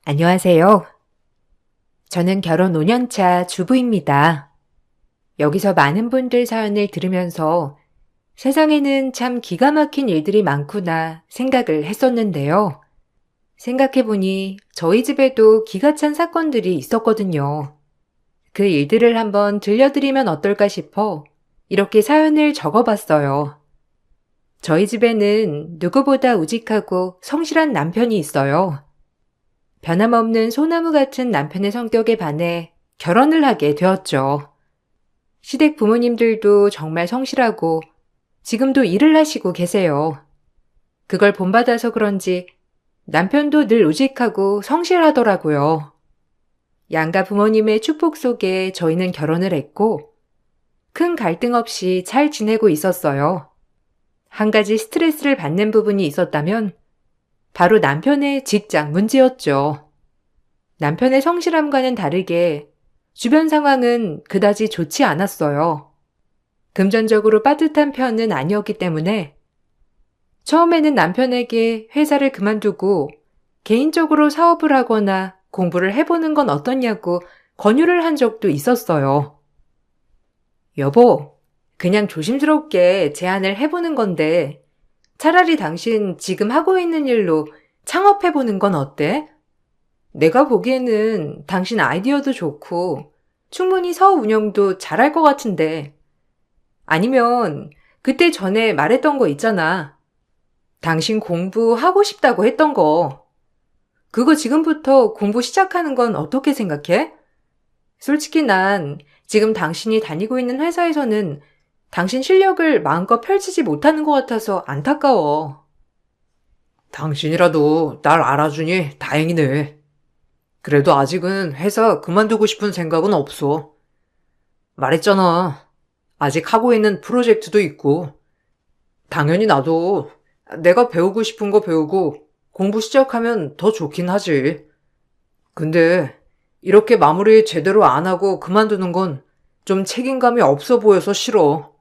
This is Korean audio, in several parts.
안녕하세요. 저는 결혼 5년 차 주부입니다. 여기서 많은 분들 사연을 들으면서 세상에는 참 기가 막힌 일들이 많구나 생각을 했었는데요. 생각해보니 저희 집에도 기가 찬 사건들이 있었거든요. 그 일들을 한번 들려드리면 어떨까 싶어 이렇게 사연을 적어봤어요. 저희 집에는 누구보다 우직하고 성실한 남편이 있어요. 변함없는 소나무 같은 남편의 성격에 반해 결혼을 하게 되었죠. 시댁 부모님들도 정말 성실하고 지금도 일을 하시고 계세요. 그걸 본받아서 그런지 남편도 늘 우직하고 성실하더라고요. 양가 부모님의 축복 속에 저희는 결혼을 했고 큰 갈등 없이 잘 지내고 있었어요. 한 가지 스트레스를 받는 부분이 있었다면 바로 남편의 직장 문제였죠. 남편의 성실함과는 다르게 주변 상황은 그다지 좋지 않았어요. 금전적으로 빠듯한 편은 아니었기 때문에 처음에는 남편에게 회사를 그만두고 개인적으로 사업을 하거나 공부를 해보는 건 어떻냐고 권유를 한 적도 있었어요. 여보, 그냥 조심스럽게 제안을 해보는 건데 차라리 당신 지금 하고 있는 일로 창업해보는 건 어때? 내가 보기에는 당신 아이디어도 좋고 충분히 사업 운영도 잘할 것 같은데. 아니면 그때 전에 말했던 거 있잖아. 당신 공부하고 싶다고 했던 거. 그거 지금부터 공부 시작하는 건 어떻게 생각해? 솔직히 난 지금 당신이 다니고 있는 회사에서는 당신 실력을 마음껏 펼치지 못하는 것 같아서 안타까워. 당신이라도 날 알아주니 다행이네. 그래도 아직은 회사 그만두고 싶은 생각은 없어. 말했잖아. 아직 하고 있는 프로젝트도 있고. 당연히 나도 내가 배우고 싶은 거 배우고 공부 시작하면 더 좋긴 하지. 근데 이렇게 마무리 제대로 안 하고 그만두는 건 좀 책임감이 없어 보여서 싫어.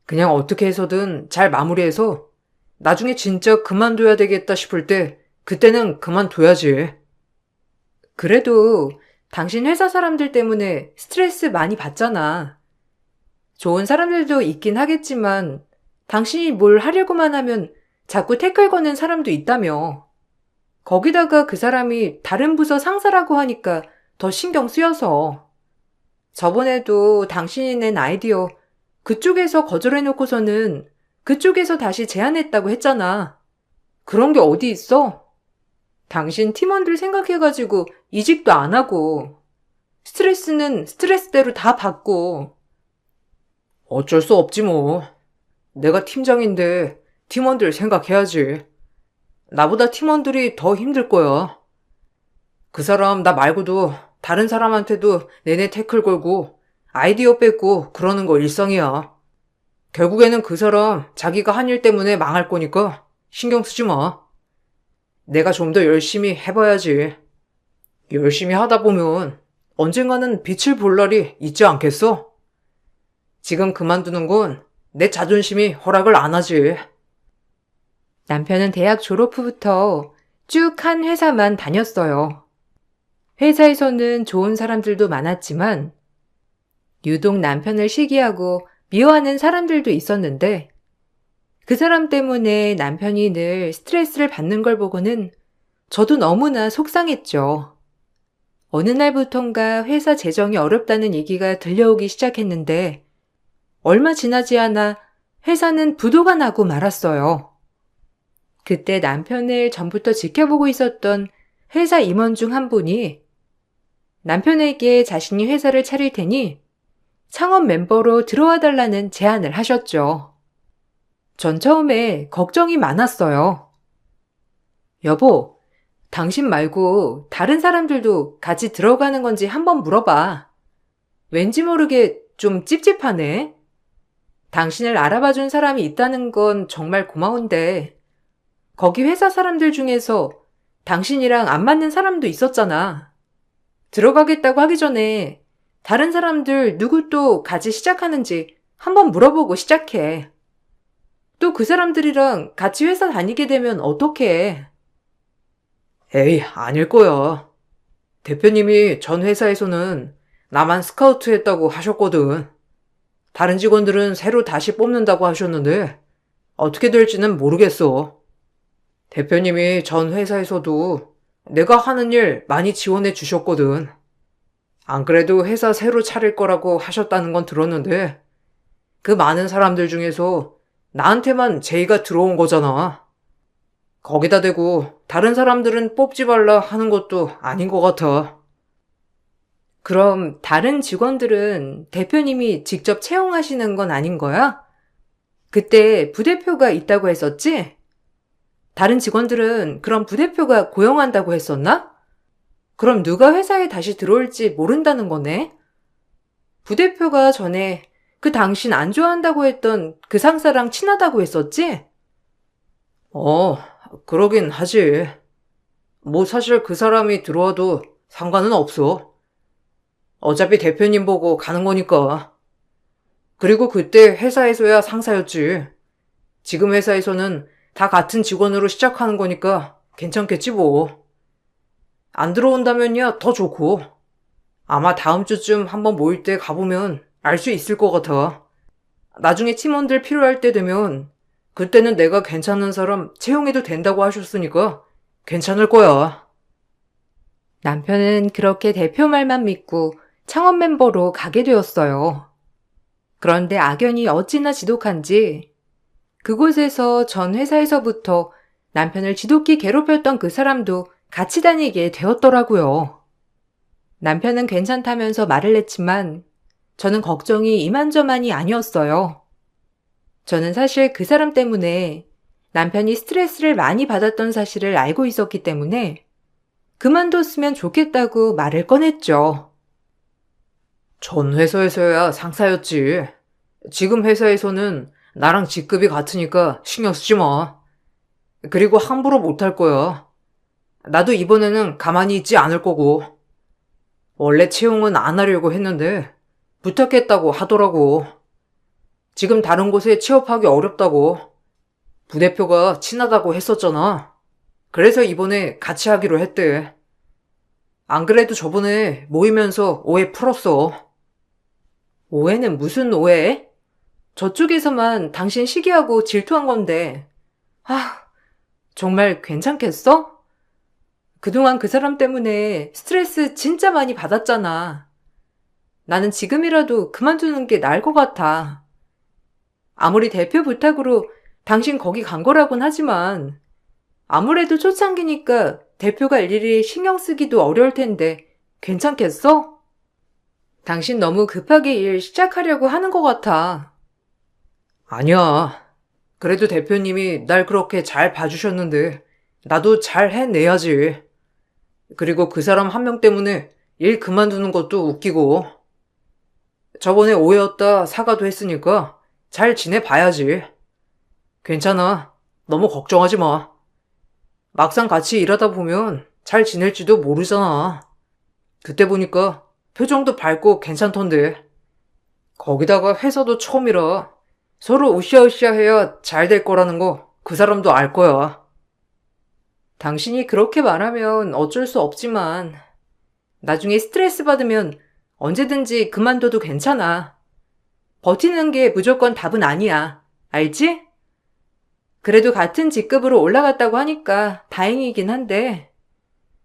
그냥 어떻게 해서든 잘 마무리해서 나중에 진짜 그만둬야 되겠다 싶을 때 그때는 그만둬야지. 그래도 당신 회사 사람들 때문에 스트레스 많이 받잖아. 좋은 사람들도 있긴 하겠지만 당신이 뭘 하려고만 하면 자꾸 태클 거는 사람도 있다며. 거기다가 그 사람이 다른 부서 상사라고 하니까 더 신경 쓰여서. 저번에도 당신이 낸 아이디어 그쪽에서 거절해놓고서는 그쪽에서 다시 제안했다고 했잖아. 그런 게 어디 있어? 당신 팀원들 생각해가지고 이직도 안 하고 스트레스는 스트레스대로 다 받고. 어쩔 수 없지 뭐. 내가 팀장인데 팀원들 생각해야지. 나보다 팀원들이 더 힘들 거야. 그 사람 나 말고도 다른 사람한테도 내내 태클 걸고 아이디어 뺏고 그러는 거 일상이야. 결국에는 그 사람 자기가 한 일 때문에 망할 거니까 신경 쓰지 마. 내가 좀 더 열심히 해봐야지. 열심히 하다 보면 언젠가는 빛을 볼 날이 있지 않겠어? 지금 그만두는 건 내 자존심이 허락을 안 하지. 남편은 대학 졸업 후부터 쭉 한 회사만 다녔어요. 회사에서는 좋은 사람들도 많았지만 유독 남편을 시기하고 미워하는 사람들도 있었는데 그 사람 때문에 남편이 늘 스트레스를 받는 걸 보고는 저도 너무나 속상했죠. 어느 날부턴가 회사 재정이 어렵다는 얘기가 들려오기 시작했는데 얼마 지나지 않아 회사는 부도가 나고 말았어요. 그때 남편을 전부터 지켜보고 있었던 회사 임원 중 한 분이 남편에게 자신이 회사를 차릴 테니 창업 멤버로 들어와 달라는 제안을 하셨죠. 전 처음에 걱정이 많았어요. 여보, 당신 말고 다른 사람들도 같이 들어가는 건지 한번 물어봐. 왠지 모르게 좀 찝찝하네. 당신을 알아봐준 사람이 있다는 건 정말 고마운데 거기 회사 사람들 중에서 당신이랑 안 맞는 사람도 있었잖아. 들어가겠다고 하기 전에 다른 사람들 누구 또 같이 시작하는지 한번 물어보고 시작해. 또 그 사람들이랑 같이 회사 다니게 되면 어떡해? 에이, 아닐 거야. 대표님이 전 회사에서는 나만 스카우트 했다고 하셨거든. 다른 직원들은 새로 다시 뽑는다고 하셨는데 어떻게 될지는 모르겠어. 대표님이 전 회사에서도 내가 하는 일 많이 지원해 주셨거든. 안 그래도 회사 새로 차릴 거라고 하셨다는 건 들었는데 그 많은 사람들 중에서 나한테만 제의가 들어온 거잖아. 거기다 대고 다른 사람들은 뽑지 말라 하는 것도 아닌 것 같아. 그럼 다른 직원들은 대표님이 직접 채용하시는 건 아닌 거야? 그때 부대표가 있다고 했었지? 다른 직원들은 그럼 부대표가 고용한다고 했었나? 그럼 누가 회사에 다시 들어올지 모른다는 거네? 부대표가 전에 그 당신 안 좋아한다고 했던 그 상사랑 친하다고 했었지? 어, 그러긴 하지. 뭐 사실 그 사람이 들어와도 상관은 없어. 어차피 대표님 보고 가는 거니까. 그리고 그때 회사에서야 상사였지. 지금 회사에서는 다 같은 직원으로 시작하는 거니까 괜찮겠지 뭐. 안 들어온다면야 더 좋고. 아마 다음 주쯤 한번 모일 때 가보면 알 수 있을 것 같아. 나중에 팀원들 필요할 때 되면 그때는 내가 괜찮은 사람 채용해도 된다고 하셨으니까 괜찮을 거야. 남편은 그렇게 대표 말만 믿고 창업 멤버로 가게 되었어요. 그런데 악연이 어찌나 지독한지 그곳에서 전 회사에서부터 남편을 지독히 괴롭혔던 그 사람도 같이 다니게 되었더라고요. 남편은 괜찮다면서 말을 했지만 저는 걱정이 이만저만이 아니었어요. 저는 사실 그 사람 때문에 남편이 스트레스를 많이 받았던 사실을 알고 있었기 때문에 그만뒀으면 좋겠다고 말을 꺼냈죠. 전 회사에서야 상사였지. 지금 회사에서는 나랑 직급이 같으니까 신경 쓰지 마. 그리고 함부로 못할 거야. 나도 이번에는 가만히 있지 않을 거고. 원래 채용은 안 하려고 했는데 부탁했다고 하더라고. 지금 다른 곳에 취업하기 어렵다고. 부대표가 친하다고 했었잖아. 그래서 이번에 같이 하기로 했대. 안 그래도 저번에 모이면서 오해 풀었어. 오해는 무슨 오해? 저쪽에서만 당신 시기하고 질투한 건데. 아, 정말 괜찮겠어? 그동안 그 사람 때문에 스트레스 진짜 많이 받았잖아. 나는 지금이라도 그만두는 게 나을 것 같아. 아무리 대표 부탁으로 당신 거기 간 거라곤 하지만 아무래도 초창기니까 대표가 일일이 신경 쓰기도 어려울 텐데 괜찮겠어? 당신 너무 급하게 일 시작하려고 하는 것 같아. 아니야. 그래도 대표님이 날 그렇게 잘 봐주셨는데 나도 잘 해내야지. 그리고 그 사람 한 명 때문에 일 그만두는 것도 웃기고. 저번에 오해였다 사과도 했으니까 잘 지내봐야지. 괜찮아. 너무 걱정하지 마. 막상 같이 일하다 보면 잘 지낼지도 모르잖아. 그때 보니까 표정도 밝고 괜찮던데. 거기다가 회사도 처음이라 서로 으쌰으쌰 해야 잘 될 거라는 거 그 사람도 알 거야. 당신이 그렇게 말하면 어쩔 수 없지만 나중에 스트레스 받으면 언제든지 그만둬도 괜찮아. 버티는 게 무조건 답은 아니야. 알지? 그래도 같은 직급으로 올라갔다고 하니까 다행이긴 한데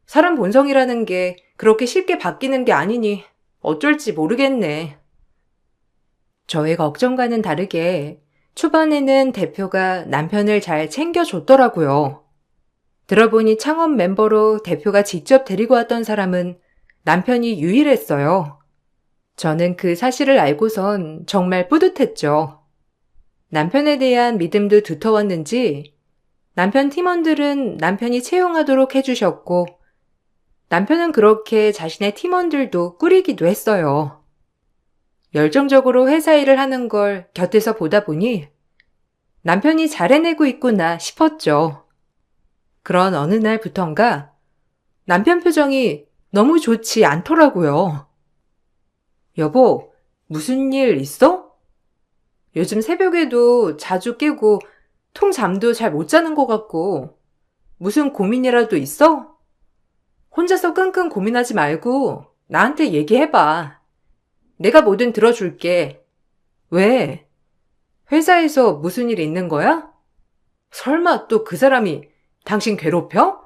사람 본성이라는 게 그렇게 쉽게 바뀌는 게 아니니 어쩔지 모르겠네. 저의 걱정과는 다르게 초반에는 대표가 남편을 잘 챙겨줬더라고요. 들어보니 창업 멤버로 대표가 직접 데리고 왔던 사람은 남편이 유일했어요. 저는 그 사실을 알고선 정말 뿌듯했죠. 남편에 대한 믿음도 두터웠는지 남편 팀원들은 남편이 채용하도록 해주셨고 남편은 그렇게 자신의 팀원들도 꾸리기도 했어요. 열정적으로 회사 일을 하는 걸 곁에서 보다 보니 남편이 잘 해내고 있구나 싶었죠. 그런 어느 날부턴가 남편 표정이 너무 좋지 않더라고요. 여보, 무슨 일 있어? 요즘 새벽에도 자주 깨고 통 잠도 잘 못 자는 것 같고 무슨 고민이라도 있어? 혼자서 끙끙 고민하지 말고 나한테 얘기해봐. 내가 뭐든 들어줄게. 왜? 회사에서 무슨 일 있는 거야? 설마 또 그 사람이 당신 괴롭혀?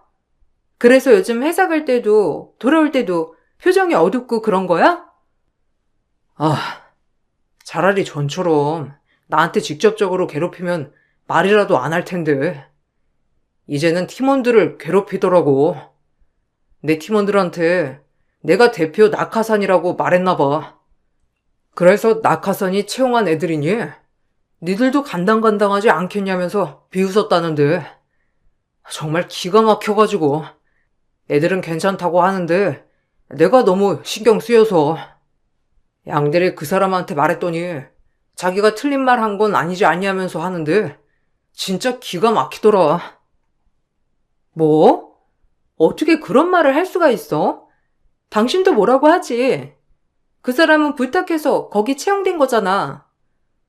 그래서 요즘 회사 갈 때도 돌아올 때도 표정이 어둡고 그런 거야? 아, 차라리 전처럼 나한테 직접적으로 괴롭히면 말이라도 안 할 텐데. 이제는 팀원들을 괴롭히더라고. 내 팀원들한테 내가 대표 낙하산이라고 말했나 봐. 그래서 낙하산이 채용한 애들이니 니들도 간당간당하지 않겠냐면서 비웃었다는데 정말 기가 막혀가지고 애들은 괜찮다고 하는데 내가 너무 신경 쓰여서 양들이 그 사람한테 말했더니 자기가 틀린 말 한 건 아니지 않냐면서 하는데 진짜 기가 막히더라. 뭐? 어떻게 그런 말을 할 수가 있어? 당신도 뭐라고 하지. 그 사람은 부탁해서 거기 채용된 거잖아.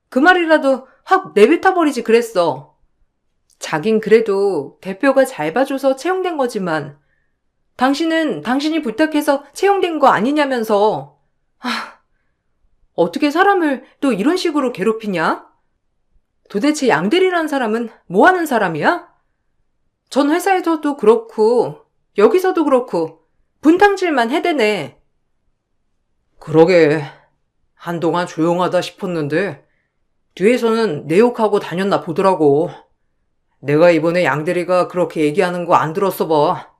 그 말이라도 확 내뱉어버리지 그랬어. 자긴 그래도 대표가 잘 봐줘서 채용된 거지만 당신은 당신이 부탁해서 채용된 거 아니냐면서. 어떻게 사람을 또 이런 식으로 괴롭히냐? 도대체 양대리라는 사람은 뭐 하는 사람이야? 전 회사에서도 그렇고 여기서도 그렇고 분탕질만 해대네. 그러게 한동안 조용하다 싶었는데 뒤에서는 내 욕하고 다녔나 보더라고. 내가 이번에 양대리가 그렇게 얘기하는 거 안 들었어 봐.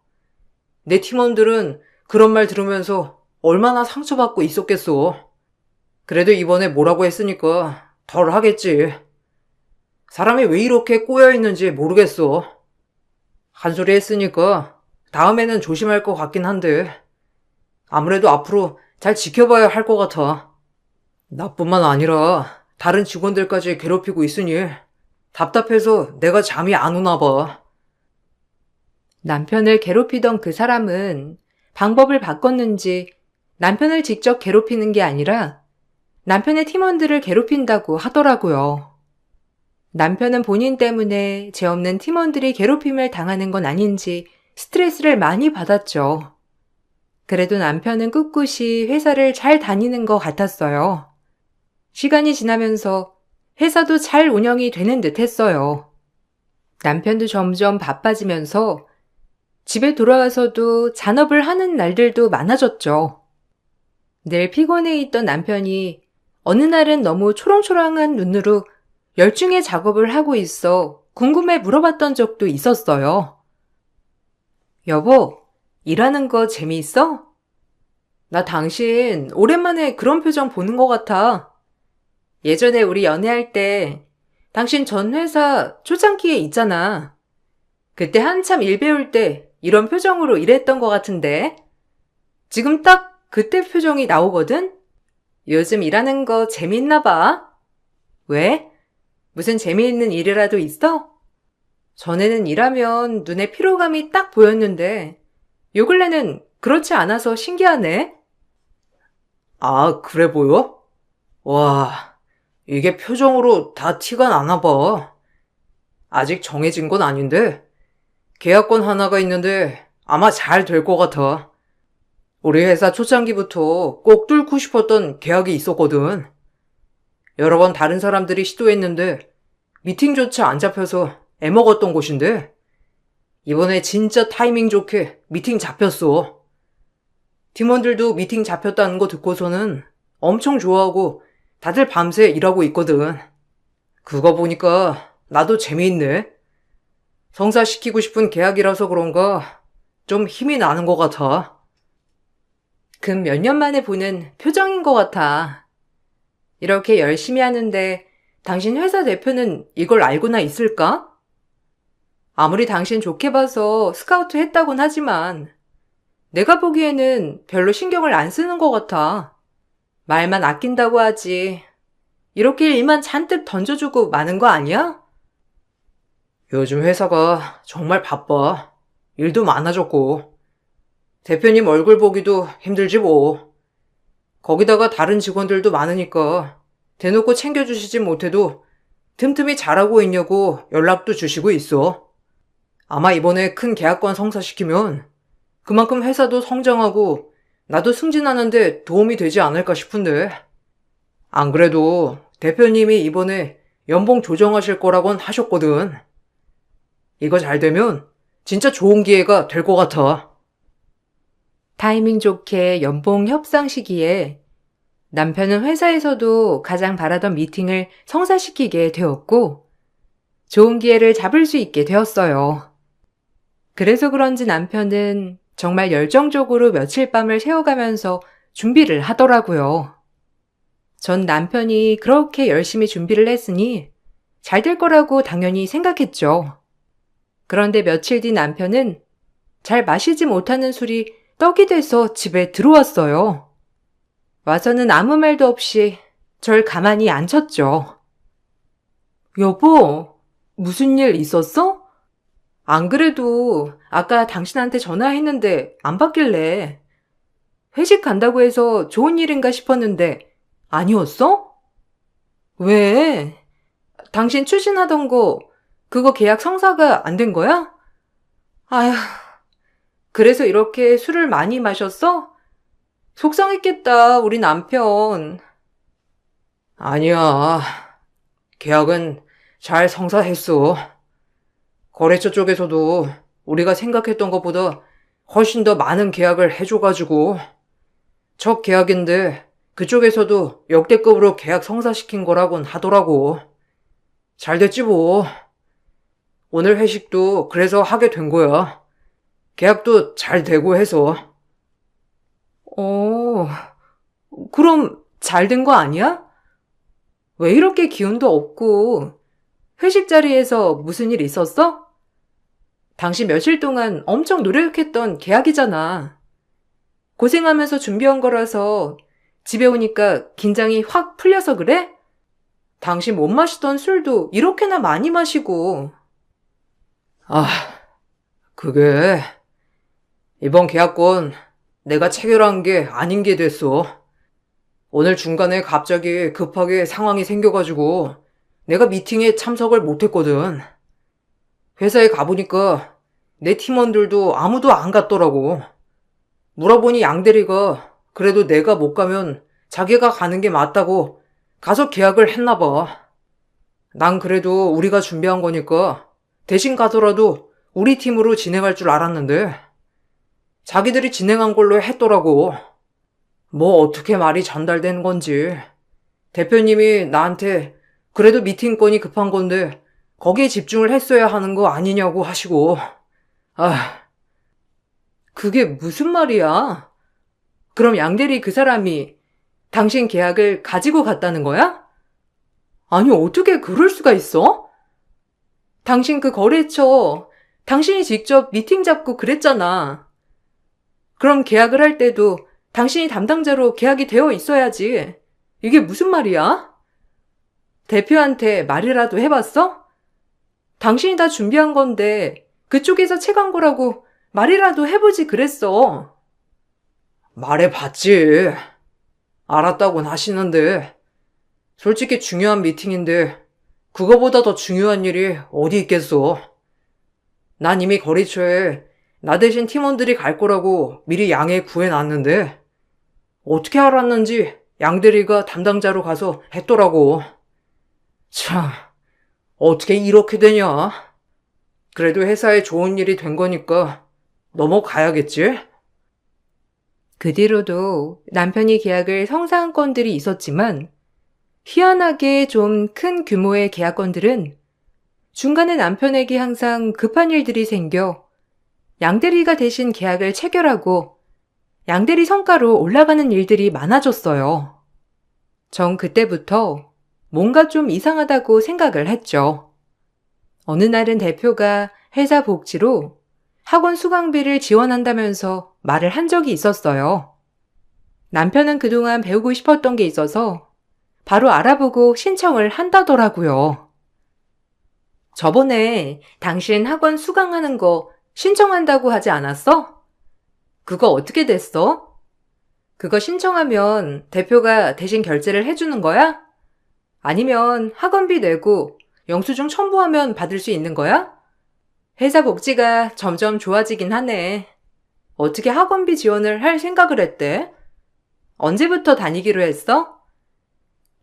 내 팀원들은 그런 말 들으면서 얼마나 상처받고 있었겠어. 그래도 이번에 뭐라고 했으니까 덜 하겠지. 사람이 왜 이렇게 꼬여있는지 모르겠어. 한 소리 했으니까 다음에는 조심할 것 같긴 한데 아무래도 앞으로 잘 지켜봐야 할 것 같아. 나뿐만 아니라 다른 직원들까지 괴롭히고 있으니 답답해서 내가 잠이 안 오나 봐. 남편을 괴롭히던 그 사람은 방법을 바꿨는지 남편을 직접 괴롭히는 게 아니라 남편의 팀원들을 괴롭힌다고 하더라고요. 남편은 본인 때문에 죄 없는 팀원들이 괴롭힘을 당하는 건 아닌지 스트레스를 많이 받았죠. 그래도 남편은 꿋꿋이 회사를 잘 다니는 것 같았어요. 시간이 지나면서 회사도 잘 운영이 되는 듯 했어요. 남편도 점점 바빠지면서 집에 돌아와서도 잔업을 하는 날들도 많아졌죠. 늘 피곤해 있던 남편이 어느 날은 너무 초롱초롱한 눈으로 열중의 작업을 하고 있어 궁금해 물어봤던 적도 있었어요. 여보, 일하는 거 재미있어? 나 당신 오랜만에 그런 표정 보는 것 같아. 예전에 우리 연애할 때 당신 전 회사 초창기에 있잖아. 그때 한참 일 배울 때 이런 표정으로 일했던 것 같은데. 지금 딱 그때 표정이 나오거든? 요즘 일하는 거 재미있나 봐. 왜? 무슨 재미있는 일이라도 있어? 전에는 일하면 눈에 피로감이 딱 보였는데 요 근래는 그렇지 않아서 신기하네. 아, 그래 보여? 와, 이게 표정으로 다 티가 나나 봐. 아직 정해진 건 아닌데 계약권 하나가 있는데 아마 잘 될 것 같아. 우리 회사 초창기부터 꼭 뚫고 싶었던 계약이 있었거든. 여러 번 다른 사람들이 시도했는데 미팅조차 안 잡혀서 애먹었던 곳인데 이번에 진짜 타이밍 좋게 미팅 잡혔어. 팀원들도 미팅 잡혔다는 거 듣고서는 엄청 좋아하고 다들 밤새 일하고 있거든. 그거 보니까 나도 재미있네. 성사시키고 싶은 계약이라서 그런가 좀 힘이 나는 것 같아. 근 몇 년 만에 보는 표정인 것 같아. 이렇게 열심히 하는데 당신 회사 대표는 이걸 알고나 있을까? 아무리 당신 좋게 봐서 스카우트 했다곤 하지만 내가 보기에는 별로 신경을 안 쓰는 것 같아. 말만 아낀다고 하지. 이렇게 일만 잔뜩 던져주고 마는 거 아니야? 요즘 회사가 정말 바빠. 일도 많아졌고. 대표님 얼굴 보기도 힘들지 뭐. 거기다가 다른 직원들도 많으니까 대놓고 챙겨주시지 못해도 틈틈이 잘하고 있냐고 연락도 주시고 있어. 아마 이번에 큰 계약권 성사시키면 그만큼 회사도 성장하고 나도 승진하는데 도움이 되지 않을까 싶은데. 안 그래도 대표님이 이번에 연봉 조정하실 거라곤 하셨거든. 이거 잘 되면 진짜 좋은 기회가 될 것 같아. 타이밍 좋게 연봉 협상 시기에 남편은 회사에서도 가장 바라던 미팅을 성사시키게 되었고, 좋은 기회를 잡을 수 있게 되었어요. 그래서 그런지 남편은 정말 열정적으로 며칠 밤을 새워가면서 준비를 하더라고요. 전 남편이 그렇게 열심히 준비를 했으니 잘 될 거라고 당연히 생각했죠. 그런데 며칠 뒤 남편은 잘 마시지 못하는 술이 떡이 돼서 집에 들어왔어요. 와서는 아무 말도 없이 절 가만히 앉혔죠. 여보, 무슨 일 있었어? 안 그래도 아까 당신한테 전화했는데 안 받길래 회식 간다고 해서 좋은 일인가 싶었는데 아니었어? 왜? 당신 추진하던 거 그거 계약 성사가 안 된 거야? 아휴, 그래서 이렇게 술을 많이 마셨어? 속상했겠다, 우리 남편. 아니야. 계약은 잘 성사했어. 거래처 쪽에서도 우리가 생각했던 것보다 훨씬 더 많은 계약을 해줘가지고 첫 계약인데 그쪽에서도 역대급으로 계약 성사시킨 거라곤 하더라고. 잘 됐지 뭐. 오늘 회식도 그래서 하게 된 거야. 계약도 잘 되고 해서. 어, 그럼 잘 된 거 아니야? 왜 이렇게 기운도 없고 회식 자리에서 무슨 일 있었어? 당신 며칠 동안 엄청 노력했던 계약이잖아. 고생하면서 준비한 거라서 집에 오니까 긴장이 확 풀려서 그래? 당신 못 마시던 술도 이렇게나 많이 마시고. 아, 그게 이번 계약건 내가 체결한 게 아닌 게 됐어. 오늘 중간에 갑자기 급하게 상황이 생겨가지고 내가 미팅에 참석을 못했거든. 회사에 가보니까 내 팀원들도 아무도 안 갔더라고. 물어보니 양 대리가 그래도 내가 못 가면 자기가 가는 게 맞다고 가서 계약을 했나 봐. 난 그래도 우리가 준비한 거니까 대신 가더라도 우리 팀으로 진행할 줄 알았는데 자기들이 진행한 걸로 했더라고. 뭐 어떻게 말이 전달된 건지. 대표님이 나한테 그래도 미팅건이 급한 건데 거기에 집중을 했어야 하는 거 아니냐고 하시고. 아, 그게 무슨 말이야? 그럼 양대리 그 사람이 당신 계약을 가지고 갔다는 거야? 아니, 어떻게 그럴 수가 있어? 당신 그 거래처, 당신이 직접 미팅 잡고 그랬잖아. 그럼 계약을 할 때도 당신이 담당자로 계약이 되어 있어야지. 이게 무슨 말이야? 대표한테 말이라도 해봤어? 당신이 다 준비한 건데 그쪽에서 채간 거라고 말이라도 해보지 그랬어. 말해봤지. 알았다곤 하시는데 솔직히 중요한 미팅인데 그거보다 더 중요한 일이 어디 있겠어. 난 이미 거래처에 나 대신 팀원들이 갈 거라고 미리 양해 구해놨는데 어떻게 알았는지 양대리가 담당자로 가서 했더라고. 참, 어떻게 이렇게 되냐. 그래도 회사에 좋은 일이 된 거니까 넘어가야겠지? 그 뒤로도 남편이 계약을 성사한 건들이 있었지만 희한하게 좀 큰 규모의 계약건들은 중간에 남편에게 항상 급한 일들이 생겨 양대리가 대신 계약을 체결하고 양대리 성과로 올라가는 일들이 많아졌어요. 전 그때부터 뭔가 좀 이상하다고 생각을 했죠. 어느 날은 대표가 회사 복지로 학원 수강비를 지원한다면서 말을 한 적이 있었어요. 남편은 그동안 배우고 싶었던 게 있어서 바로 알아보고 신청을 한다더라고요. 저번에 당신 학원 수강하는 거 신청한다고 하지 않았어? 그거 어떻게 됐어? 그거 신청하면 대표가 대신 결제를 해주는 거야? 아니면 학원비 내고 영수증 첨부하면 받을 수 있는 거야? 회사 복지가 점점 좋아지긴 하네. 어떻게 학원비 지원을 할 생각을 했대? 언제부터 다니기로 했어?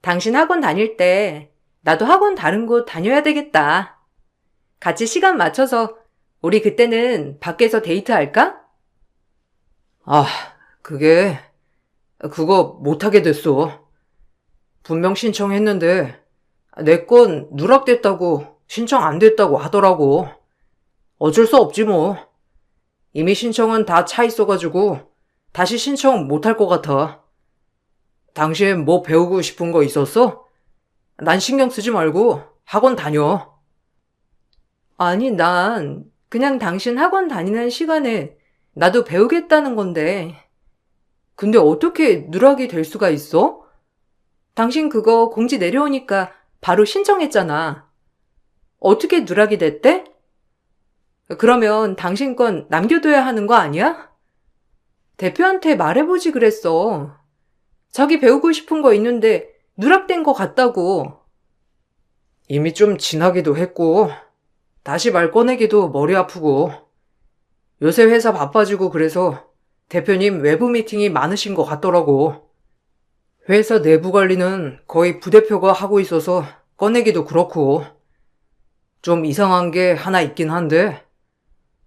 당신 학원 다닐 때 나도 학원 다른 곳 다녀야 되겠다. 같이 시간 맞춰서 우리 그때는 밖에서 데이트할까? 아, 그거 못하게 됐어. 분명 신청했는데 내 건 누락됐다고 신청 안 됐다고 하더라고. 어쩔 수 없지 뭐. 이미 신청은 다 차 있어가지고 다시 신청 못할 것 같아. 당신 뭐 배우고 싶은 거 있었어? 난 신경 쓰지 말고 학원 다녀. 아니, 난 그냥 당신 학원 다니는 시간에 나도 배우겠다는 건데. 근데 어떻게 누락이 될 수가 있어? 당신 그거 공지 내려오니까 바로 신청했잖아. 어떻게 누락이 됐대? 그러면 당신 건 남겨둬야 하는 거 아니야? 대표한테 말해보지 그랬어. 자기 배우고 싶은 거 있는데 누락된 거 같다고. 이미 좀 지나기도 했고 다시 말 꺼내기도 머리 아프고 요새 회사 바빠지고 그래서 대표님 외부 미팅이 많으신 것 같더라고. 회사 내부 관리는 거의 부대표가 하고 있어서 꺼내기도 그렇고 좀 이상한 게 하나 있긴 한데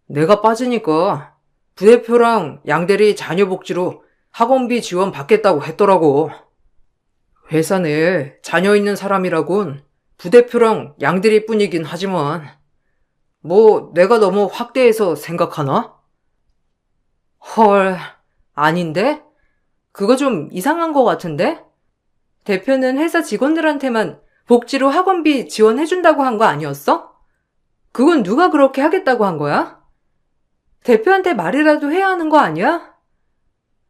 내가 빠지니까 부대표랑 양대리 자녀 복지로 학원비 지원 받겠다고 했더라고. 회사 내에 자녀 있는 사람이라곤 부대표랑 양대리 뿐이긴 하지만 뭐 내가 너무 확대해서 생각하나? 헐, 아닌데? 그거 좀 이상한 거 같은데? 대표는 회사 직원들한테만 복지로 학원비 지원해준다고 한 거 아니었어? 그건 누가 그렇게 하겠다고 한 거야? 대표한테 말이라도 해야 하는 거 아니야?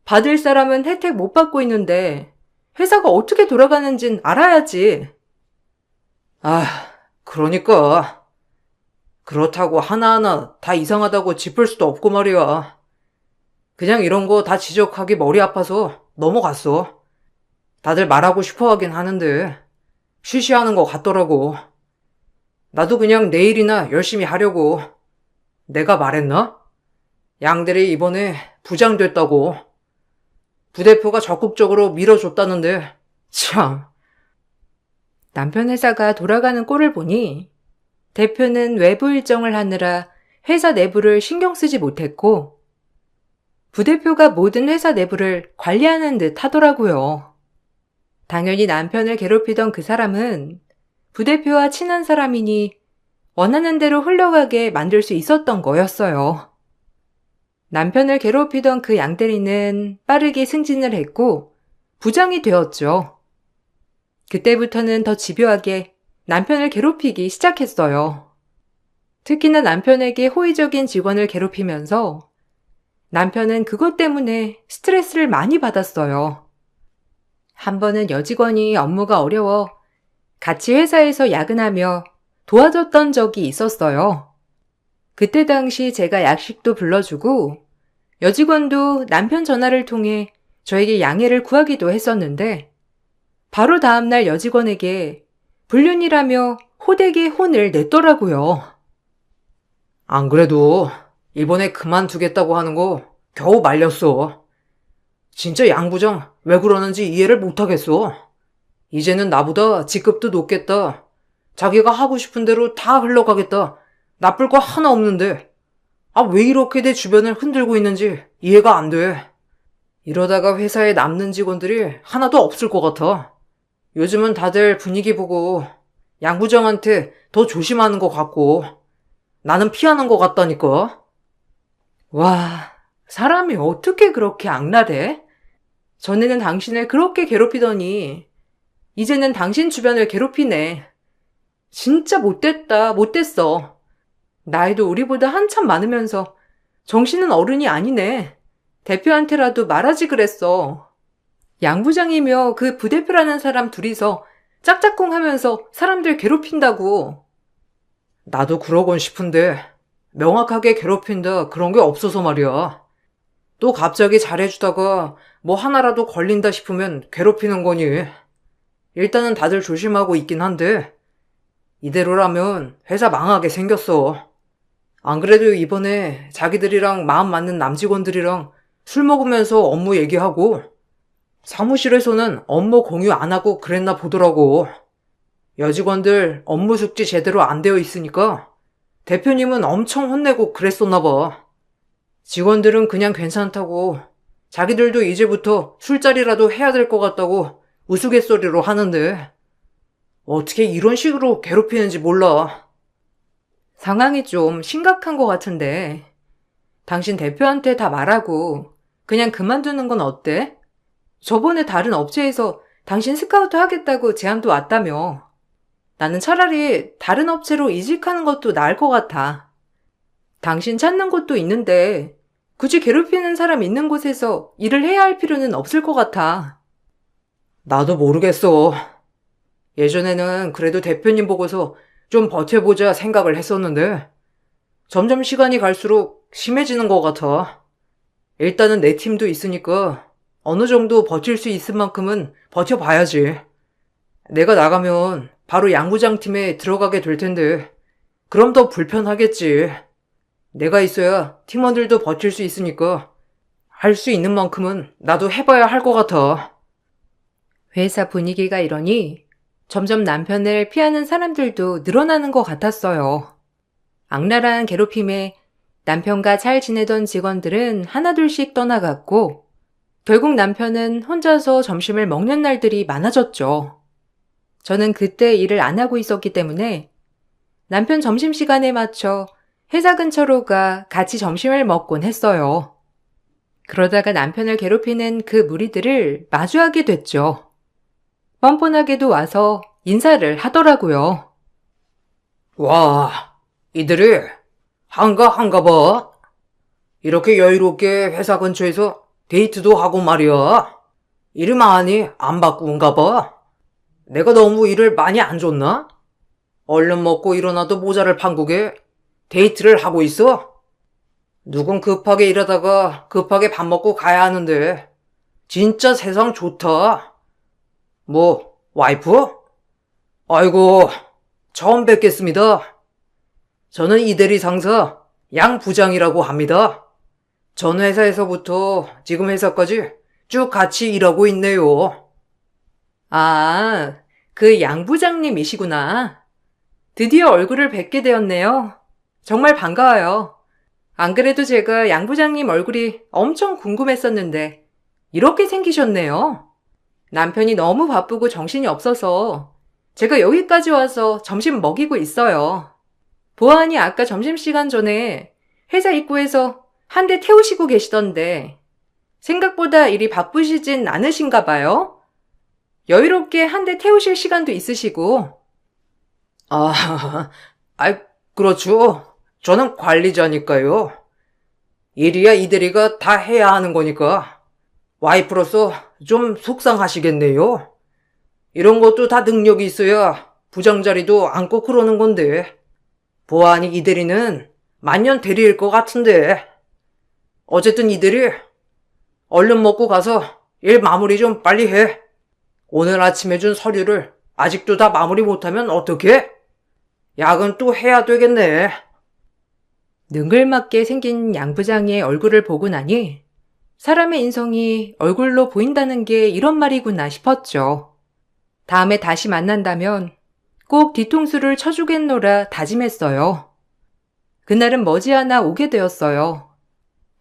받을 사람은 혜택 못 받고 있는데 회사가 어떻게 돌아가는진 알아야지. 아, 그러니까 그렇다고 하나하나 다 이상하다고 짚을 수도 없고 말이야. 그냥 이런 거 다 지적하기 머리 아파서 넘어갔어. 다들 말하고 싶어 하긴 하는데 쉬쉬하는 것 같더라고. 나도 그냥 내일이나 열심히 하려고. 내가 말했나? 양들이 이번에 부장 됐다고. 부대표가 적극적으로 밀어줬다는데 참. 남편 회사가 돌아가는 꼴을 보니 대표는 외부 일정을 하느라 회사 내부를 신경 쓰지 못했고 부대표가 모든 회사 내부를 관리하는 듯 하더라고요. 당연히 남편을 괴롭히던 그 사람은 부대표와 친한 사람이니 원하는 대로 흘러가게 만들 수 있었던 거였어요. 남편을 괴롭히던 그 양대리는 빠르게 승진을 했고 부장이 되었죠. 그때부터는 더 집요하게 남편을 괴롭히기 시작했어요. 특히나 남편에게 호의적인 직원을 괴롭히면서 남편은 그것 때문에 스트레스를 많이 받았어요. 한 번은 여직원이 업무가 어려워 같이 회사에서 야근하며 도와줬던 적이 있었어요. 그때 당시 제가 약식도 불러주고 여직원도 남편 전화를 통해 저에게 양해를 구하기도 했었는데 바로 다음날 여직원에게 불륜이라며 호되게 혼을 냈더라고요. 안 그래도 이번에 그만두겠다고 하는 거 겨우 말렸어. 진짜 양 부장 왜 그러는지 이해를 못하겠어. 이제는 나보다 직급도 높겠다. 자기가 하고 싶은 대로 다 흘러가겠다. 나쁠 거 하나 없는데. 아, 왜 이렇게 내 주변을 흔들고 있는지 이해가 안 돼. 이러다가 회사에 남는 직원들이 하나도 없을 것 같아. 요즘은 다들 분위기 보고 양 부장한테 더 조심하는 것 같고 나는 피하는 것 같다니까. 와, 사람이 어떻게 그렇게 악랄해? 전에는 당신을 그렇게 괴롭히더니 이제는 당신 주변을 괴롭히네. 진짜 못됐다, 못됐어. 나이도 우리보다 한참 많으면서 정신은 어른이 아니네. 대표한테라도 말하지 그랬어. 양 부장이며 그 부대표라는 사람 둘이서 짝짝꿍 하면서 사람들 괴롭힌다고. 나도 그러곤 싶은데 명확하게 괴롭힌다 그런 게 없어서 말이야. 또 갑자기 잘해주다가 뭐 하나라도 걸린다 싶으면 괴롭히는 거니. 일단은 다들 조심하고 있긴 한데 이대로라면 회사 망하게 생겼어. 안 그래도 이번에 자기들이랑 마음 맞는 남직원들이랑 술 먹으면서 업무 얘기하고 사무실에서는 업무 공유 안 하고 그랬나 보더라고. 여직원들 업무 숙지 제대로 안 되어 있으니까 대표님은 엄청 혼내고 그랬었나 봐. 직원들은 그냥 괜찮다고 자기들도 이제부터 술자리라도 해야 될 것 같다고 우스갯소리로 하는데 어떻게 이런 식으로 괴롭히는지 몰라. 상황이 좀 심각한 것 같은데 당신 대표한테 다 말하고 그냥 그만두는 건 어때? 저번에 다른 업체에서 당신 스카우트 하겠다고 제안도 왔다며. 나는 차라리 다른 업체로 이직하는 것도 나을 것 같아. 당신 찾는 곳도 있는데 굳이 괴롭히는 사람 있는 곳에서 일을 해야 할 필요는 없을 것 같아. 나도 모르겠어. 예전에는 그래도 대표님 보고서 좀 버텨보자 생각을 했었는데 점점 시간이 갈수록 심해지는 것 같아. 일단은 내 팀도 있으니까 어느 정도 버틸 수 있을 만큼은 버텨봐야지. 내가 나가면 바로 양부장 팀에 들어가게 될 텐데 그럼 더 불편하겠지. 내가 있어야 팀원들도 버틸 수 있으니까 할 수 있는 만큼은 나도 해봐야 할 것 같아. 회사 분위기가 이러니 점점 남편을 피하는 사람들도 늘어나는 것 같았어요. 악랄한 괴롭힘에 남편과 잘 지내던 직원들은 하나둘씩 떠나갔고 결국 남편은 혼자서 점심을 먹는 날들이 많아졌죠. 저는 그때 일을 안 하고 있었기 때문에 남편 점심시간에 맞춰 회사 근처로 가 같이 점심을 먹곤 했어요. 그러다가 남편을 괴롭히는 그 무리들을 마주하게 됐죠. 뻔뻔하게도 와서 인사를 하더라고요. 와, 이들이 한가 봐. 이렇게 여유롭게 회사 근처에서 데이트도 하고 말이야. 일을 많이 안 바꾼가 봐. 내가 너무 일을 많이 안 줬나? 얼른 먹고 일어나도 모자를 판국에 데이트를 하고 있어? 누군 급하게 일하다가 급하게 밥 먹고 가야 하는데 진짜 세상 좋다. 뭐, 와이프? 아이고, 처음 뵙겠습니다. 저는 이대리 상사 양 부장이라고 합니다. 전 회사에서부터 지금 회사까지 쭉 같이 일하고 있네요. 아, 그 양 부장님이시구나. 드디어 얼굴을 뵙게 되었네요. 정말 반가워요. 안 그래도 제가 양 부장님 얼굴이 엄청 궁금했었는데 이렇게 생기셨네요. 남편이 너무 바쁘고 정신이 없어서 제가 여기까지 와서 점심 먹이고 있어요. 보아하니 아까 점심시간 전에 회사 입구에서 한 대 태우시고 계시던데 생각보다 일이 바쁘시진 않으신가 봐요. 여유롭게 한 대 태우실 시간도 있으시고. 아, 그렇죠. 저는 관리자니까요. 일이야 이대리가 다 해야 하는 거니까 와이프로서 좀 속상하시겠네요. 이런 것도 다 능력이 있어야 부장 자리도 앉고 그러는 건데 보아하니 이대리는 만년 대리일 것 같은데 어쨌든 이대리 얼른 먹고 가서 일 마무리 좀 빨리 해. 오늘 아침에 준 서류를 아직도 다 마무리 못하면 어떡해? 야근 또 해야 되겠네. 능글맞게 생긴 양 부장의 얼굴을 보고 나니 사람의 인성이 얼굴로 보인다는 게 이런 말이구나 싶었죠. 다음에 다시 만난다면 꼭 뒤통수를 쳐주겠노라 다짐했어요. 그날은 머지않아 오게 되었어요.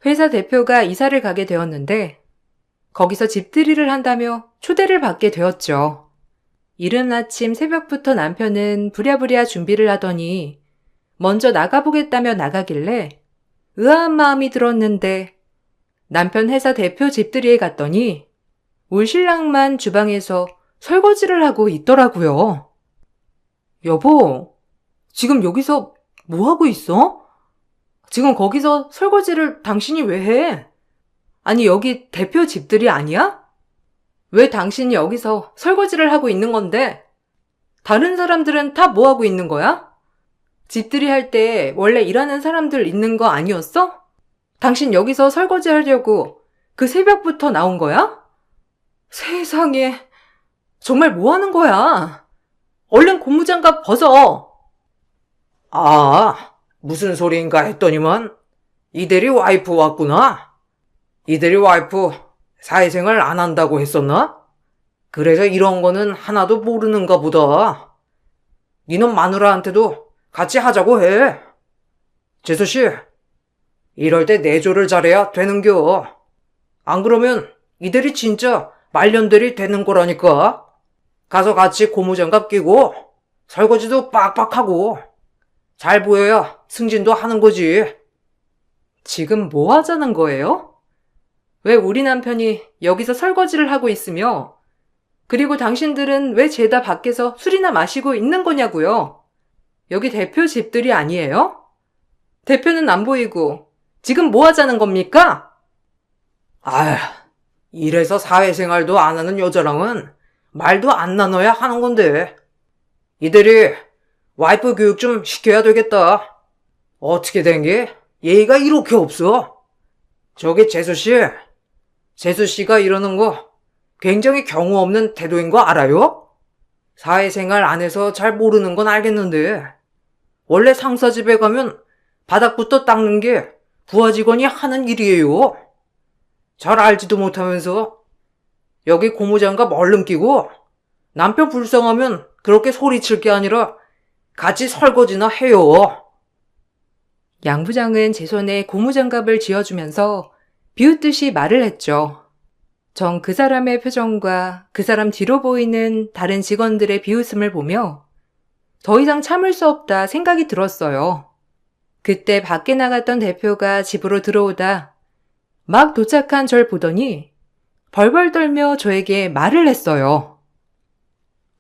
회사 대표가 이사를 가게 되었는데 거기서 집들이를 한다며 초대를 받게 되었죠. 이른 아침 새벽부터 남편은 부랴부랴 준비를 하더니 먼저 나가보겠다며 나가길래 의아한 마음이 들었는데 남편 회사 대표 집들이에 갔더니 울 신랑만 주방에서 설거지를 하고 있더라고요. 여보, 지금 여기서 뭐 하고 있어? 지금 거기서 설거지를 당신이 왜 해? 아니, 여기 대표 집들이 아니야? 왜 당신이 여기서 설거지를 하고 있는 건데? 다른 사람들은 다 뭐 하고 있는 거야? 집들이 할 때 원래 일하는 사람들 있는 거 아니었어? 당신 여기서 설거지 하려고 그 새벽부터 나온 거야? 세상에, 정말 뭐 하는 거야? 얼른 고무장갑 벗어. 아, 무슨 소리인가 했더니만 이대리 와이프 왔구나. 이대리 와이프 사회생활 안 한다고 했었나? 그래서 이런 거는 하나도 모르는가 보다. 니는 마누라한테도 같이 하자고 해. 재수씨, 이럴 때 내조를 잘해야 되는겨. 안 그러면 이대리 진짜 말년들이 되는 거라니까. 가서 같이 고무장갑 끼고 설거지도 빡빡하고 잘 보여야 승진도 하는 거지. 지금 뭐 하자는 거예요? 왜 우리 남편이 여기서 설거지를 하고 있으며, 그리고 당신들은 왜 죄다 밖에서 술이나 마시고 있는 거냐고요? 여기 대표 집들이 아니에요? 대표는 안 보이고 지금 뭐 하자는 겁니까? 아휴, 이래서 사회생활도 안 하는 여자랑은 말도 안 나눠야 하는 건데. 이대리 와이프 교육 좀 시켜야 되겠다. 어떻게 된 게 예의가 이렇게 없어? 저기 재수씨가 이러는 거 굉장히 경우 없는 태도인 거 알아요? 사회생활 안에서 잘 모르는 건 알겠는데 원래 상사 집에 가면 바닥부터 닦는 게 부하 직원이 하는 일이에요. 잘 알지도 못하면서 여기 고무장갑 얼른 끼고 남편 불쌍하면 그렇게 소리칠 게 아니라 같이 설거지나 해요. 양 부장은 제 손에 고무장갑을 쥐어주면서 비웃듯이 말을 했죠. 전 그 사람의 표정과 그 사람 뒤로 보이는 다른 직원들의 비웃음을 보며 더 이상 참을 수 없다 생각이 들었어요. 그때 밖에 나갔던 대표가 집으로 들어오다 막 도착한 절 보더니 벌벌 떨며 저에게 말을 했어요.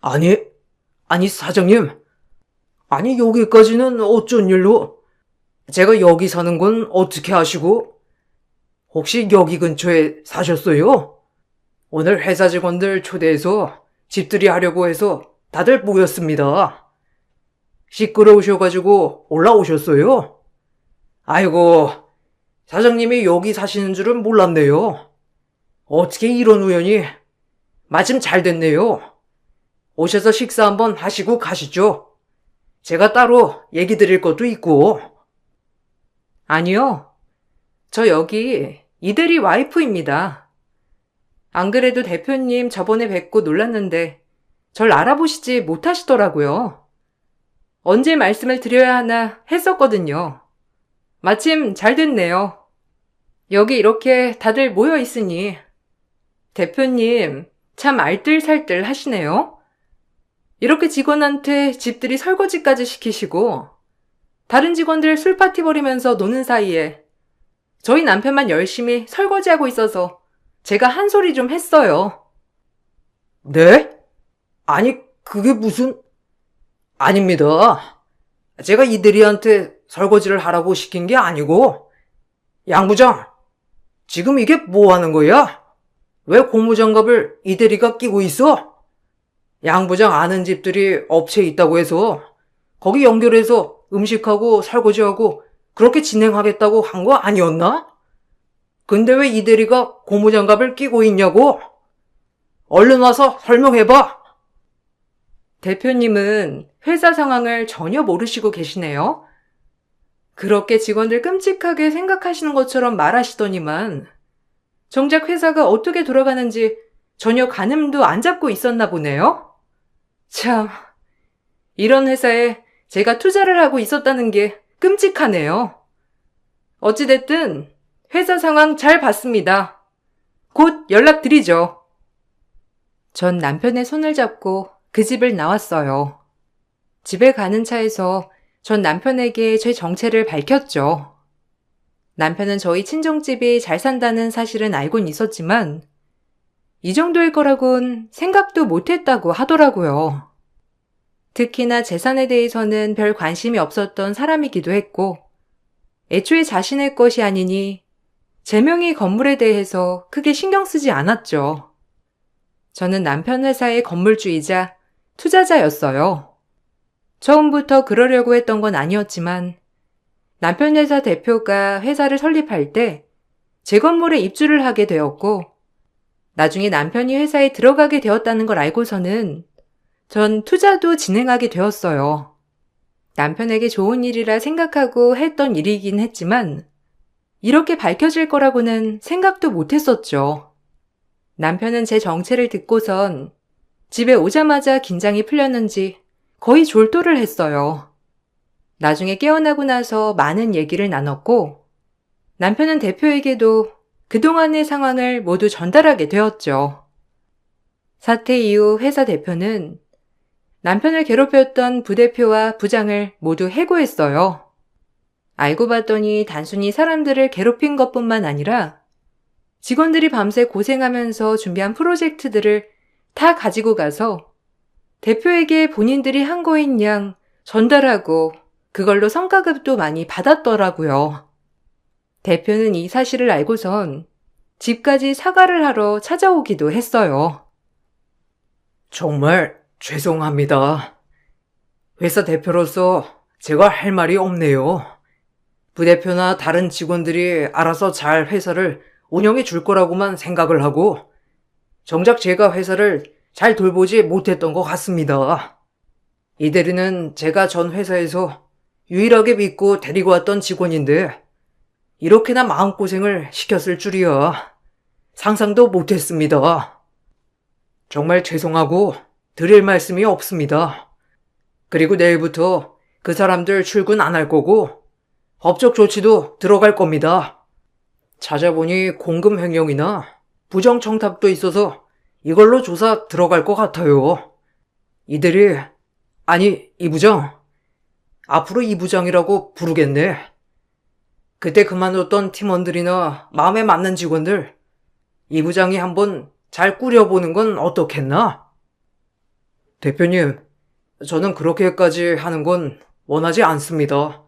아니 사장님. 아니 여기까지는 어쩐 일로? 제가 여기 사는 건 어떻게 아시고? 혹시 여기 근처에 사셨어요? 오늘 회사 직원들 초대해서 집들이 하려고 해서 다들 모였습니다. 시끄러우셔가지고 올라오셨어요? 아이고, 사장님이 여기 사시는 줄은 몰랐네요. 어떻게 이런 우연이? 마침 잘 됐네요. 오셔서 식사 한번 하시고 가시죠. 제가 따로 얘기 드릴 것도 있고. 아니요. 저 여기 이대리 와이프입니다. 안 그래도 대표님 저번에 뵙고 놀랐는데 절 알아보시지 못하시더라고요. 언제 말씀을 드려야 하나 했었거든요. 마침 잘 됐네요. 여기 이렇게 다들 모여 있으니 대표님 참 알뜰살뜰 하시네요. 이렇게 직원한테 집들이 설거지까지 시키시고 다른 직원들 술파티 벌이면서 노는 사이에 저희 남편만 열심히 설거지하고 있어서 제가 한 소리 좀 했어요. 네? 아니, 그게 무슨... 아닙니다. 제가 이대리한테 설거지를 하라고 시킨 게 아니고, 양 부장, 지금 이게 뭐 하는 거야? 왜 고무장갑을 이대리가 끼고 있어? 양 부장 아는 집들이 업체에 있다고 해서 거기 연결해서 음식하고 설거지하고 그렇게 진행하겠다고 한 거 아니었나? 근데 왜 이대리가 고무장갑을 끼고 있냐고? 얼른 와서 설명해봐. 대표님은 회사 상황을 전혀 모르시고 계시네요. 그렇게 직원들 끔찍하게 생각하시는 것처럼 말하시더니만 정작 회사가 어떻게 돌아가는지 전혀 가늠도 안 잡고 있었나 보네요. 참, 이런 회사에 제가 투자를 하고 있었다는 게 끔찍하네요. 어찌됐든 회사 상황 잘 봤습니다. 곧 연락드리죠. 전 남편의 손을 잡고 그 집을 나왔어요. 집에 가는 차에서 전 남편에게 제 정체를 밝혔죠. 남편은 저희 친정집이 잘 산다는 사실은 알고는 있었지만 이 정도일 거라곤 생각도 못했다고 하더라고요. 특히나 재산에 대해서는 별 관심이 없었던 사람이기도 했고 애초에 자신의 것이 아니니 제명의 건물에 대해서 크게 신경 쓰지 않았죠. 저는 남편 회사의 건물주이자 투자자였어요. 처음부터 그러려고 했던 건 아니었지만 남편 회사 대표가 회사를 설립할 때 제 건물에 입주를 하게 되었고 나중에 남편이 회사에 들어가게 되었다는 걸 알고서는 전 투자도 진행하게 되었어요. 남편에게 좋은 일이라 생각하고 했던 일이긴 했지만 이렇게 밝혀질 거라고는 생각도 못 했었죠. 남편은 제 정체를 듣고선 집에 오자마자 긴장이 풀렸는지 거의 졸도를 했어요. 나중에 깨어나고 나서 많은 얘기를 나눴고 남편은 대표에게도 그동안의 상황을 모두 전달하게 되었죠. 사태 이후 회사 대표는 남편을 괴롭혔던 부대표와 부장을 모두 해고했어요. 알고 봤더니 단순히 사람들을 괴롭힌 것뿐만 아니라 직원들이 밤새 고생하면서 준비한 프로젝트들을 다 가지고 가서 대표에게 본인들이 한 거인 양 전달하고 그걸로 성과급도 많이 받았더라고요. 대표는 이 사실을 알고선 집까지 사과를 하러 찾아오기도 했어요. 정말 죄송합니다. 회사 대표로서 제가 할 말이 없네요. 부대표나 다른 직원들이 알아서 잘 회사를 운영해 줄 거라고만 생각을 하고 정작 제가 회사를 잘 돌보지 못했던 것 같습니다. 이 대리는 제가 전 회사에서 유일하게 믿고 데리고 왔던 직원인데 이렇게나 마음고생을 시켰을 줄이야 상상도 못했습니다. 정말 죄송하고 드릴 말씀이 없습니다. 그리고 내일부터 그 사람들 출근 안 할 거고 법적 조치도 들어갈 겁니다. 찾아보니 공금 횡령이나 부정 청탁도 있어서 이걸로 조사 들어갈 것 같아요. 이들이, 아니, 이 부장. 앞으로 이 부장이라고 부르겠네. 그때 그만뒀던 팀원들이나 마음에 맞는 직원들, 이 부장이 한번 잘 꾸려보는 건 어떻겠나? 대표님, 저는 그렇게까지 하는 건 원하지 않습니다.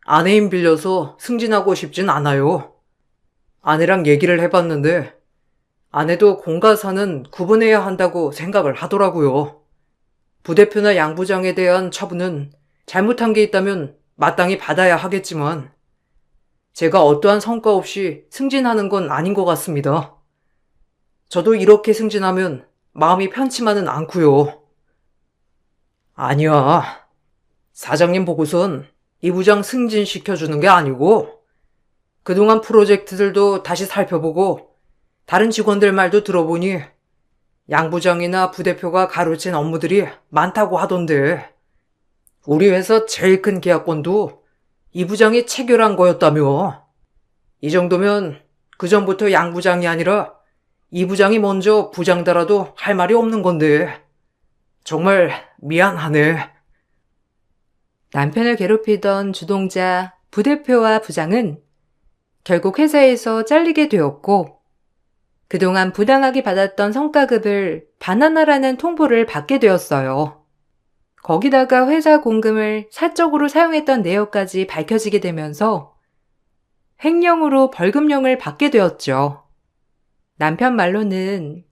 아내 힘 빌려서 승진하고 싶진 않아요. 아내랑 얘기를 해봤는데 아내도 공과 사는 구분해야 한다고 생각을 하더라고요. 부대표나 양 부장에 대한 처분은 잘못한 게 있다면 마땅히 받아야 하겠지만 제가 어떠한 성과 없이 승진하는 건 아닌 것 같습니다. 저도 이렇게 승진하면 마음이 편치만은 않고요. 아니야. 사장님 보고선 이 부장 승진시켜주는 게 아니고 그동안 프로젝트들도 다시 살펴보고 다른 직원들 말도 들어보니 양 부장이나 부대표가 가로챈 업무들이 많다고 하던데 우리 회사 제일 큰 계약권도 이 부장이 체결한 거였다며. 이 정도면 그전부터 양 부장이 아니라 이 부장이 먼저 부장더라도 할 말이 없는 건데 정말 미안하네. 남편을 괴롭히던 주동자, 부대표와 부장은 결국 회사에서 잘리게 되었고 그동안 부당하게 받았던 성과급을 반환하라는 통보를 받게 되었어요. 거기다가 회사 공금을 사적으로 사용했던 내역까지 밝혀지게 되면서 횡령으로 벌금형을 받게 되었죠. 남편 말로는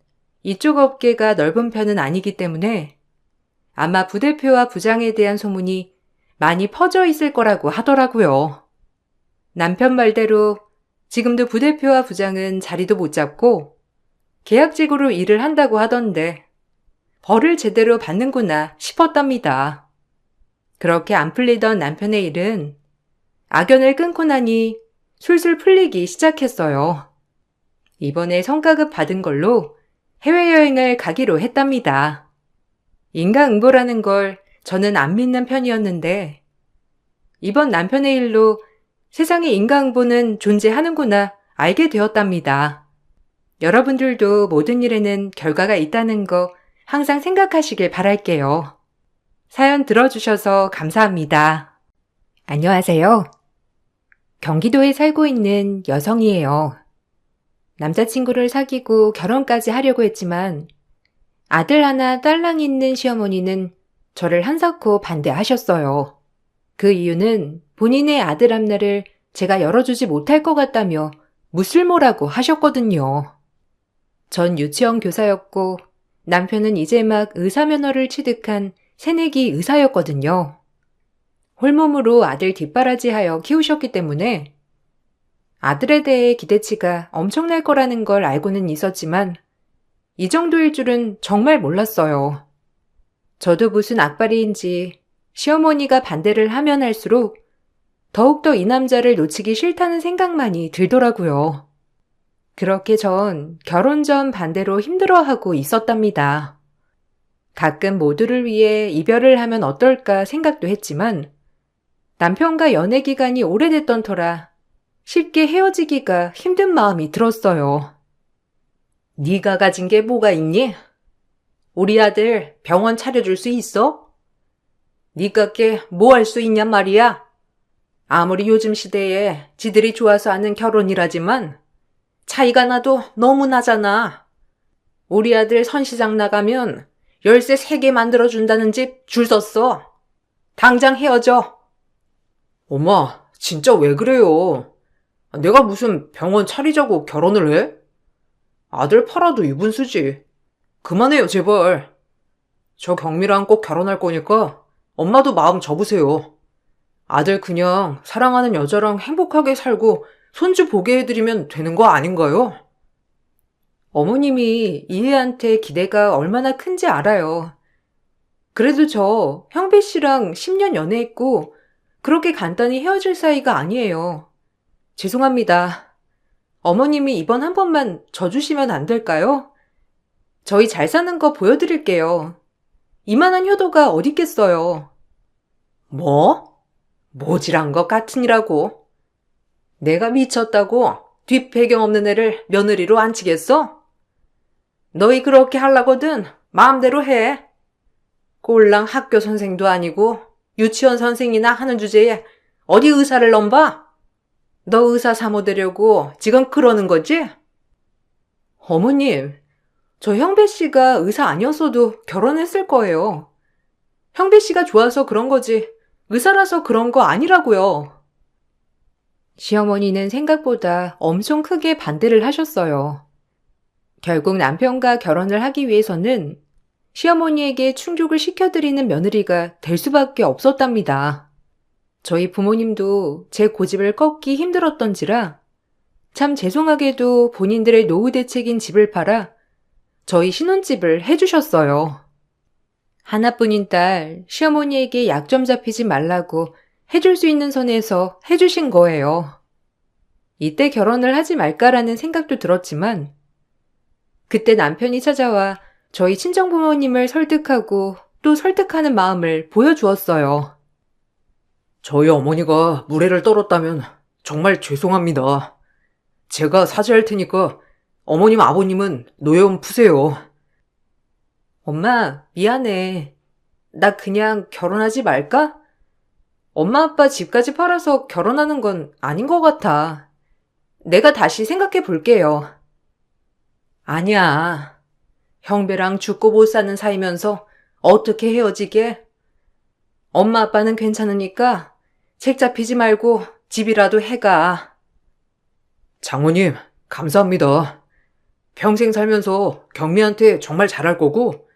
이쪽 업계가 넓은 편은 아니기 때문에 아마 부대표와 부장에 대한 소문이 많이 퍼져 있을 거라고 하더라고요. 남편 말대로 지금도 부대표와 부장은 자리도 못 잡고 계약직으로 일을 한다고 하던데 벌을 제대로 받는구나 싶었답니다. 그렇게 안 풀리던 남편의 일은 악연을 끊고 나니 술술 풀리기 시작했어요. 이번에 성과급 받은 걸로 해외여행을 가기로 했답니다. 인과응보라는 걸 저는 안 믿는 편이었는데 이번 남편의 일로 세상에 인과응보는 존재하는구나 알게 되었답니다. 여러분들도 모든 일에는 결과가 있다는 거 항상 생각하시길 바랄게요. 사연 들어주셔서 감사합니다. 안녕하세요. 경기도에 살고 있는 여성이에요. 남자친구를 사귀고 결혼까지 하려고 했지만 아들 하나 딸랑 있는 시어머니는 저를 한사코 반대하셨어요. 그 이유는 본인의 아들 앞날을 제가 열어주지 못할 것 같다며 무쓸모라고 하셨거든요. 전 유치원 교사였고 남편은 이제 막 의사면허를 취득한 새내기 의사였거든요. 홀몸으로 아들 뒷바라지하여 키우셨기 때문에 아들에 대해 기대치가 엄청날 거라는 걸 알고는 있었지만 이 정도일 줄은 정말 몰랐어요. 저도 무슨 악바리인지 시어머니가 반대를 하면 할수록 더욱더 이 남자를 놓치기 싫다는 생각만이 들더라고요. 그렇게 전 결혼 전 반대로 힘들어하고 있었답니다. 가끔 모두를 위해 이별을 하면 어떨까 생각도 했지만 남편과 연애 기간이 오래됐던 터라 쉽게 헤어지기가 힘든 마음이 들었어요. 네가 가진 게 뭐가 있니? 우리 아들 병원 차려줄 수 있어? 네가께 뭐 할 수 있냔 말이야? 아무리 요즘 시대에 지들이 좋아서 하는 결혼이라지만 차이가 나도 너무 나잖아. 우리 아들 선시장 나가면 열쇠 3개 만들어준다는 집 줄 섰어. 당장 헤어져. 엄마, 진짜 왜 그래요? 내가 무슨 병원 차리자고 결혼을 해? 아들 팔아도 유분수지. 그만해요, 제발. 저 경미랑 꼭 결혼할 거니까 엄마도 마음 접으세요. 아들 그냥 사랑하는 여자랑 행복하게 살고 손주 보게 해드리면 되는 거 아닌가요? 어머님이 이 애한테 기대가 얼마나 큰지 알아요. 그래도 저 형배 씨랑 10년 연애했고 그렇게 간단히 헤어질 사이가 아니에요. 죄송합니다. 어머님이 이번 한 번만 져주시면 안 될까요? 저희 잘 사는 거 보여드릴게요. 이만한 효도가 어딨겠어요. 뭐? 모질한 것 같으니라고. 내가 미쳤다고 뒷배경 없는 애를 며느리로 앉히겠어? 너희 그렇게 하려거든 마음대로 해. 꼴랑 학교 선생도 아니고 유치원 선생이나 하는 주제에 어디 의사를 넘봐? 너 의사 사모 되려고 지금 그러는 거지? 어머님, 저 형배 씨가 의사 아니었어도 결혼했을 거예요. 형배 씨가 좋아서 그런 거지 의사라서 그런 거 아니라고요. 시어머니는 생각보다 엄청 크게 반대를 하셨어요. 결국 남편과 결혼을 하기 위해서는 시어머니에게 충족을 시켜드리는 며느리가 될 수밖에 없었답니다. 저희 부모님도 제 고집을 꺾기 힘들었던지라 참 죄송하게도 본인들의 노후 대책인 집을 팔아 저희 신혼집을 해주셨어요. 하나뿐인 딸 시어머니에게 약점 잡히지 말라고 해줄 수 있는 선에서 해주신 거예요. 이때 결혼을 하지 말까라는 생각도 들었지만 그때 남편이 찾아와 저희 친정부모님을 설득하고 또 설득하는 마음을 보여주었어요. 저희 어머니가 무례를 떨었다면 정말 죄송합니다. 제가 사죄할 테니까 어머님 아버님은 노여움 푸세요. 엄마, 미안해. 나 그냥 결혼하지 말까? 엄마 아빠 집까지 팔아서 결혼하는 건 아닌 것 같아. 내가 다시 생각해 볼게요. 아니야. 형배랑 죽고 못 사는 사이면서 어떻게 헤어지게? 엄마 아빠는 괜찮으니까 책 잡히지 말고 집이라도 해가. 장모님, 감사합니다. 평생 살면서 경미한테 정말 잘할 거고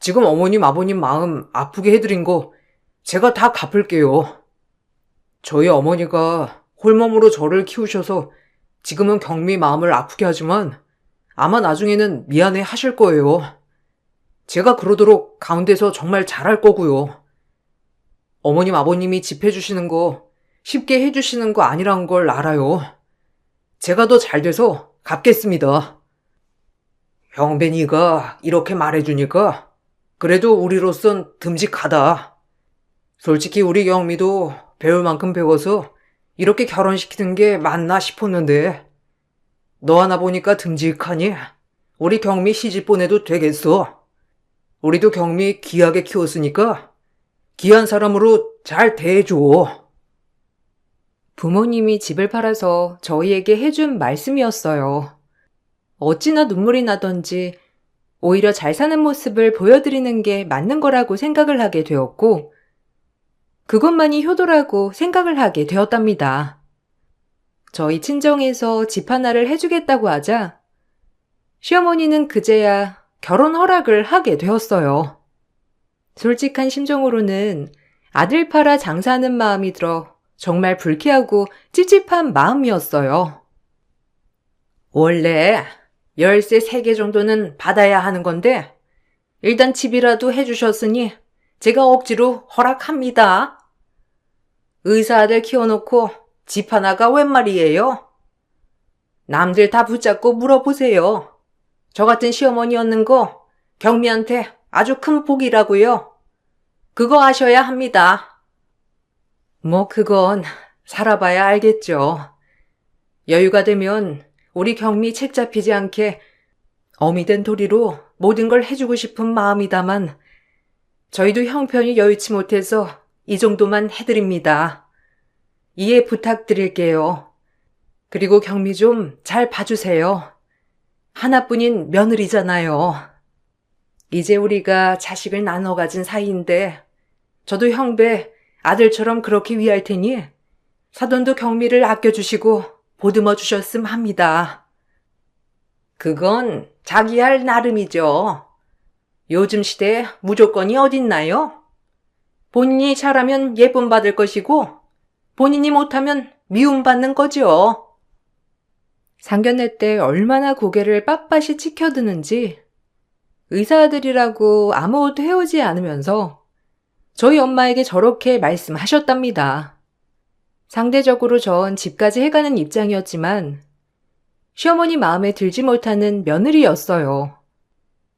지금 어머님 아버님 마음 아프게 해드린 거 제가 다 갚을게요. 저희 어머니가 홀몸으로 저를 키우셔서 지금은 경미 마음을 아프게 하지만 아마 나중에는 미안해 하실 거예요. 제가 그러도록 가운데서 정말 잘할 거고요. 어머님 아버님이 집 해주시는 거 쉽게 해주시는 거 아니란 걸 알아요. 제가 더 잘 돼서 갚겠습니다. 형배니가 이렇게 말해주니까 그래도 우리로선 듬직하다. 솔직히 우리 경미도 배울 만큼 배워서 이렇게 결혼시키는 게 맞나 싶었는데 너 하나 보니까 듬직하니 우리 경미 시집 보내도 되겠어. 우리도 경미 귀하게 키웠으니까 귀한 사람으로 잘 대해줘. 부모님이 집을 팔아서 저희에게 해준 말씀이었어요. 어찌나 눈물이 나던지 오히려 잘 사는 모습을 보여드리는 게 맞는 거라고 생각을 하게 되었고 그것만이 효도라고 생각을 하게 되었답니다. 저희 친정에서 집 하나를 해주겠다고 하자 시어머니는 그제야 결혼 허락을 하게 되었어요. 솔직한 심정으로는 아들 팔아 장사하는 마음이 들어 정말 불쾌하고 찝찝한 마음이었어요. 원래 열쇠 3개 정도는 받아야 하는 건데 일단 집이라도 해주셨으니 제가 억지로 허락합니다. 의사 아들 키워놓고 집 하나가 웬 말이에요? 남들 다 붙잡고 물어보세요. 저 같은 시어머니였는 거 경미한테 아주 큰 복이라고요. 그거 아셔야 합니다. 뭐 그건 살아봐야 알겠죠. 여유가 되면 우리 경미 책 잡히지 않게 어미 된 도리로 모든 걸 해주고 싶은 마음이다만 저희도 형편이 여유치 못해서 이 정도만 해드립니다. 이해 부탁드릴게요. 그리고 경미 좀 잘 봐주세요. 하나뿐인 며느리잖아요. 이제 우리가 자식을 나눠 가진 사이인데 저도 형배 아들처럼 그렇게 위할 테니 사돈도 경미를 아껴주시고 보듬어 주셨음 합니다. 그건 자기 할 나름이죠. 요즘 시대에 무조건이 어딨나요? 본인이 잘하면 예쁨 받을 것이고 본인이 못하면 미움받는 거죠. 상견례 때 얼마나 고개를 빳빳이 치켜드는지 의사 아들이라고 아무것도 해오지 않으면서 저희 엄마에게 저렇게 말씀하셨답니다. 상대적으로 전 집까지 해가는 입장이었지만 시어머니 마음에 들지 못하는 며느리였어요.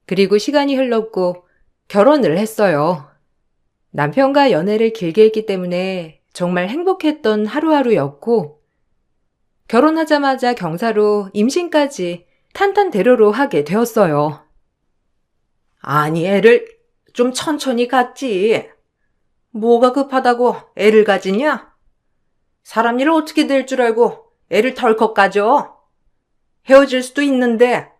그리고 시간이 흘렀고 결혼을 했어요. 남편과 연애를 길게 했기 때문에 정말 행복했던 하루하루였고 결혼하자마자 경사로 임신까지 탄탄대로로 하게 되었어요. 아니 애를 좀 천천히 갖지. 뭐가 급하다고 애를 가지냐? 사람 일 어떻게 될 줄 알고 애를 덜컥 가져? 헤어질 수도 있는데.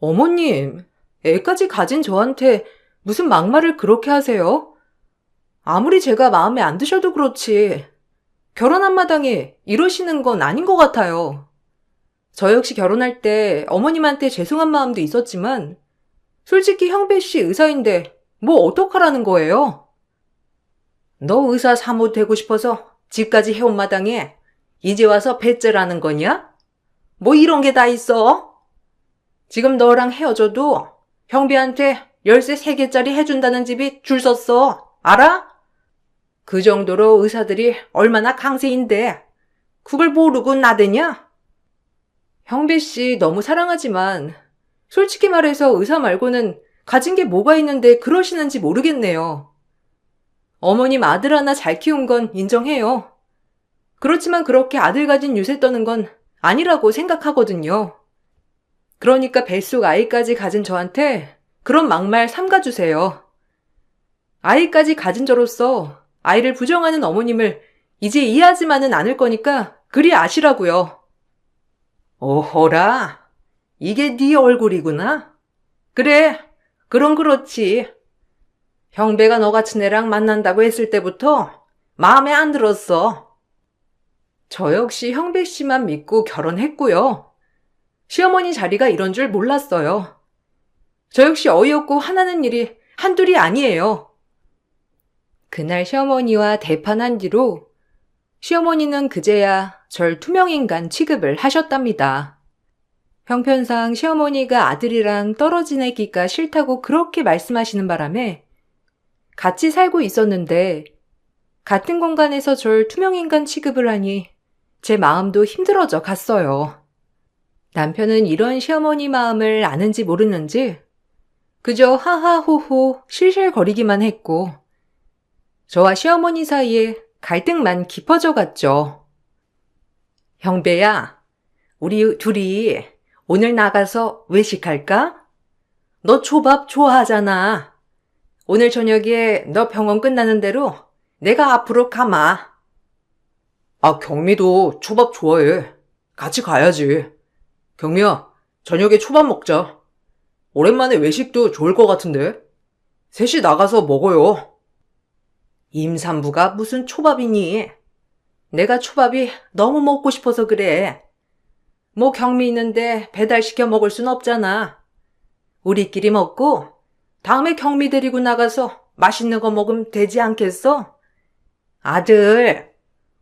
어머님, 애까지 가진 저한테 무슨 막말을 그렇게 하세요? 아무리 제가 마음에 안 드셔도 그렇지. 결혼 한마당에 이러시는 건 아닌 것 같아요. 저 역시 결혼할 때 어머님한테 죄송한 마음도 있었지만 솔직히 형배 씨 의사인데 뭐 어떡하라는 거예요? 너 의사 사모 되고 싶어서 집까지 해온 마당에 이제 와서 배째라는 거냐? 뭐 이런 게 다 있어? 지금 너랑 헤어져도 형배한테 열쇠 3개짜리 해준다는 집이 줄 섰어. 알아? 그 정도로 의사들이 얼마나 강세인데 그걸 모르고 나대냐? 형배 씨 너무 사랑하지만 솔직히 말해서 의사 말고는 가진 게 뭐가 있는데 그러시는지 모르겠네요. 어머님 아들 하나 잘 키운 건 인정해요. 그렇지만 그렇게 아들 가진 유세 떠는 건 아니라고 생각하거든요. 그러니까 뱃속 아이까지 가진 저한테 그런 막말 삼가주세요. 아이까지 가진 저로서 아이를 부정하는 어머님을 이제 이해하지만은 않을 거니까 그리 아시라고요. 오호라, 이게 네 얼굴이구나? 그래, 그럼 그렇지. 형배가 너 같은 애랑 만난다고 했을 때부터 마음에 안 들었어. 저 역시 형배 씨만 믿고 결혼했고요. 시어머니 자리가 이런 줄 몰랐어요. 저 역시 어이없고 화나는 일이 한둘이 아니에요. 그날 시어머니와 대판한 뒤로 시어머니는 그제야 절 투명인간 취급을 하셨답니다. 형편상 시어머니가 아들이랑 떨어 지내기가 싫다고 그렇게 말씀하시는 바람에 같이 살고 있었는데 같은 공간에서 절 투명인간 취급을 하니 제 마음도 힘들어져 갔어요. 남편은 이런 시어머니 마음을 아는지 모르는지 그저 하하호호 실실거리기만 했고 저와 시어머니 사이에 갈등만 깊어져 갔죠. 형배야, 우리 둘이 오늘 나가서 외식할까? 너 초밥 좋아하잖아. 오늘 저녁에 너 병원 끝나는 대로 내가 앞으로 가마. 아, 경미도 초밥 좋아해. 같이 가야지. 경미야, 저녁에 초밥 먹자. 오랜만에 외식도 좋을 것 같은데. 셋이 나가서 먹어요. 임산부가 무슨 초밥이니? 내가 초밥이 너무 먹고 싶어서 그래. 뭐 경미 있는데 배달시켜 먹을 순 없잖아. 우리끼리 먹고 다음에 경미 데리고 나가서 맛있는 거 먹으면 되지 않겠어? 아들,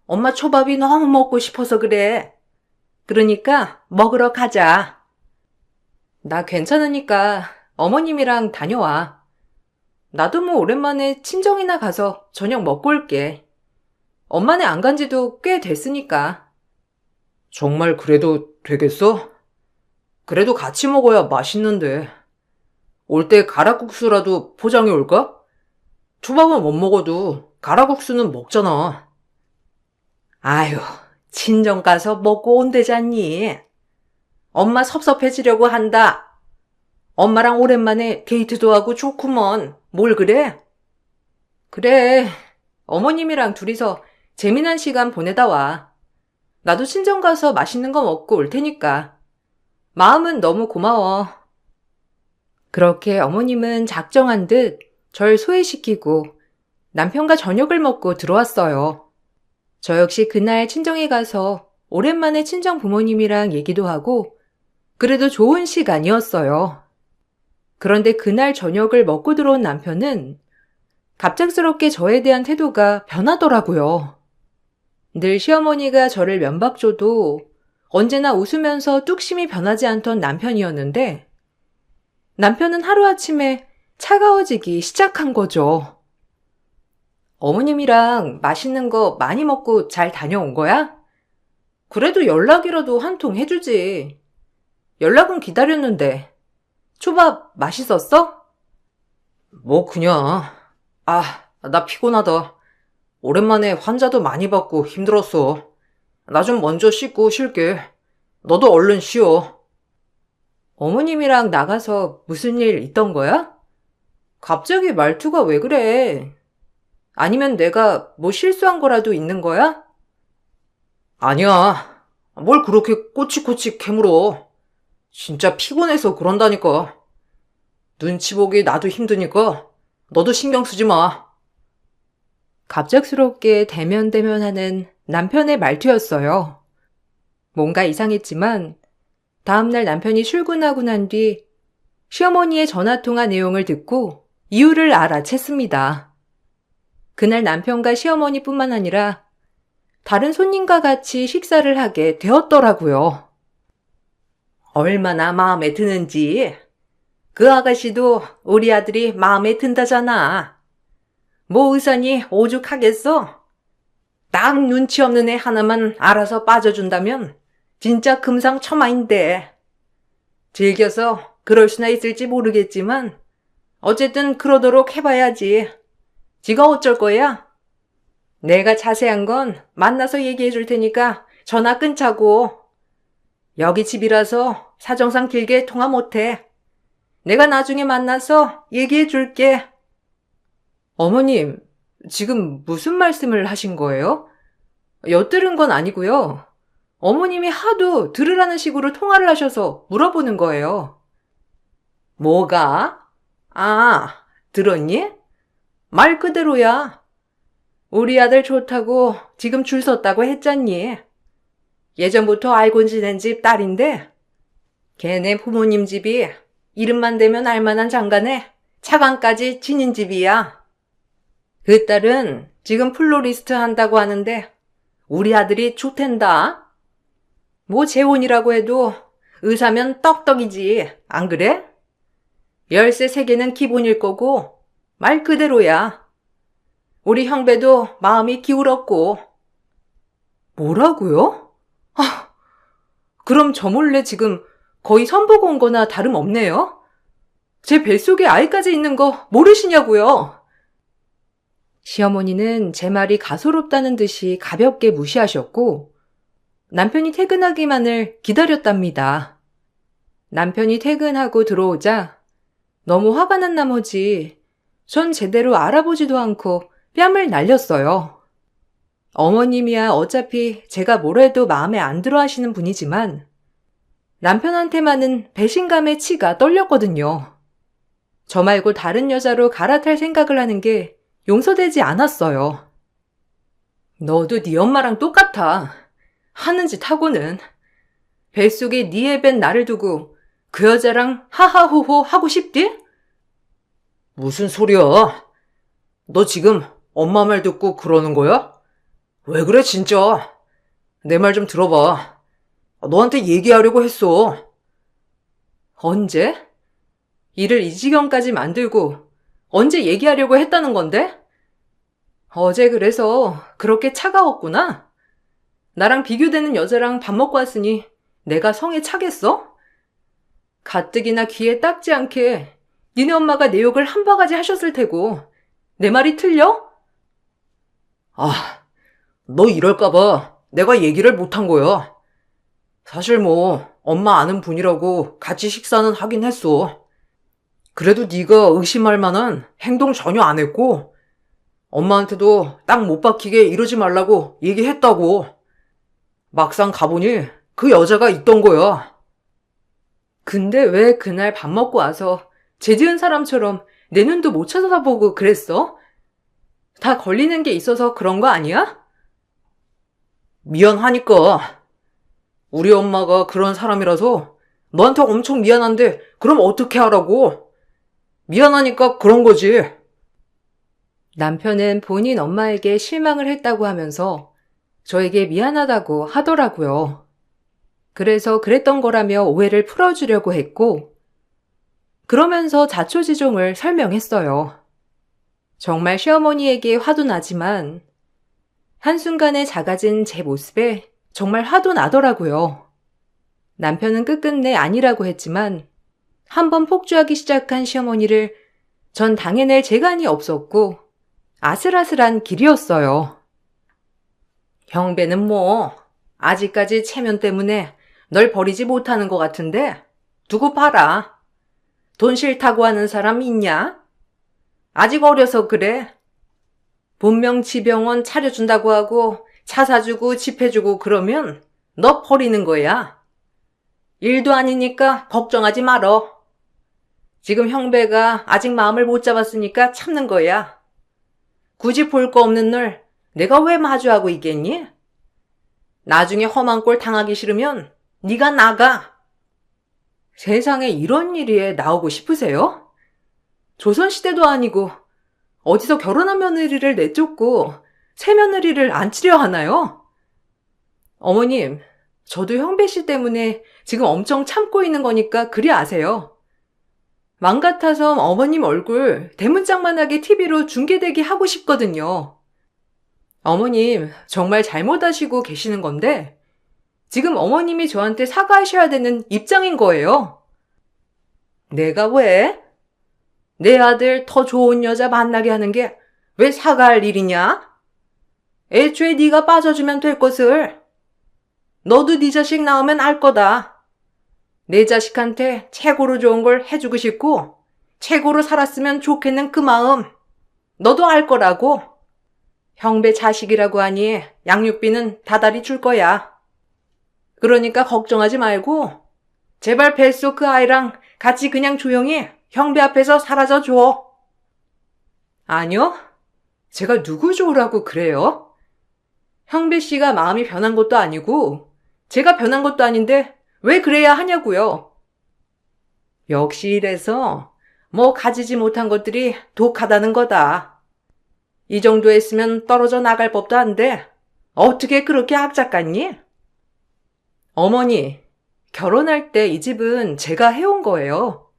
엄마 초밥이 너무 먹고 싶어서 그래. 그러니까 먹으러 가자. 나 괜찮으니까 어머님이랑 다녀와. 나도 뭐 오랜만에 친정이나 가서 저녁 먹고 올게. 엄마네 안 간 지도 꽤 됐으니까. 정말 그래도 되겠어? 그래도 같이 먹어야 맛있는데. 올 때 가락국수라도 포장해 올까? 초밥은 못 먹어도 가락국수는 먹잖아. 아유, 친정 가서 먹고 온대잖니. 엄마 섭섭해지려고 한다. 엄마랑 오랜만에 데이트도 하고 좋구먼. 뭘 그래? 그래, 어머님이랑 둘이서 재미난 시간 보내다 와. 나도 친정 가서 맛있는 거 먹고 올 테니까. 마음은 너무 고마워. 그렇게 어머님은 작정한 듯 절 소외시키고 남편과 저녁을 먹고 들어왔어요. 저 역시 그날 친정에 가서 오랜만에 친정 부모님이랑 얘기도 하고 그래도 좋은 시간이었어요. 그런데 그날 저녁을 먹고 들어온 남편은 갑작스럽게 저에 대한 태도가 변하더라고요. 늘 시어머니가 저를 면박 줘도 언제나 웃으면서 뚝심이 변하지 않던 남편이었는데 남편은 하루아침에 차가워지기 시작한 거죠. 어머님이랑 맛있는 거 많이 먹고 잘 다녀온 거야? 그래도 연락이라도 한 통 해주지. 연락은 기다렸는데. 초밥 맛있었어? 뭐 그냥. 나 피곤하다. 오랜만에 환자도 많이 받고 힘들었어. 나 좀 먼저 씻고 쉴게. 너도 얼른 쉬어. 어머님이랑 나가서 무슨 일 있던 거야? 갑자기 말투가 왜 그래? 아니면 내가 뭐 실수한 거라도 있는 거야? 아니야. 뭘 그렇게 꼬치꼬치 캐물어. 진짜 피곤해서 그런다니까. 눈치 보기 나도 힘드니까 너도 신경 쓰지 마. 갑작스럽게 대면대면하는 남편의 말투였어요. 뭔가 이상했지만 다음날 남편이 출근하고 난 뒤 시어머니의 전화통화 내용을 듣고 이유를 알아챘습니다. 그날 남편과 시어머니뿐만 아니라 다른 손님과 같이 식사를 하게 되었더라고요. 얼마나 마음에 드는지. 그 아가씨도 우리 아들이 마음에 든다잖아. 뭐 의사니 오죽하겠어? 딱 눈치 없는 애 하나만 알아서 빠져준다면 진짜 금상첨화인데. 즐겨서 그럴 수나 있을지 모르겠지만 어쨌든 그러도록 해봐야지. 지가 어쩔 거야? 내가 자세한 건 만나서 얘기해 줄 테니까 전화 끊자고. 여기 집이라서 사정상 길게 통화 못해. 내가 나중에 만나서 얘기해 줄게. 어머님, 지금 무슨 말씀을 하신 거예요? 엿들은 건 아니고요. 어머님이 하도 들으라는 식으로 통화를 하셔서 물어보는 거예요. 뭐가? 들었니? 말 그대로야. 우리 아들 좋다고 지금 줄 섰다고 했잖니. 예전부터 알고 지낸 집 딸인데 걔네 부모님 집이 이름만 대면 알만한 장가네 차관까지 지닌 집이야. 그 딸은 지금 플로리스트 한다고 하는데 우리 아들이 좋댄다. 뭐 재혼이라고 해도 의사면 떡떡이지, 안 그래? 열쇠 3개는 기본일 거고 말 그대로야. 우리 형배도 마음이 기울었고. 뭐라고요? 그럼 저 몰래 지금 거의 선보고 온 거나 다름없네요? 제 뱃속에 아이까지 있는 거 모르시냐고요? 시어머니는 제 말이 가소롭다는 듯이 가볍게 무시하셨고 남편이 퇴근하기만을 기다렸답니다. 남편이 퇴근하고 들어오자 너무 화가 난 나머지 전 제대로 알아보지도 않고 뺨을 날렸어요. 어머님이야 어차피 제가 뭘 해도 마음에 안 들어 하시는 분이지만 남편한테만은 배신감의 치가 떨렸거든요. 저 말고 다른 여자로 갈아탈 생각을 하는 게 용서되지 않았어요. 너도 네 엄마랑 똑같아. 하는 짓 하고는. 뱃속에 네 애밴 나를 두고 그 여자랑 하하호호 하고 싶디? 무슨 소리야? 너 지금 엄마 말 듣고 그러는 거야? 왜 그래 진짜? 내 말 좀 들어봐. 너한테 얘기하려고 했어. 언제? 일을 이 지경까지 만들고 언제 얘기하려고 했다는 건데? 어제 그래서 그렇게 차가웠구나? 나랑 비교되는 여자랑 밥 먹고 왔으니 내가 성에 차겠어? 가뜩이나 귀에 닦지 않게 니네 엄마가 내 욕을 한 바가지 하셨을 테고 내 말이 틀려? 아, 너 이럴까봐 내가 얘기를 못한 거야. 사실 뭐 엄마 아는 분이라고 같이 식사는 하긴 했어. 그래도 네가 의심할 만한 행동 전혀 안 했고 엄마한테도 딱 못 박히게 이러지 말라고 얘기했다고. 막상 가보니 그 여자가 있던 거야. 근데 왜 그날 밥 먹고 와서 죄 지은 사람처럼 내 눈도 못 쳐다보고 그랬어? 다 걸리는 게 있어서 그런 거 아니야? 미안하니까. 우리 엄마가 그런 사람이라서 너한테 엄청 미안한데 그럼 어떻게 하라고? 미안하니까 그런 거지. 남편은 본인 엄마에게 실망을 했다고 하면서 저에게 미안하다고 하더라고요. 그래서 그랬던 거라며 오해를 풀어주려고 했고, 그러면서 자초지종을 설명했어요. 정말 시어머니에게 화도 나지만 한순간에 작아진 제 모습에 정말 화도 나더라고요. 남편은 끝끝내 아니라고 했지만 한번 폭주하기 시작한 시어머니를 전 당해낼 재간이 없었고 아슬아슬한 길이었어요. 형배는 뭐 아직까지 체면 때문에 널 버리지 못하는 것 같은데 두고 봐라. 돈 싫다고 하는 사람 있냐? 아직 어려서 그래. 분명 지병원 차려준다고 하고 차 사주고 집 해주고 그러면 너 버리는 거야. 일도 아니니까 걱정하지 말어. 지금 형배가 아직 마음을 못 잡았으니까 참는 거야. 굳이 볼 거 없는 널 내가 왜 마주하고 있겠니? 나중에 험한 꼴 당하기 싫으면 네가 나가. 세상에 이런 일이 나오고 싶으세요? 조선시대도 아니고 어디서 결혼한 며느리를 내쫓고 새 며느리를 앉히려 하나요? 어머님, 저도 형배 씨 때문에 지금 엄청 참고 있는 거니까 그리 아세요. 맘 같아서 어머님 얼굴 대문짝만하게 TV로 중계되게 하고 싶거든요. 어머님, 정말 잘못하시고 계시는 건데 지금 어머님이 저한테 사과하셔야 되는 입장인 거예요. 내가 왜? 내 아들 더 좋은 여자 만나게 하는 게 왜 사과할 일이냐? 애초에 네가 빠져주면 될 것을. 너도 네 자식 낳으면 알 거다. 내 자식한테 최고로 좋은 걸 해주고 싶고 최고로 살았으면 좋겠는 그 마음 너도 알 거라고. 형배 자식이라고 하니 양육비는 다달이 줄 거야. 그러니까 걱정하지 말고 제발 뱃속 그 아이랑 같이 그냥 조용히 형배 앞에서 사라져 줘. 아니요. 제가 누구 좋으라고 그래요? 형배 씨가 마음이 변한 것도 아니고 제가 변한 것도 아닌데 왜 그래야 하냐고요. 역시 이래서 뭐 가지지 못한 것들이 독하다는 거다. 이 정도 했으면 떨어져 나갈 법도 한데 어떻게 그렇게 악착 같니? 어머니, 결혼할 때 이 집은 제가 해온 거예요.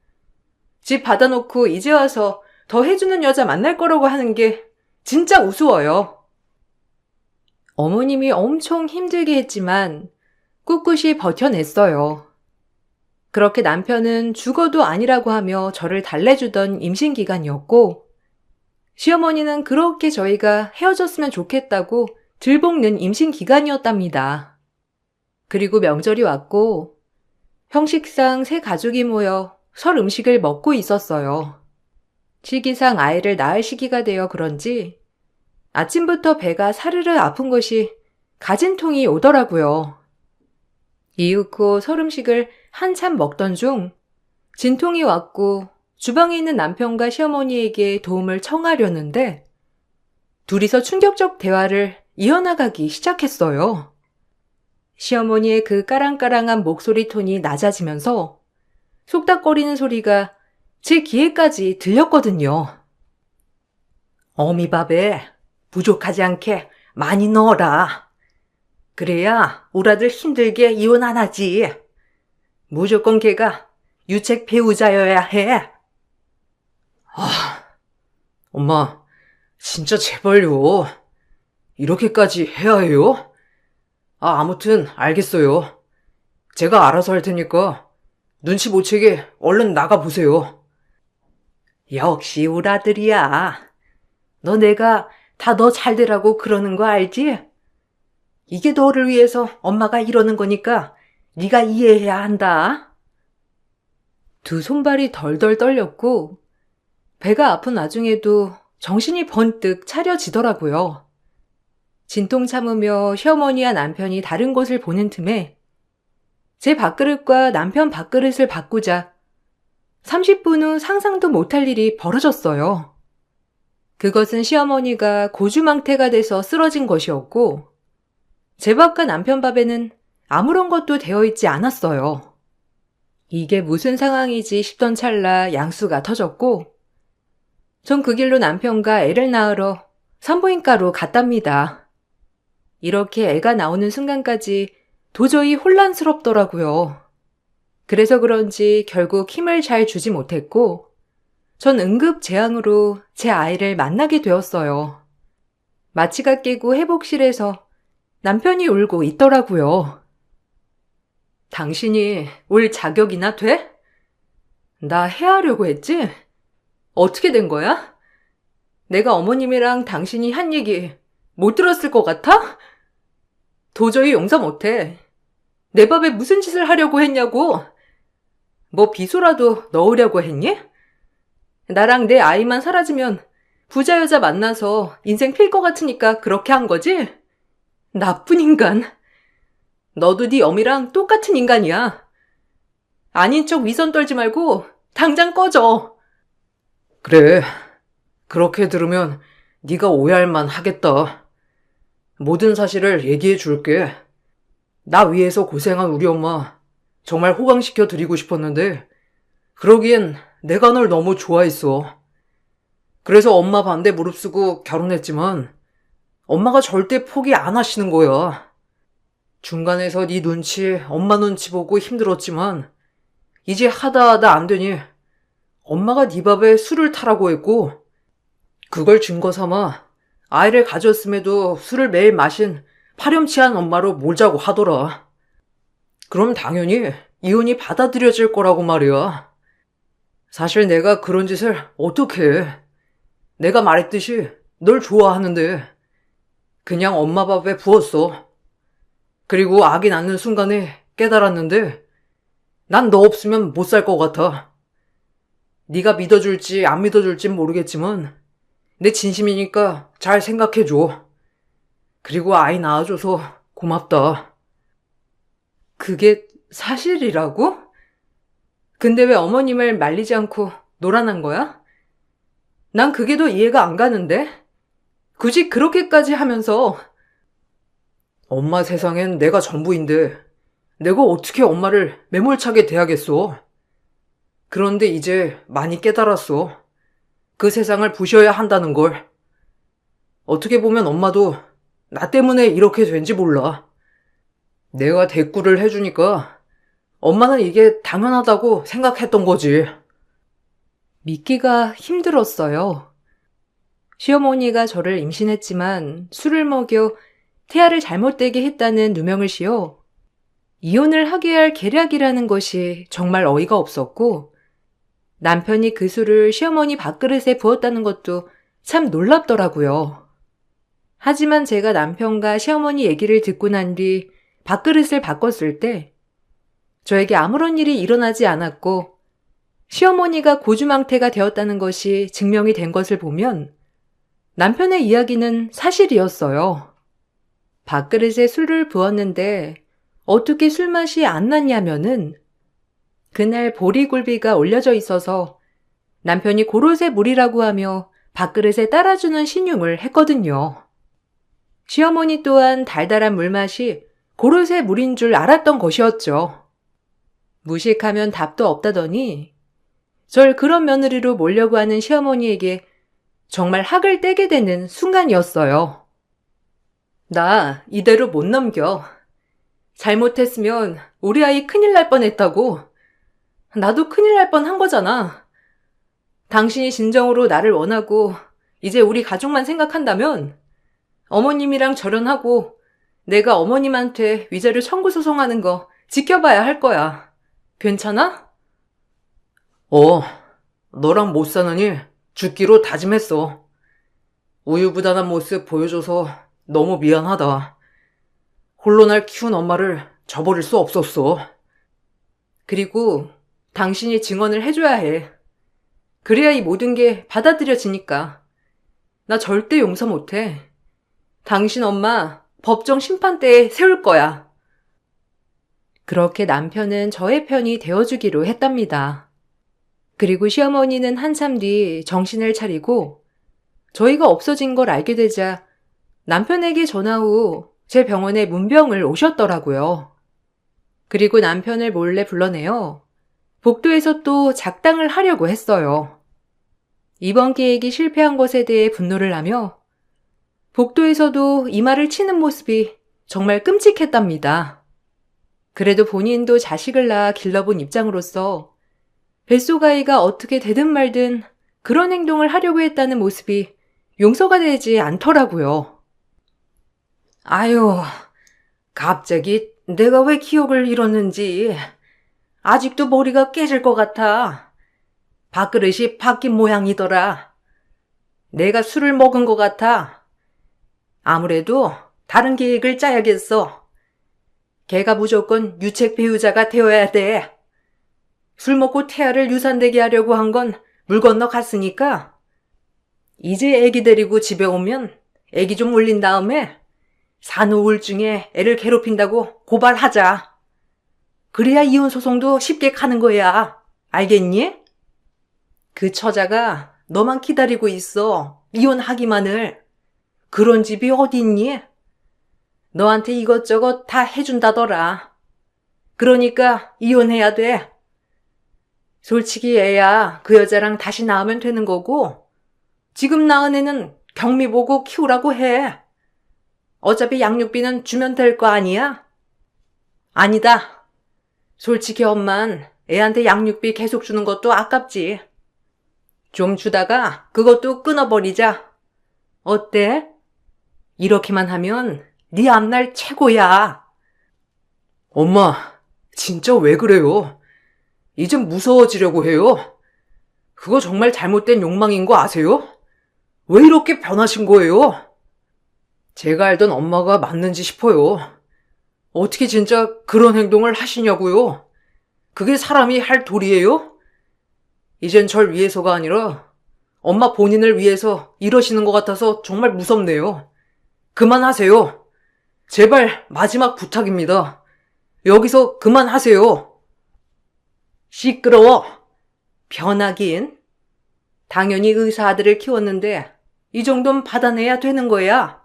집 받아놓고 이제 와서 더 해주는 여자 만날 거라고 하는 게 진짜 우스워요. 어머님이 엄청 힘들게 했지만 꿋꿋이 버텨냈어요. 그렇게 남편은 죽어도 아니라고 하며 저를 달래주던 임신 기간이었고 시어머니는 그렇게 저희가 헤어졌으면 좋겠다고 들볶는 임신 기간이었답니다. 그리고 명절이 왔고 형식상 새 가족이 모여 설 음식을 먹고 있었어요. 시기상 아이를 낳을 시기가 되어 그런지 아침부터 배가 사르르 아픈 것이 가진통이 오더라고요. 이윽고 설 음식을 한참 먹던 중 진통이 왔고 주방에 있는 남편과 시어머니에게 도움을 청하려는데 둘이서 충격적 대화를 이어나가기 시작했어요. 시어머니의 그 까랑까랑한 목소리 톤이 낮아지면서 속닥거리는 소리가 제 귀에까지 들렸거든요. 어미밥에 부족하지 않게 많이 넣어라. 그래야 우리 아들 힘들게 이혼 안 하지. 무조건 걔가 유책 배우자여야 해. 엄마, 진짜 제발요. 이렇게까지 해야 해요? 아무튼 알겠어요. 제가 알아서 할 테니까 눈치 못 채게 얼른 나가보세요. 역시 우리 아들이야. 너 내가 다 너 잘 되라고 그러는 거 알지? 이게 너를 위해서 엄마가 이러는 거니까 네가 이해해야 한다. 두 손발이 덜덜 떨렸고 배가 아픈 와중에도 정신이 번뜩 차려지더라고요. 진통 참으며 시어머니와 남편이 다른 곳을 보는 틈에 제 밥그릇과 남편 밥그릇을 바꾸자 30분 후 상상도 못할 일이 벌어졌어요. 그것은 시어머니가 고주망태가 돼서 쓰러진 것이었고 제 밥과 남편 밥에는 아무런 것도 되어 있지 않았어요. 이게 무슨 상황이지 싶던 찰나 양수가 터졌고 전 그 길로 남편과 애를 낳으러 산부인과로 갔답니다. 이렇게 애가 나오는 순간까지 도저히 혼란스럽더라고요. 그래서 그런지 결국 힘을 잘 주지 못했고 전 응급재앙으로 제 아이를 만나게 되었어요. 마취가 끼고 회복실에서 남편이 울고 있더라고요. 당신이 올 자격이나 돼? 나 해하려고 했지? 어떻게 된 거야? 내가 어머님이랑 당신이 한 얘기 못 들었을 것 같아? 도저히 용서 못해. 내 밥에 무슨 짓을 하려고 했냐고. 뭐 비소라도 넣으려고 했니? 나랑 내 아이만 사라지면 부자 여자 만나서 인생 필 것 같으니까 그렇게 한 거지? 나쁜 인간. 너도 네 어미랑 똑같은 인간이야. 아닌 척 위선 떨지 말고 당장 꺼져. 그래. 그렇게 들으면 네가 오해할 만 하겠다. 모든 사실을 얘기해 줄게. 나 위해서 고생한 우리 엄마 정말 호강시켜 드리고 싶었는데 그러기엔 내가 널 너무 좋아했어. 그래서 엄마 반대 무릅쓰고 결혼했지만 엄마가 절대 포기 안 하시는 거야. 중간에서 네 눈치, 엄마 눈치 보고 힘들었지만 이제 하다 안 되니 엄마가 네 밥에 술을 타라고 했고 그걸 증거 삼아 아이를 가졌음에도 술을 매일 마신 파렴치한 엄마로 몰자고 하더라. 그럼 당연히 이혼이 받아들여질 거라고 말이야. 사실 내가 그런 짓을 어떻게 해. 내가 말했듯이 널 좋아하는데 그냥 엄마 밥에 부었어. 그리고 아기 낳는 순간에 깨달았는데 난 너 없으면 못 살 것 같아. 네가 믿어줄지 안 믿어줄진 모르겠지만 내 진심이니까 잘 생각해줘. 그리고 아이 낳아줘서 고맙다. 그게 사실이라고? 근데 왜 어머님을 말리지 않고 노란한 거야? 난 그게 더 이해가 안 가는데? 굳이 그렇게까지 하면서 엄마 세상엔 내가 전부인데 내가 어떻게 엄마를 매몰차게 대하겠어? 그런데 이제 많이 깨달았어. 그 세상을 부셔야 한다는 걸. 어떻게 보면 엄마도 나 때문에 이렇게 된지 몰라. 내가 대꾸를 해주니까 엄마는 이게 당연하다고 생각했던 거지. 믿기가 힘들었어요. 시어머니가 저를 임신했지만 술을 먹여 태아를 잘못되게 했다는 누명을 씌워 이혼을 하게 할 계략이라는 것이 정말 어이가 없었고 남편이 그 술을 시어머니 밥그릇에 부었다는 것도 참 놀랍더라고요. 하지만 제가 남편과 시어머니 얘기를 듣고 난 뒤 밥그릇을 바꿨을 때 저에게 아무런 일이 일어나지 않았고 시어머니가 고주망태가 되었다는 것이 증명이 된 것을 보면 남편의 이야기는 사실이었어요. 밥그릇에 술을 부었는데 어떻게 술맛이 안 났냐면은 그날 보리굴비가 올려져 있어서 남편이 고로쇠 물이라고 하며 밥그릇에 따라주는 신용을 했거든요. 시어머니 또한 달달한 물맛이 고로쇠 물인 줄 알았던 것이었죠. 무식하면 답도 없다더니 절 그런 며느리로 모려고 하는 시어머니에게 정말 학을 떼게 되는 순간이었어요. 나 이대로 못 넘겨. 잘못했으면 우리 아이 큰일 날 뻔했다고. 나도 큰일 날 뻔한 거잖아. 당신이 진정으로 나를 원하고 이제 우리 가족만 생각한다면 어머님이랑 절연하고 내가 어머님한테 위자료 청구 소송하는 거 지켜봐야 할 거야. 괜찮아? 너랑 못 사느니 죽기로 다짐했어. 우유부단한 모습 보여줘서 너무 미안하다. 홀로 날 키운 엄마를 저버릴 수 없었어. 그리고 당신이 증언을 해줘야 해. 그래야 이 모든 게 받아들여지니까. 나 절대 용서 못해. 당신 엄마 법정 심판대에 세울 거야. 그렇게 남편은 저의 편이 되어주기로 했답니다. 그리고 시어머니는 한참 뒤 정신을 차리고 저희가 없어진 걸 알게 되자 남편에게 전화 후 제 병원에 문병을 오셨더라고요. 그리고 남편을 몰래 불러내어 복도에서 또 작당을 하려고 했어요. 이번 계획이 실패한 것에 대해 분노를 하며 복도에서도 이마를 치는 모습이 정말 끔찍했답니다. 그래도 본인도 자식을 낳아 길러본 입장으로서 뱃속아이가 어떻게 되든 말든 그런 행동을 하려고 했다는 모습이 용서가 되지 않더라고요. 아유, 갑자기 내가 왜 기억을 잃었는지 아직도 머리가 깨질 것 같아. 밥그릇이 바뀐 모양이더라. 내가 술을 먹은 것 같아. 아무래도 다른 계획을 짜야겠어. 걔가 무조건 유책 배우자가 되어야 돼. 술 먹고 태아를 유산되게 하려고 한 건 물 건너 갔으니까 이제 애기 데리고 집에 오면 애기 좀 울린 다음에 산후 우울증에 애를 괴롭힌다고 고발하자. 그래야 이혼 소송도 쉽게 가는 거야. 알겠니? 그 처자가 너만 기다리고 있어. 이혼하기만을. 그런 집이 어디 있니? 너한테 이것저것 다 해준다더라. 그러니까 이혼해야 돼. 솔직히 애야 그 여자랑 다시 낳으면 되는 거고 지금 낳은 애는 경미 보고 키우라고 해. 어차피 양육비는 주면 될 거 아니야? 아니다. 솔직히 엄만 애한테 양육비 계속 주는 것도 아깝지. 좀 주다가 그것도 끊어버리자. 어때? 이렇게만 하면 네 앞날 최고야. 엄마, 진짜 왜 그래요? 이젠 무서워지려고 해요. 그거 정말 잘못된 욕망인 거 아세요? 왜 이렇게 변하신 거예요? 제가 알던 엄마가 맞는지 싶어요. 어떻게 진짜 그런 행동을 하시냐고요? 그게 사람이 할 도리예요? 이젠 절 위해서가 아니라 엄마 본인을 위해서 이러시는 것 같아서 정말 무섭네요. 그만하세요. 제발 마지막 부탁입니다. 여기서 그만하세요. 시끄러워. 변하긴. 당연히 의사 아들을 키웠는데 이 정도는 받아내야 되는 거야.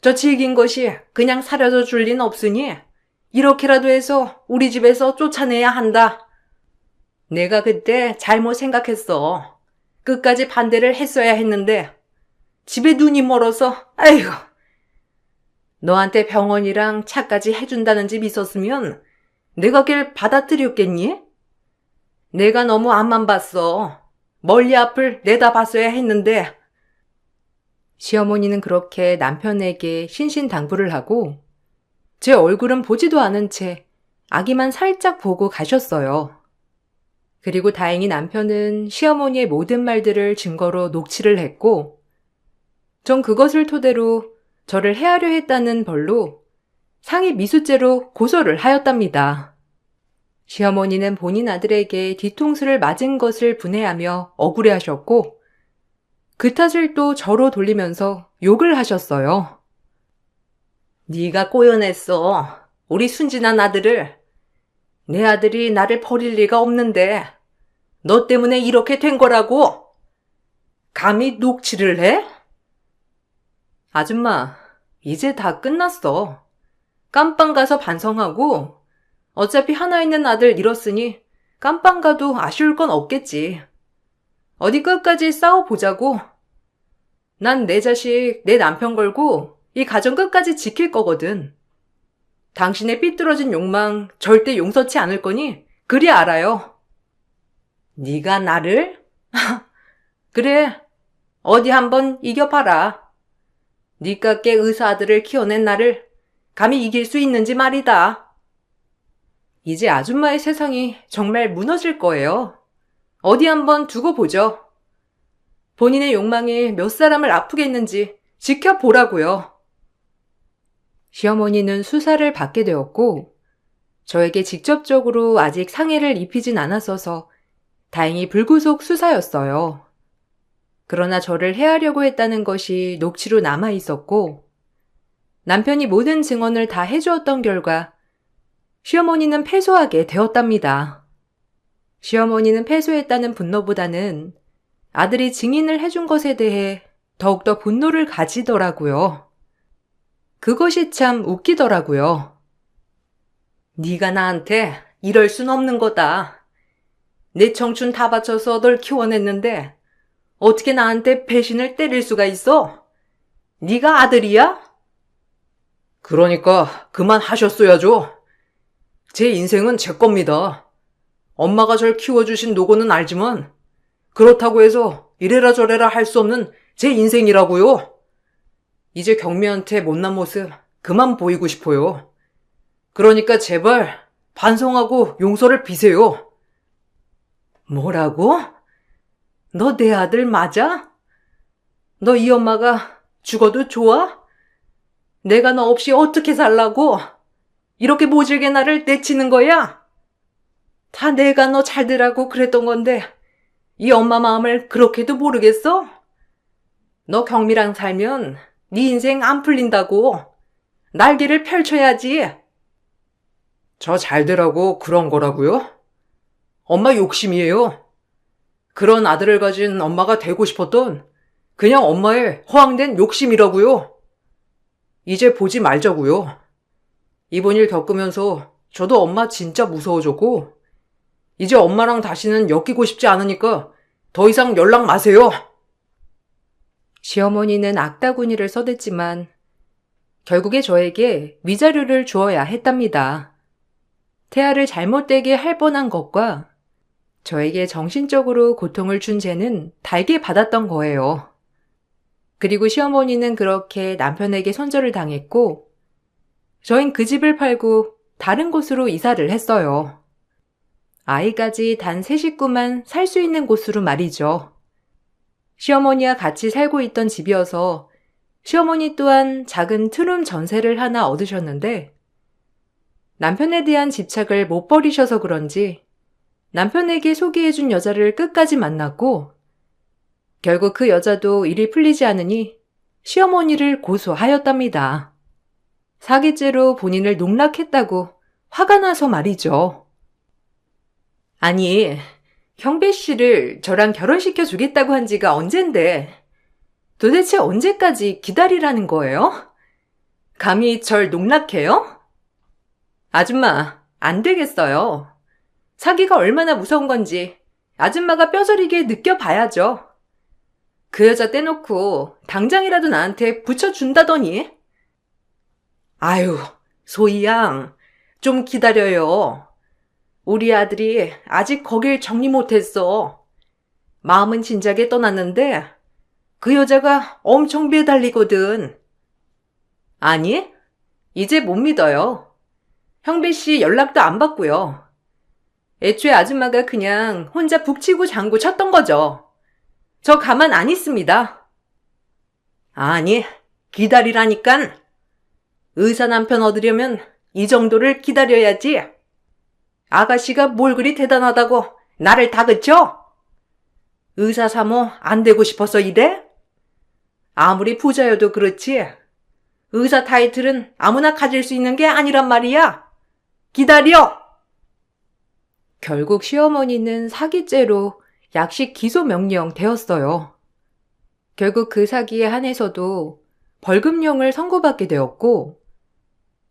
저 질긴 것이 그냥 사라져 줄 리는 없으니 이렇게라도 해서 우리 집에서 쫓아내야 한다. 내가 그때 잘못 생각했어. 끝까지 반대를 했어야 했는데 집에 눈이 멀어서 아이고. 너한테 병원이랑 차까지 해준다는 집 있었으면 내가 걔를 받아들였겠니? 내가 너무 앞만 봤어. 멀리 앞을 내다봤어야 했는데. 시어머니는 그렇게 남편에게 신신당부를 하고 제 얼굴은 보지도 않은 채 아기만 살짝 보고 가셨어요. 그리고 다행히 남편은 시어머니의 모든 말들을 증거로 녹취를 했고 전 그것을 토대로 저를 해하려 했다는 벌로 상해 미수죄로 고소를 하였답니다. 시어머니는 본인 아들에게 뒤통수를 맞은 것을 분해하며 억울해하셨고 그 탓을 또 저로 돌리면서 욕을 하셨어요. 네가 꼬여냈어. 우리 순진한 아들을. 내 아들이 나를 버릴 리가 없는데 너 때문에 이렇게 된 거라고. 감히 녹취를 해? 아줌마, 이제 다 끝났어. 깜빵 가서 반성하고 어차피 하나 있는 아들 잃었으니 깜빵 가도 아쉬울 건 없겠지. 어디 끝까지 싸워보자고. 난 내 자식, 내 남편 걸고 이 가정 끝까지 지킬 거거든. 당신의 삐뚤어진 욕망 절대 용서치 않을 거니 그리 알아요. 네가 나를? 그래. 어디 한번 이겨봐라. 니깎게 의사 아들을 키워낸 나를 감히 이길 수 있는지 말이다. 이제 아줌마의 세상이 정말 무너질 거예요. 어디 한번 두고 보죠. 본인의 욕망이 몇 사람을 아프게 했는지 지켜보라고요. 시어머니는 수사를 받게 되었고 저에게 직접적으로 아직 상해를 입히진 않았어서 다행히 불구속 수사였어요. 그러나 저를 해하려고 했다는 것이 녹취로 남아 있었고 남편이 모든 증언을 다 해주었던 결과 시어머니는 패소하게 되었답니다. 시어머니는 패소했다는 분노보다는 아들이 증인을 해준 것에 대해 더욱더 분노를 가지더라고요. 그것이 참 웃기더라고요. 네가 나한테 이럴 순 없는 거다. 내 청춘 다 바쳐서 널 키워냈는데 어떻게 나한테 배신을 때릴 수가 있어? 네가 아들이야? 그러니까 그만하셨어야죠. 제 인생은 제 겁니다. 엄마가 절 키워주신 노고는 알지만 그렇다고 해서 이래라 저래라 할 수 없는 제 인생이라고요. 이제 경미한테 못난 모습 그만 보이고 싶어요. 그러니까 제발 반성하고 용서를 비세요. 뭐라고? 너 내 아들 맞아? 너 이 엄마가 죽어도 좋아? 내가 너 없이 어떻게 살라고? 이렇게 모질게 나를 내치는 거야? 다 내가 너 잘 되라고 그랬던 건데 이 엄마 마음을 그렇게도 모르겠어? 너 경미랑 살면 네 인생 안 풀린다고. 날개를 펼쳐야지. 저 잘 되라고 그런 거라고요? 엄마 욕심이에요. 그런 아들을 가진 엄마가 되고 싶었던 그냥 엄마의 허황된 욕심이라고요. 이제 보지 말자고요. 이번 일 겪으면서 저도 엄마 진짜 무서워졌고 이제 엄마랑 다시는 엮이고 싶지 않으니까 더 이상 연락 마세요. 시어머니는 악다구니를 써댔지만 결국에 저에게 위자료를 주어야 했답니다. 태아를 잘못되게 할 뻔한 것과 저에게 정신적으로 고통을 준 죄는 달게 받았던 거예요. 그리고 시어머니는 그렇게 남편에게 손절을 당했고 저흰 그 집을 팔고 다른 곳으로 이사를 했어요. 아이까지 단 3식구만 살 수 있는 곳으로 말이죠. 시어머니와 같이 살고 있던 집이어서 시어머니 또한 작은 투룸 전세를 하나 얻으셨는데 남편에 대한 집착을 못 버리셔서 그런지 남편에게 소개해준 여자를 끝까지 만났고 결국 그 여자도 일이 풀리지 않으니 시어머니를 고소하였답니다. 사기죄로 본인을 농락했다고 화가 나서 말이죠. 아니, 형배 씨를 저랑 결혼시켜 주겠다고 한 지가 언젠데 도대체 언제까지 기다리라는 거예요? 감히 절 농락해요? 아줌마, 안 되겠어요. 사기가 얼마나 무서운 건지 아줌마가 뼈저리게 느껴봐야죠. 그 여자 떼놓고 당장이라도 나한테 붙여준다더니. 아유, 소희양, 좀 기다려요. 우리 아들이 아직 거길 정리 못했어. 마음은 진작에 떠났는데 그 여자가 엄청 매달리거든. 아니, 이제 못 믿어요. 형배 씨 연락도 안 받고요. 애초에 아줌마가 그냥 혼자 북치고 장구 쳤던 거죠. 저 가만 안 있습니다. 아니, 기다리라니깐. 의사 남편 얻으려면 이 정도를 기다려야지. 아가씨가 뭘 그리 대단하다고 나를 다그쳐? 의사 사모 안 되고 싶어서 이래? 아무리 부자여도 그렇지. 의사 타이틀은 아무나 가질 수 있는 게 아니란 말이야. 기다려! 결국 시어머니는 사기죄로 약식 기소 명령 되었어요. 결국 그 사기에 한해서도 벌금형을 선고받게 되었고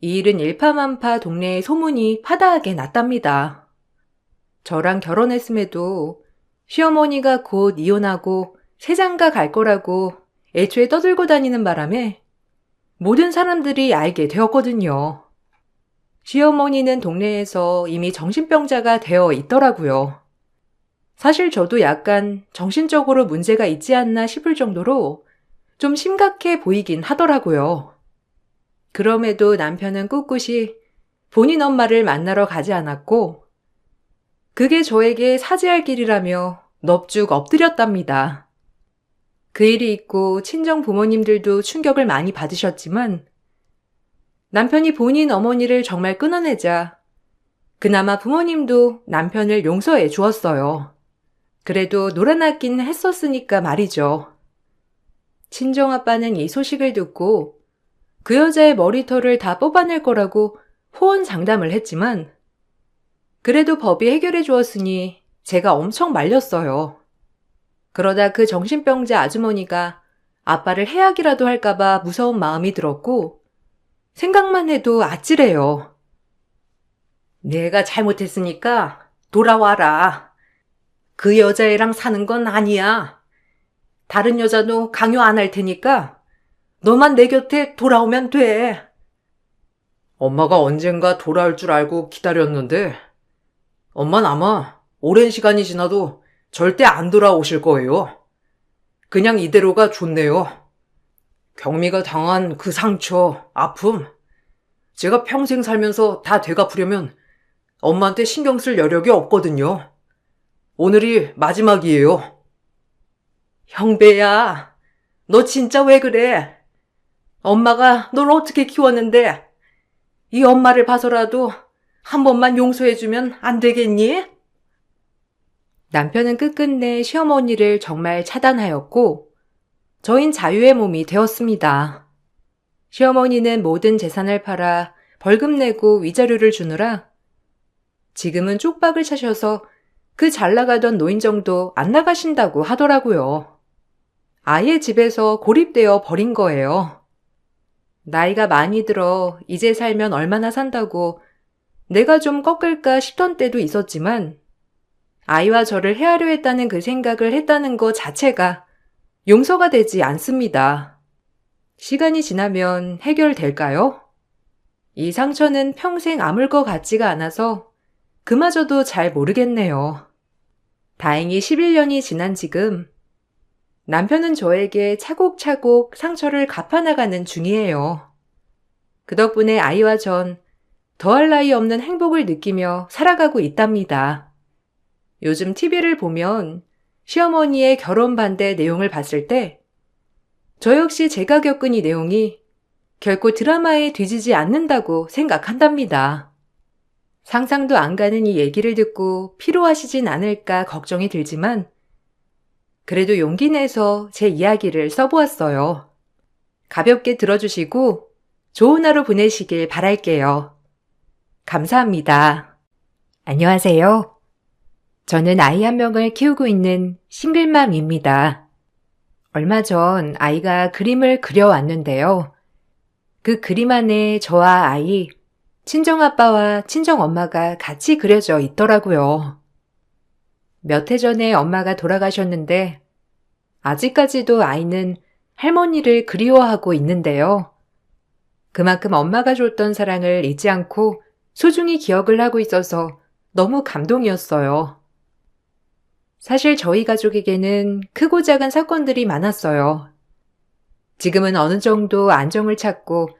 이 일은 일파만파 동네에 소문이 파다하게 났답니다. 저랑 결혼했음에도 시어머니가 곧 이혼하고 새장가 갈 거라고 애초에 떠들고 다니는 바람에 모든 사람들이 알게 되었거든요. 시어머니는 동네에서 이미 정신병자가 되어 있더라고요. 사실 저도 약간 정신적으로 문제가 있지 않나 싶을 정도로 좀 심각해 보이긴 하더라고요. 그럼에도 남편은 꿋꿋이 본인 엄마를 만나러 가지 않았고, 그게 저에게 사죄할 길이라며 넙죽 엎드렸답니다. 그 일이 있고 친정 부모님들도 충격을 많이 받으셨지만, 남편이 본인 어머니를 정말 끊어내자 그나마 부모님도 남편을 용서해 주었어요. 그래도 놀아났긴 했었으니까 말이죠. 친정아빠는 이 소식을 듣고 그 여자의 머리털을 다 뽑아낼 거라고 호언장담을 했지만, 그래도 법이 해결해 주었으니 제가 엄청 말렸어요. 그러다 그 정신병자 아주머니가 아빠를 해약이라도 할까봐 무서운 마음이 들었고, 생각만 해도 아찔해요. 내가 잘못했으니까 돌아와라. 그 여자애랑 사는 건 아니야. 다른 여자도 강요 안 할 테니까 너만 내 곁에 돌아오면 돼. 엄마가 언젠가 돌아올 줄 알고 기다렸는데 엄마는 아마 오랜 시간이 지나도 절대 안 돌아오실 거예요. 그냥 이대로가 좋네요. 경미가 당한 그 상처, 아픔, 제가 평생 살면서 다 되갚으려면 엄마한테 신경 쓸 여력이 없거든요. 오늘이 마지막이에요. 형배야, 너 진짜 왜 그래? 엄마가 널 어떻게 키웠는데 이 엄마를 봐서라도 한 번만 용서해주면 안 되겠니? 남편은 끝끝내 시어머니를 정말 차단하였고, 저흰 자유의 몸이 되었습니다. 시어머니는 모든 재산을 팔아 벌금 내고 위자료를 주느라 지금은 쪽박을 차셔서 그 잘 나가던 노인정도 안 나가신다고 하더라고요. 아예 집에서 고립되어 버린 거예요. 나이가 많이 들어 이제 살면 얼마나 산다고 내가 좀 꺾을까 싶던 때도 있었지만, 아이와 저를 헤아려 했다는 그 생각을 했다는 것 자체가 용서가 되지 않습니다. 시간이 지나면 해결될까요? 이 상처는 평생 아물 것 같지가 않아서 그마저도 잘 모르겠네요. 다행히 11년이 지난 지금 남편은 저에게 차곡차곡 상처를 갚아나가는 중이에요. 그 덕분에 아이와 전 더할 나위 없는 행복을 느끼며 살아가고 있답니다. 요즘 TV를 보면 시어머니의 결혼 반대 내용을 봤을 때 저 역시 제가 겪은 이 내용이 결코 드라마에 뒤지지 않는다고 생각한답니다. 상상도 안 가는 이 얘기를 듣고 피로하시진 않을까 걱정이 들지만, 그래도 용기 내서 제 이야기를 써보았어요. 가볍게 들어주시고 좋은 하루 보내시길 바랄게요. 감사합니다. 안녕하세요. 저는 아이 한 명을 키우고 있는 싱글맘입니다. 얼마 전 아이가 그림을 그려왔는데요. 그 그림 안에 저와 아이, 친정아빠와 친정엄마가 같이 그려져 있더라고요. 몇 해 전에 엄마가 돌아가셨는데 아직까지도 아이는 할머니를 그리워하고 있는데요. 그만큼 엄마가 줬던 사랑을 잊지 않고 소중히 기억을 하고 있어서 너무 감동이었어요. 사실 저희 가족에게는 크고 작은 사건들이 많았어요. 지금은 어느 정도 안정을 찾고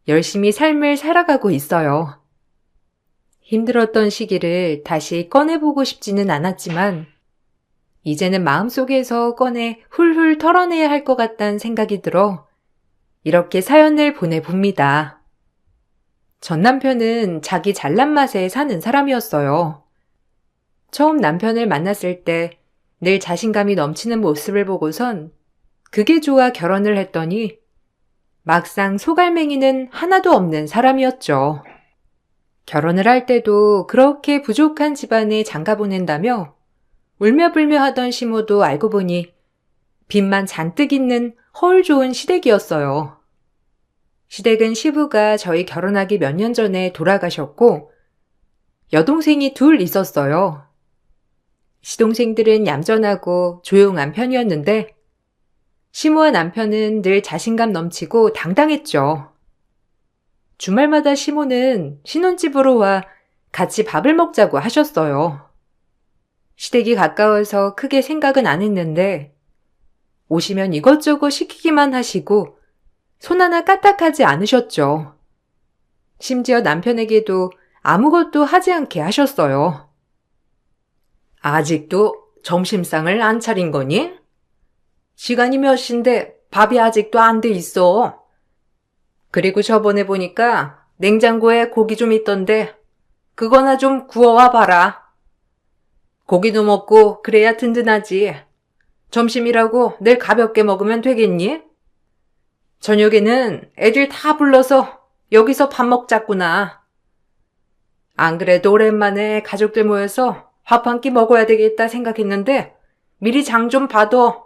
열심히 삶을 살아가고 있어요. 힘들었던 시기를 다시 꺼내보고 싶지는 않았지만, 이제는 마음속에서 꺼내 훌훌 털어내야 할 것 같다는 생각이 들어 이렇게 사연을 보내봅니다. 전 남편은 자기 잘난 맛에 사는 사람이었어요. 처음 남편을 만났을 때 늘 자신감이 넘치는 모습을 보고선 그게 좋아 결혼을 했더니 막상 속알맹이는 하나도 없는 사람이었죠. 결혼을 할 때도 그렇게 부족한 집안에 장가 보낸다며 울며불며 하던 시모도 알고 보니 빚만 잔뜩 있는 허울 좋은 시댁이었어요. 시댁은 시부가 저희 결혼하기 몇 년 전에 돌아가셨고 여동생이 둘 있었어요. 시동생들은 얌전하고 조용한 편이었는데 시모와 남편은 늘 자신감 넘치고 당당했죠. 주말마다 시모는 신혼집으로 와 같이 밥을 먹자고 하셨어요. 시댁이 가까워서 크게 생각은 안 했는데 오시면 이것저것 시키기만 하시고 손 하나 까딱하지 않으셨죠. 심지어 남편에게도 아무것도 하지 않게 하셨어요. 아직도 점심상을 안 차린 거니? 시간이 몇 시인데 밥이 아직도 안 돼 있어. 그리고 저번에 보니까 냉장고에 고기 좀 있던데 그거나 좀 구워와 봐라. 고기도 먹고 그래야 든든하지. 점심이라고 늘 가볍게 먹으면 되겠니? 저녁에는 애들 다 불러서 여기서 밥 먹자꾸나. 안 그래도 오랜만에 가족들 모여서 밥 한 끼 먹어야 되겠다 생각했는데 미리 장 좀 봐둬.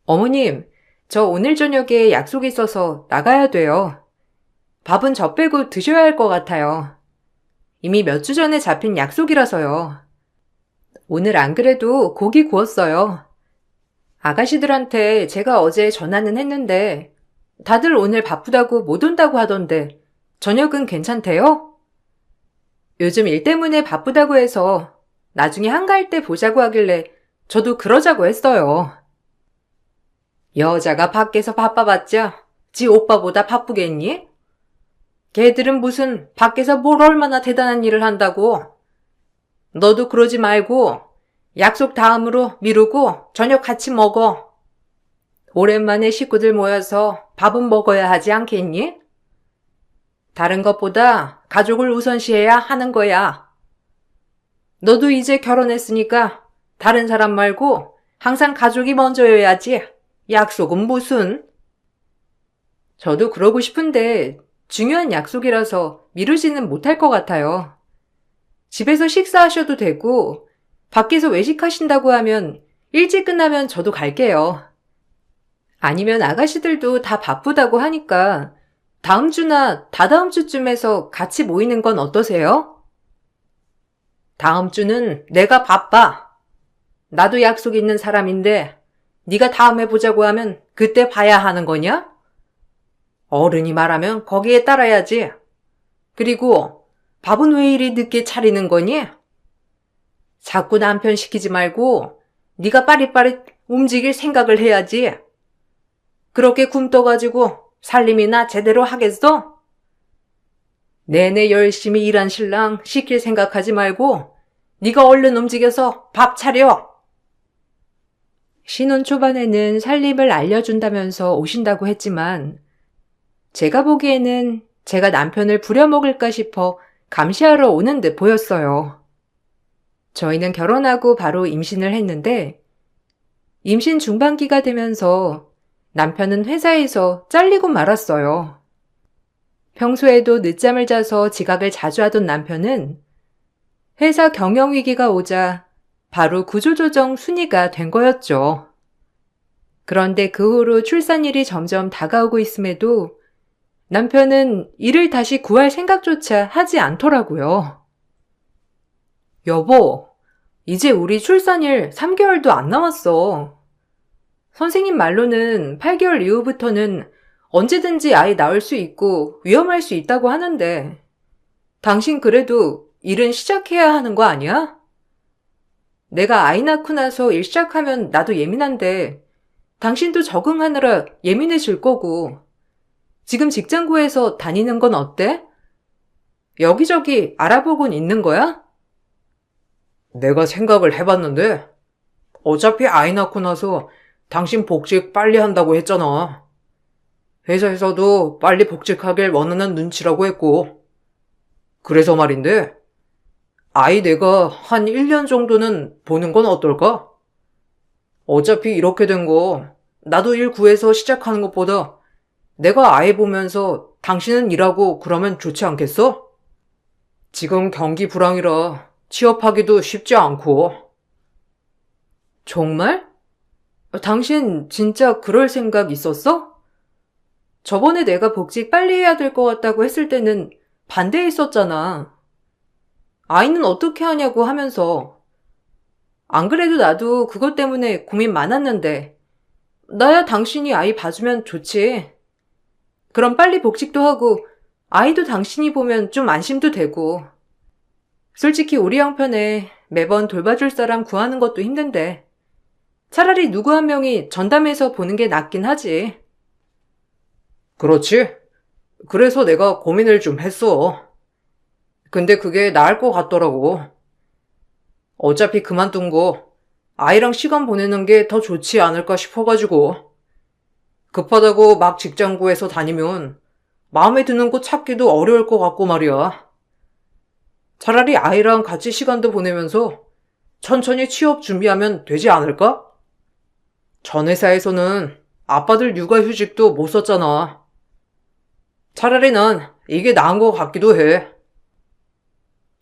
어머님, 저 오늘 저녁에 약속이 있어서 나가야 돼요. 밥은 저 빼고 드셔야 할 것 같아요. 이미 몇 주 전에 잡힌 약속이라서요. 오늘 안 그래도 고기 구웠어요. 아가씨들한테 제가 어제 전화는 했는데 다들 오늘 바쁘다고 못 온다고 하던데 저녁은 괜찮대요? 요즘 일 때문에 바쁘다고 해서 나중에 한가할 때 보자고 하길래 저도 그러자고 했어요. 여자가 밖에서 바빠봤자 지 오빠보다 바쁘겠니? 걔들은 무슨 밖에서 뭘 얼마나 대단한 일을 한다고. 너도 그러지 말고 약속 다음으로 미루고 저녁 같이 먹어. 오랜만에 식구들 모여서 밥은 먹어야 하지 않겠니? 다른 것보다 가족을 우선시해야 하는 거야. 너도 이제 결혼했으니까 다른 사람 말고 항상 가족이 먼저여야지. 약속은 무슨? 저도 그러고 싶은데 중요한 약속이라서 미루지는 못할 것 같아요. 집에서 식사하셔도 되고 밖에서 외식하신다고 하면 일찍 끝나면 저도 갈게요. 아니면 아가씨들도 다 바쁘다고 하니까 다음 주나 다다음 주쯤에서 같이 모이는 건 어떠세요? 다음 주는 내가 바빠. 나도 약속 있는 사람인데 네가 다음에 보자고 하면 그때 봐야 하는 거냐? 어른이 말하면 거기에 따라야지. 그리고 밥은 왜 이리 늦게 차리는 거니? 자꾸 남편 시키지 말고 네가 빠릿빠릿 움직일 생각을 해야지. 그렇게 굶떠가지고 살림이나 제대로 하겠어? 내내 열심히 일한 신랑 시킬 생각하지 말고 네가 얼른 움직여서 밥 차려. 신혼 초반에는 살림을 알려준다면서 오신다고 했지만 제가 보기에는 제가 남편을 부려먹을까 싶어 감시하러 오는 듯 보였어요. 저희는 결혼하고 바로 임신을 했는데 임신 중반기가 되면서 남편은 회사에서 잘리고 말았어요. 평소에도 늦잠을 자서 지각을 자주 하던 남편은 회사 경영위기가 오자 바로 구조조정 순위가 된 거였죠. 그런데 그 후로 출산일이 점점 다가오고 있음에도 남편은 일을 다시 구할 생각조차 하지 않더라고요. 여보, 이제 우리 출산일 3개월도 안 남았어. 선생님 말로는 8개월 이후부터는 언제든지 아이 낳을 수 있고 위험할 수 있다고 하는데 당신 그래도 일은 시작해야 하는 거 아니야? 내가 아이 낳고 나서 일 시작하면 나도 예민한데 당신도 적응하느라 예민해질 거고 지금 직장 구해서 다니는 건 어때? 여기저기 알아보곤 있는 거야? 내가 생각을 해봤는데 어차피 아이 낳고 나서 당신 복직 빨리 한다고 했잖아. 회사에서도 빨리 복직하길 원하는 눈치라고 했고. 그래서 말인데 아이 내가 한 1년 정도는 보는 건 어떨까? 어차피 이렇게 된 거 나도 일 구해서 시작하는 것보다 내가 아이 보면서 당신은 일하고 그러면 좋지 않겠어? 지금 경기 불황이라 취업하기도 쉽지 않고. 정말? 당신 진짜 그럴 생각 있었어? 저번에 내가 복직 빨리 해야 될 것 같다고 했을 때는 반대했었잖아. 아이는 어떻게 하냐고 하면서. 안 그래도 나도 그것 때문에 고민 많았는데 나야 당신이 아이 봐주면 좋지. 그럼 빨리 복직도 하고 아이도 당신이 보면 좀 안심도 되고. 솔직히 우리 형편에 매번 돌봐줄 사람 구하는 것도 힘든데 차라리 누구 한 명이 전담해서 보는 게 낫긴 하지. 그렇지? 그래서 내가 고민을 좀 했어. 근데 그게 나을 것 같더라고. 어차피 그만둔 거 아이랑 시간 보내는 게 더 좋지 않을까 싶어가지고. 급하다고 막 직장 구해서 다니면 마음에 드는 곳 찾기도 어려울 것 같고 말이야. 차라리 아이랑 같이 시간도 보내면서 천천히 취업 준비하면 되지 않을까? 전 회사에서는 아빠들 육아휴직도 못 썼잖아. 차라리 난 이게 나은 것 같기도 해.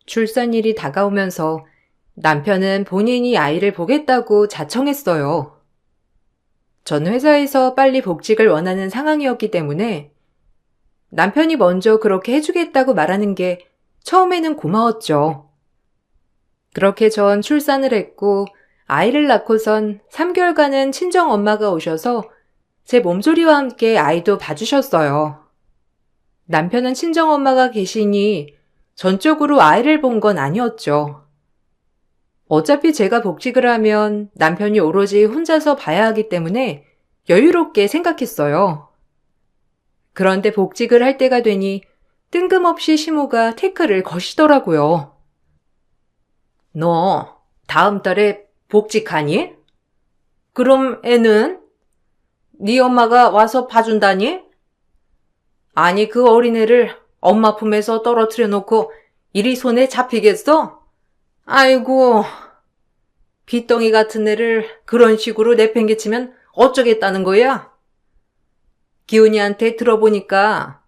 출산일이 다가오면서 남편은 본인이 아이를 보겠다고 자청했어요. 전 회사에서 빨리 복직을 원하는 상황이었기 때문에 남편이 먼저 그렇게 해주겠다고 말하는 게 처음에는 고마웠죠. 그렇게 전 출산을 했고 아이를 낳고선 3개월간은 친정 엄마가 오셔서 제 몸조리와 함께 아이도 봐주셨어요. 남편은 친정 엄마가 계시니 전적으로 아이를 본 건 아니었죠. 어차피 제가 복직을 하면 남편이 오로지 혼자서 봐야 하기 때문에 여유롭게 생각했어요. 그런데 복직을 할 때가 되니 뜬금없이 시모가 태클을 거시더라고요. 너 다음 달에 복직하니? 그럼 애는? 네 엄마가 와서 봐준다니? 아니 그 어린애를 엄마 품에서 떨어뜨려 놓고 이리 손에 잡히겠어? 아이고, 빚덩이 같은 애를 그런 식으로 내팽개치면 어쩌겠다는 거야? 기훈이한테 들어보니까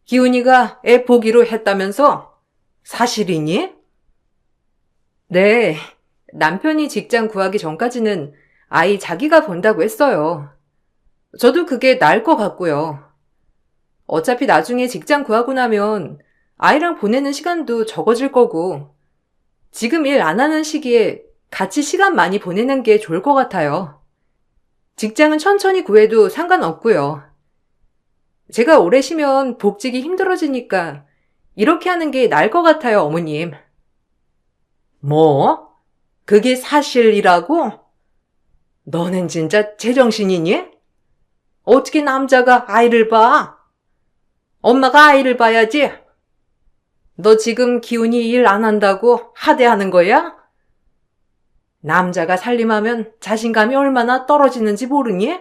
기훈이가 애 보기로 했다면서? 사실이니? 네, 남편이 직장 구하기 전까지는 아이 자기가 본다고 했어요. 저도 그게 나을 것 같고요. 어차피 나중에 직장 구하고 나면 아이랑 보내는 시간도 적어질 거고 지금 일 안 하는 시기에 같이 시간 많이 보내는 게 좋을 것 같아요. 직장은 천천히 구해도 상관없고요. 제가 오래 쉬면 복직이 힘들어지니까 이렇게 하는 게 나을 것 같아요, 어머님. 뭐? 그게 사실이라고? 너는 진짜 제정신이니? 어떻게 남자가 아이를 봐? 엄마가 아이를 봐야지. 너 지금 기훈이 일 안 한다고 하대하는 거야? 남자가 살림하면 자신감이 얼마나 떨어지는지 모르니?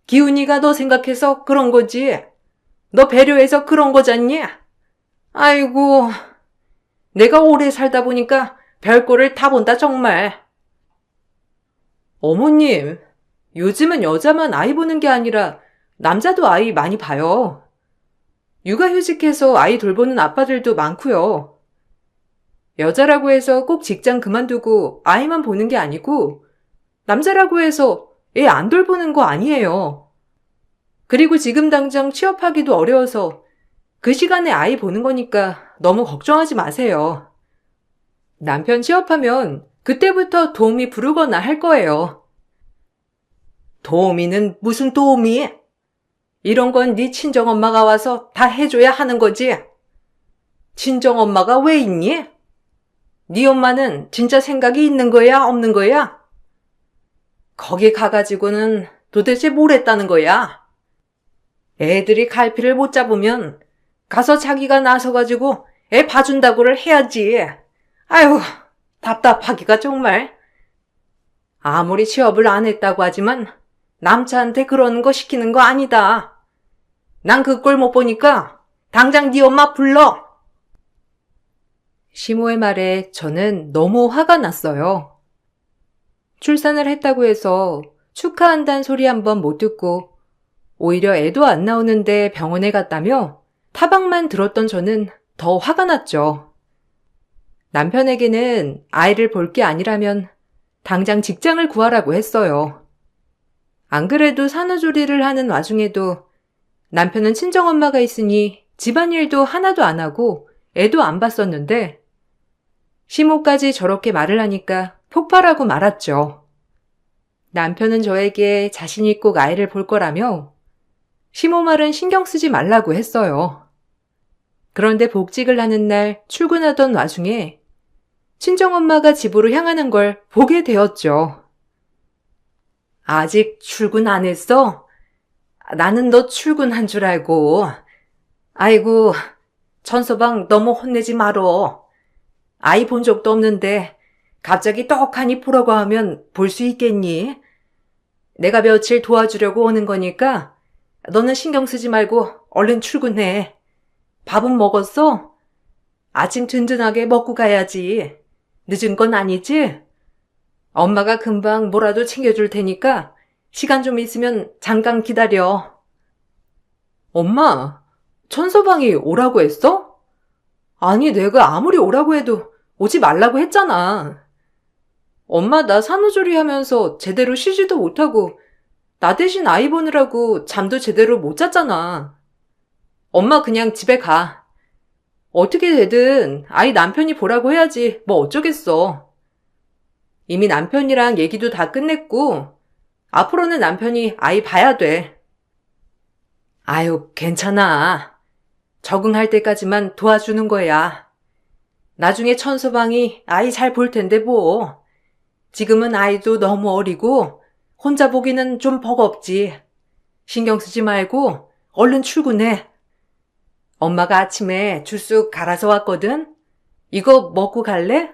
기훈이가 너 생각해서 그런 거지. 너 배려해서 그런 거잖니? 아이고, 내가 오래 살다 보니까 별꼴을 다 본다 정말. 어머님, 요즘은 여자만 아이 보는 게 아니라 남자도 아이 많이 봐요. 육아휴직해서 아이 돌보는 아빠들도 많고요. 여자라고 해서 꼭 직장 그만두고 아이만 보는 게 아니고 남자라고 해서 애 안 돌보는 거 아니에요. 그리고 지금 당장 취업하기도 어려워서 그 시간에 아이 보는 거니까 너무 걱정하지 마세요. 남편 취업하면 그때부터 도우미 부르거나 할 거예요. 도우미는 무슨 도우미? 이런 건 네 친정엄마가 와서 다 해줘야 하는 거지. 친정엄마가 왜 있니? 네 엄마는 진짜 생각이 있는 거야, 없는 거야? 거기 가가지고는 도대체 뭘 했다는 거야? 애들이 갈피를 못 잡으면 가서 자기가 나서가지고 애 봐준다고를 해야지. 아유, 답답하기가 정말. 아무리 취업을 안 했다고 하지만 남자한테 그러는 거 시키는 거 아니다. 난 그 꼴 못 보니까 당장 네 엄마 불러. 시모의 말에 저는 너무 화가 났어요. 출산을 했다고 해서 축하한다는 소리 한번 못 듣고 오히려 애도 안 나오는데 병원에 갔다며 타박만 들었던 저는 더 화가 났죠. 남편에게는 아이를 볼 게 아니라면 당장 직장을 구하라고 했어요. 안 그래도 산후조리를 하는 와중에도 남편은 친정엄마가 있으니 집안일도 하나도 안 하고 애도 안 봤었는데 시모까지 저렇게 말을 하니까 폭발하고 말았죠. 남편은 저에게 자신이 꼭 아이를 볼 거라며 시모 말은 신경 쓰지 말라고 했어요. 그런데 복직을 하는 날 출근하던 와중에 친정엄마가 집으로 향하는 걸 보게 되었죠. 아직 출근 안 했어? 나는 너 출근한 줄 알고. 아이고, 천서방 너무 혼내지 말어. 아이 본 적도 없는데 갑자기 떡하니 보라고 하면 볼 수 있겠니? 내가 며칠 도와주려고 오는 거니까 너는 신경 쓰지 말고 얼른 출근해. 밥은 먹었어? 아침 든든하게 먹고 가야지. 늦은 건 아니지? 엄마가 금방 뭐라도 챙겨줄 테니까 시간 좀 있으면 잠깐 기다려. 엄마, 천서방이 오라고 했어? 아니, 내가 아무리 오라고 해도 오지 말라고 했잖아. 엄마 나 산후조리 하면서 제대로 쉬지도 못하고 나 대신 아이 보느라고 잠도 제대로 못 잤잖아. 엄마 그냥 집에 가. 어떻게 되든 아이 남편이 보라고 해야지 뭐 어쩌겠어. 이미 남편이랑 얘기도 다 끝냈고 앞으로는 남편이 아이 봐야 돼. 아유, 괜찮아. 적응할 때까지만 도와주는 거야. 나중에 천서방이 아이 잘 볼 텐데 뭐. 지금은 아이도 너무 어리고 혼자 보기는 좀 버겁지. 신경 쓰지 말고 얼른 출근해. 엄마가 아침에 주스 갈아서 왔거든. 이거 먹고 갈래?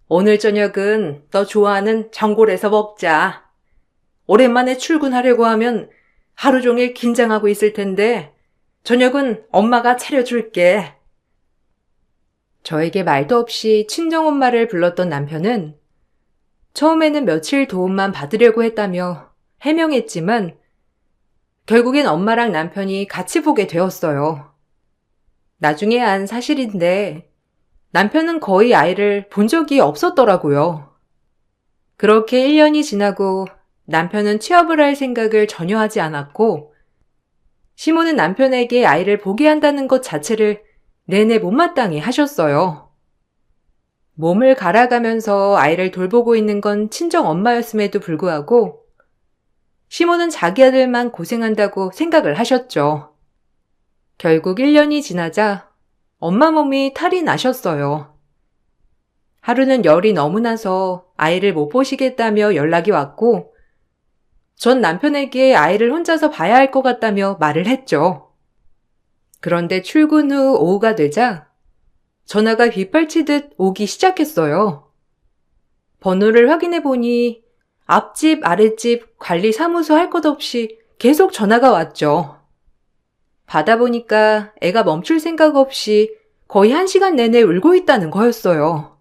오늘 저녁은 너 좋아하는 전골에서 먹자. 오랜만에 출근하려고 하면 하루 종일 긴장하고 있을 텐데 저녁은 엄마가 차려줄게. 저에게 말도 없이 친정엄마를 불렀던 남편은 처음에는 며칠 도움만 받으려고 했다며 해명했지만 결국엔 엄마랑 남편이 같이 보게 되었어요. 나중에 안 사실인데 남편은 거의 아이를 본 적이 없었더라고요. 그렇게 1년이 지나고 남편은 취업을 할 생각을 전혀 하지 않았고 시모는 남편에게 아이를 보게 한다는 것 자체를 내내 못마땅해 하셨어요. 몸을 갈아가면서 아이를 돌보고 있는 건 친정 엄마였음에도 불구하고 시모는 자기 아들만 고생한다고 생각을 하셨죠. 결국 1년이 지나자 엄마 몸이 탈이 나셨어요. 하루는 열이 너무 나서 아이를 못 보시겠다며 연락이 왔고 전 남편에게 아이를 혼자서 봐야 할 것 같다며 말을 했죠. 그런데 출근 후 오후가 되자 전화가 빗발치듯 오기 시작했어요. 번호를 확인해 보니 앞집, 아랫집, 관리사무소 할 것 없이 계속 전화가 왔죠. 받아보니까 애가 멈출 생각 없이 거의 1시간 내내 울고 있다는 거였어요.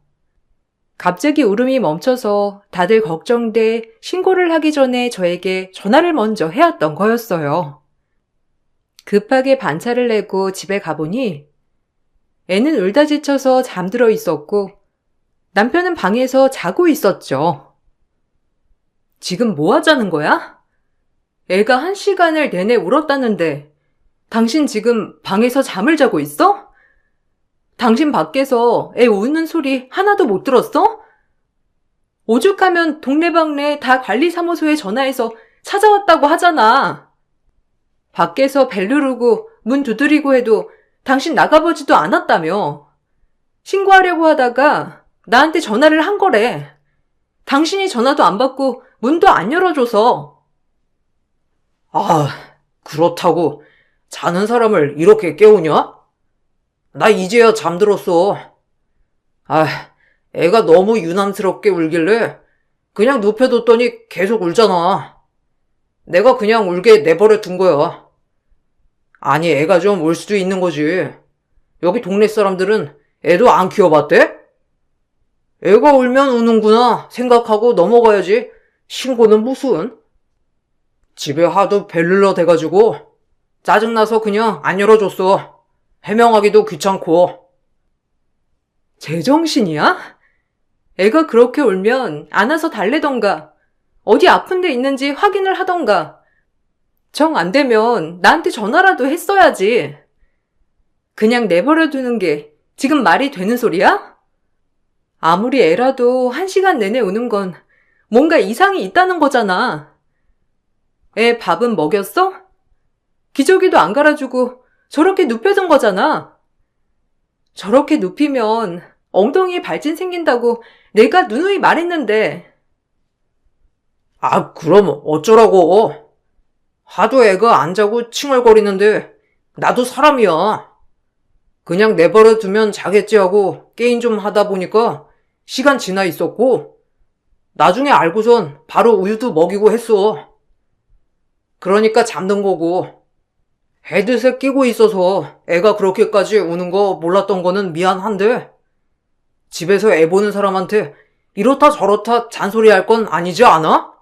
갑자기 울음이 멈춰서 다들 걱정돼 신고를 하기 전에 저에게 전화를 먼저 해왔던 거였어요. 급하게 반차를 내고 집에 가보니 애는 울다 지쳐서 잠들어 있었고 남편은 방에서 자고 있었죠. 지금 뭐 하자는 거야? 애가 1시간을 내내 울었다는데 당신 지금 방에서 잠을 자고 있어? 당신 밖에서 애 우는 소리 하나도 못 들었어? 오죽하면 동네방네 다 관리사무소에 전화해서 찾아왔다고 하잖아. 밖에서 벨 누르고 문 두드리고 해도 당신 나가보지도 않았다며. 신고하려고 하다가 나한테 전화를 한 거래. 당신이 전화도 안 받고 문도 안 열어줘서. 아, 그렇다고 자는 사람을 이렇게 깨우냐? 나 이제야 잠들었어. 아, 애가 너무 유난스럽게 울길래 그냥 눕혀뒀더니 계속 울잖아. 내가 그냥 울게 내버려 둔 거야. 아니, 애가 좀 울 수도 있는 거지. 여기 동네 사람들은 애도 안 키워봤대? 애가 울면 우는구나 생각하고 넘어가야지. 신고는 무슨? 집에 하도 벨르러 대가지고 짜증나서 그냥 안 열어줬어. 해명하기도 귀찮고. 제정신이야? 애가 그렇게 울면 안아서 달래던가 어디 아픈 데 있는지 확인을 하던가 정 안 되면 나한테 전화라도 했어야지. 그냥 내버려 두는 게 지금 말이 되는 소리야? 아무리 애라도 1시간 내내 우는 건 뭔가 이상이 있다는 거잖아. 애 밥은 먹였어? 기저귀도 안 갈아주고 저렇게 눕혀둔 거잖아. 저렇게 눕히면 엉덩이에 발진 생긴다고 내가 누누이 말했는데. 아, 그럼 어쩌라고. 하도 애가 안 자고 칭얼거리는데 나도 사람이야. 그냥 내버려 두면 자겠지 하고 게임 좀 하다 보니까 시간 지나 있었고 나중에 알고선 바로 우유도 먹이고 했어. 그러니까 잠든 거고 헤드셋 끼고 있어서 애가 그렇게까지 우는 거 몰랐던 거는 미안한데 집에서 애 보는 사람한테 이렇다 저렇다 잔소리할 건 아니지 않아?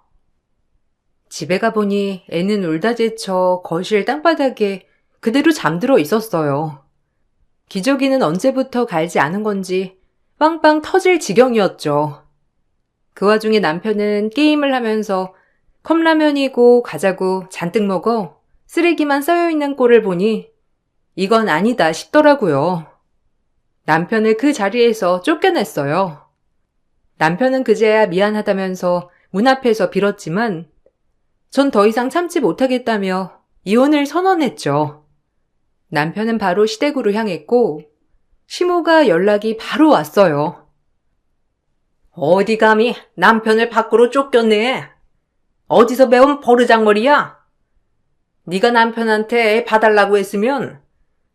집에 가보니 애는 울다 제쳐 거실 땅바닥에 그대로 잠들어 있었어요. 기저귀는 언제부터 갈지 않은 건지 빵빵 터질 지경이었죠. 그 와중에 남편은 게임을 하면서 컵라면이고 과자고 잔뜩 먹어 쓰레기만 쌓여있는 꼴을 보니 이건 아니다 싶더라고요. 남편을 그 자리에서 쫓겨냈어요. 남편은 그제야 미안하다면서 문 앞에서 빌었지만 전 더 이상 참지 못하겠다며 이혼을 선언했죠. 남편은 바로 시댁으로 향했고 시모가 연락이 바로 왔어요. 어디 감히 남편을 밖으로 쫓겨내? 어디서 배운 버르장머리야? 네가 남편한테 애 봐달라고 했으면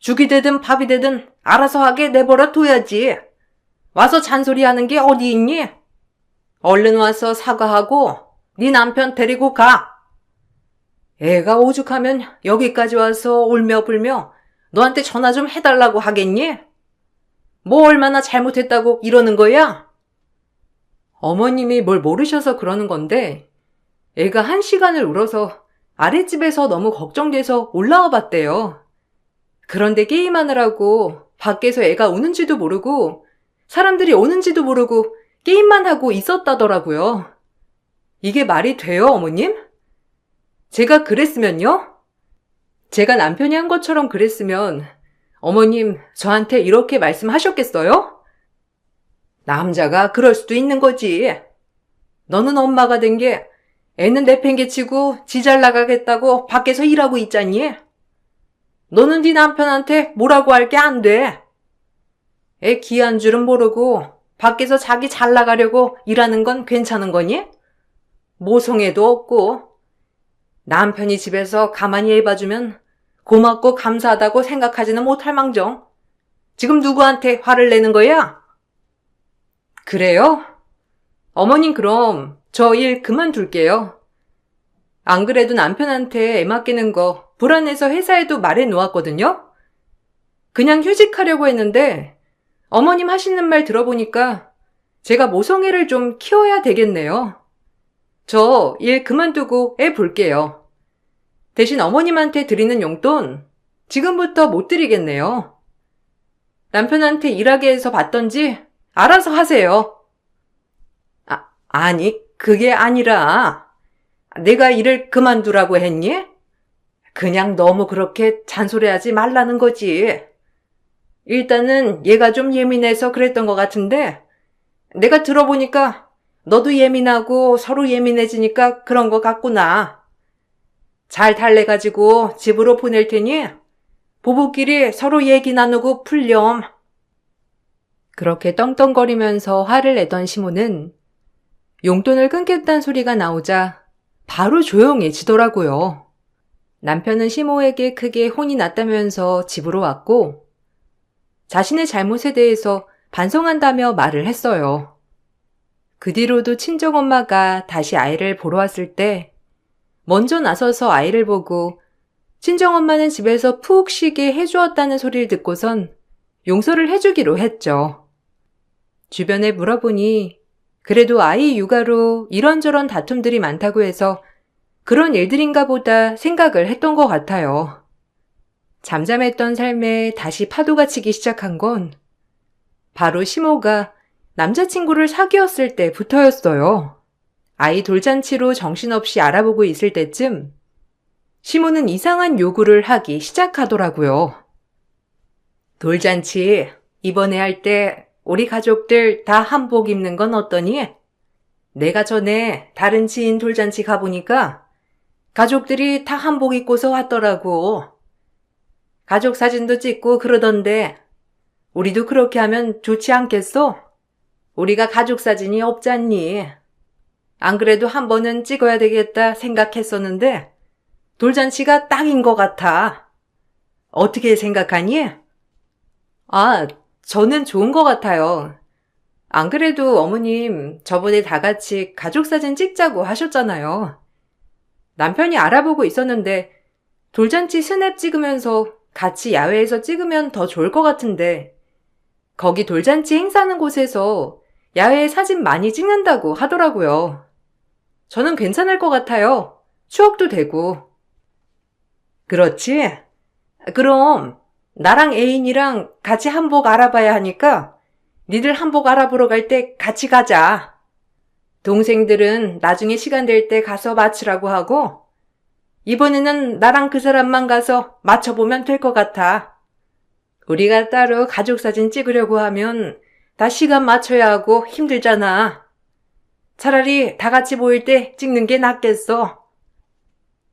죽이 되든 밥이 되든 알아서 하게 내버려 둬야지. 와서 잔소리하는 게 어디 있니? 얼른 와서 사과하고 네 남편 데리고 가. 애가 오죽하면 여기까지 와서 울며 불며 너한테 전화 좀 해달라고 하겠니? 뭐 얼마나 잘못했다고 이러는 거야? 어머님이 뭘 모르셔서 그러는 건데 애가 1시간을 울어서 아랫집에서 너무 걱정돼서 올라와 봤대요. 그런데 게임하느라고 밖에서 애가 우는지도 모르고 사람들이 오는지도 모르고 게임만 하고 있었다더라고요. 이게 말이 돼요, 어머님? 제가 그랬으면요? 제가 남편이 한 것처럼 그랬으면 어머님 저한테 이렇게 말씀하셨겠어요? 남자가 그럴 수도 있는 거지. 너는 엄마가 된 게 애는 내팽개치고 지 잘 나가겠다고 밖에서 일하고 있잖니? 너는 네 남편한테 뭐라고 할 게 안 돼. 애 귀한 줄은 모르고 밖에서 자기 잘 나가려고 일하는 건 괜찮은 거니? 모성애도 없고 남편이 집에서 가만히 애 봐주면 고맙고 감사하다고 생각하지는 못할 망정 지금 누구한테 화를 내는 거야? 그래요? 어머님 그럼 저 일 그만둘게요. 안 그래도 남편한테 애 맡기는 거 불안해서 회사에도 말해 놓았거든요. 그냥 휴직하려고 했는데 어머님 하시는 말 들어보니까 제가 모성애를 좀 키워야 되겠네요. 저 일 그만두고 애 볼게요. 대신 어머님한테 드리는 용돈 지금부터 못 드리겠네요. 남편한테 일하게 해서 받던지 알아서 하세요. 아니 그게 아니라 내가 일을 그만두라고 했니? 그냥 너무 그렇게 잔소리하지 말라는 거지. 일단은 얘가 좀 예민해서 그랬던 것 같은데 내가 들어보니까 너도 예민하고 서로 예민해지니까 그런 것 같구나. 잘 달래가지고 집으로 보낼 테니 부부끼리 서로 얘기 나누고 풀렴. 그렇게 떵떵거리면서 화를 내던 시모는 용돈을 끊겠다는 소리가 나오자 바로 조용해지더라고요. 남편은 시모에게 크게 혼이 났다면서 집으로 왔고 자신의 잘못에 대해서 반성한다며 말을 했어요. 그 뒤로도 친정엄마가 다시 아이를 보러 왔을 때 먼저 나서서 아이를 보고 친정엄마는 집에서 푹 쉬게 해주었다는 소리를 듣고선 용서를 해주기로 했죠. 주변에 물어보니 그래도 아이 육아로 이런저런 다툼들이 많다고 해서 그런 일들인가 보다 생각을 했던 것 같아요. 잠잠했던 삶에 다시 파도가 치기 시작한 건 바로 시모가 남자친구를 사귀었을 때부터였어요. 아이 돌잔치로 정신없이 알아보고 있을 때쯤 시모는 이상한 요구를 하기 시작하더라고요. 돌잔치 이번에 할 때 우리 가족들 다 한복 입는 건 어떠니? 내가 전에 다른 지인 돌잔치 가보니까 가족들이 다 한복 입고서 왔더라고. 가족 사진도 찍고 그러던데 우리도 그렇게 하면 좋지 않겠어? 우리가 가족 사진이 없잖니. 안 그래도 한 번은 찍어야 되겠다 생각했었는데 돌잔치가 딱인 것 같아. 어떻게 생각하니? 아, 저는 좋은 것 같아요. 안 그래도 어머님 저번에 다 같이 가족 사진 찍자고 하셨잖아요. 남편이 알아보고 있었는데 돌잔치 스냅 찍으면서 같이 야외에서 찍으면 더 좋을 것 같은데 거기 돌잔치 행사하는 곳에서 야외에 사진 많이 찍는다고 하더라고요. 저는 괜찮을 것 같아요. 추억도 되고. 그렇지? 그럼 나랑 애인이랑 같이 한복 알아봐야 하니까 니들 한복 알아보러 갈 때 같이 가자. 동생들은 나중에 시간 될 때 가서 맞추라고 하고 이번에는 나랑 그 사람만 가서 맞춰보면 될 것 같아. 우리가 따로 가족 사진 찍으려고 하면 다 시간 맞춰야 하고 힘들잖아. 차라리 다 같이 모일 때 찍는 게 낫겠어.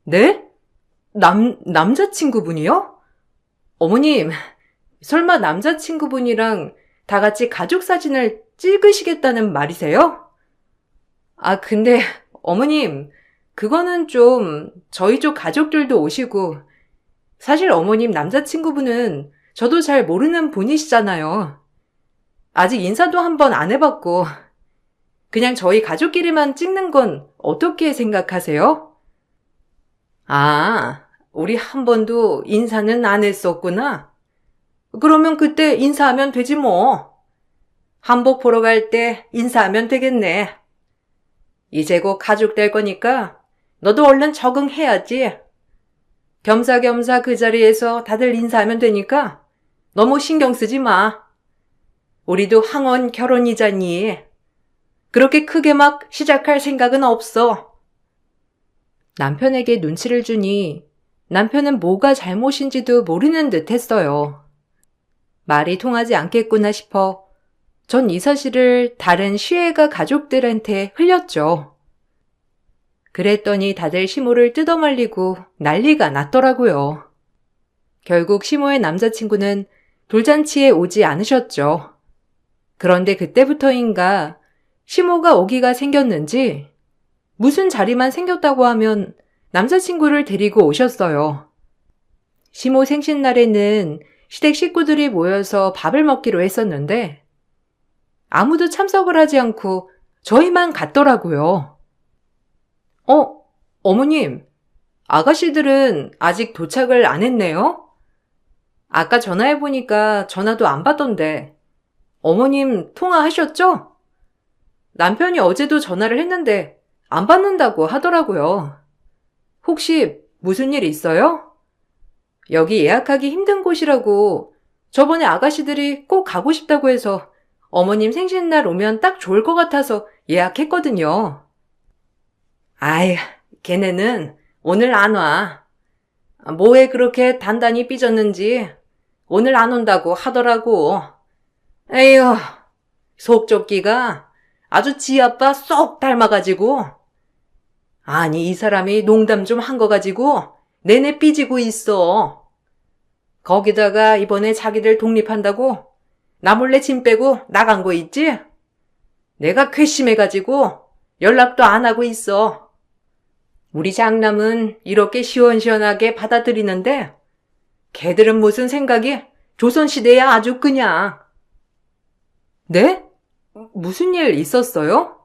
네? 남자친구분이요? 어머님, 설마 남자친구분이랑 다 같이 가족 사진을 찍으시겠다는 말이세요? 아, 근데 어머님, 그거는 좀 저희 쪽 가족들도 오시고 사실 어머님 남자친구분은 저도 잘 모르는 분이시잖아요. 아직 인사도 한 번 안 해봤고 그냥 저희 가족끼리만 찍는 건 어떻게 생각하세요? 아, 우리 한 번도 인사는 안 했었구나. 그러면 그때 인사하면 되지 뭐. 한복 보러 갈 때 인사하면 되겠네. 이제 곧 가족 될 거니까 너도 얼른 적응해야지. 겸사겸사 그 자리에서 다들 인사하면 되니까 너무 신경 쓰지 마. 우리도 항원 결혼이잖니. 그렇게 크게 막 시작할 생각은 없어. 남편에게 눈치를 주니 남편은 뭐가 잘못인지도 모르는 듯 했어요. 말이 통하지 않겠구나 싶어 전 이 사실을 다른 시애가 가족들한테 흘렸죠. 그랬더니 다들 시모를 뜯어말리고 난리가 났더라고요. 결국 시모의 남자친구는 돌잔치에 오지 않으셨죠. 그런데 그때부터인가 시모가 오기가 생겼는지 무슨 자리만 생겼다고 하면 남자친구를 데리고 오셨어요. 시모 생신날에는 시댁 식구들이 모여서 밥을 먹기로 했었는데 아무도 참석을 하지 않고 저희만 갔더라고요. 어머님, 아가씨들은 아직 도착을 안 했네요? 아까 전화해보니까 전화도 안 받던데 어머님 통화하셨죠? 남편이 어제도 전화를 했는데 안 받는다고 하더라고요. 혹시 무슨 일 있어요? 여기 예약하기 힘든 곳이라고 저번에 아가씨들이 꼭 가고 싶다고 해서 어머님 생신날 오면 딱 좋을 것 같아서 예약했거든요. 아이, 걔네는 오늘 안 와. 뭐에 그렇게 단단히 삐졌는지 오늘 안 온다고 하더라고. 에휴, 속좁기가 아주 지 아빠 쏙 닮아가지고. 아니, 이 사람이 농담 좀 한 거 가지고 내내 삐지고 있어. 거기다가 이번에 자기들 독립한다고 나 몰래 짐 빼고 나간 거 있지? 내가 괘씸해가지고 연락도 안 하고 있어. 우리 장남은 이렇게 시원시원하게 받아들이는데 걔들은 무슨 생각이 조선시대야 아주 그냥. 네? 무슨 일 있었어요?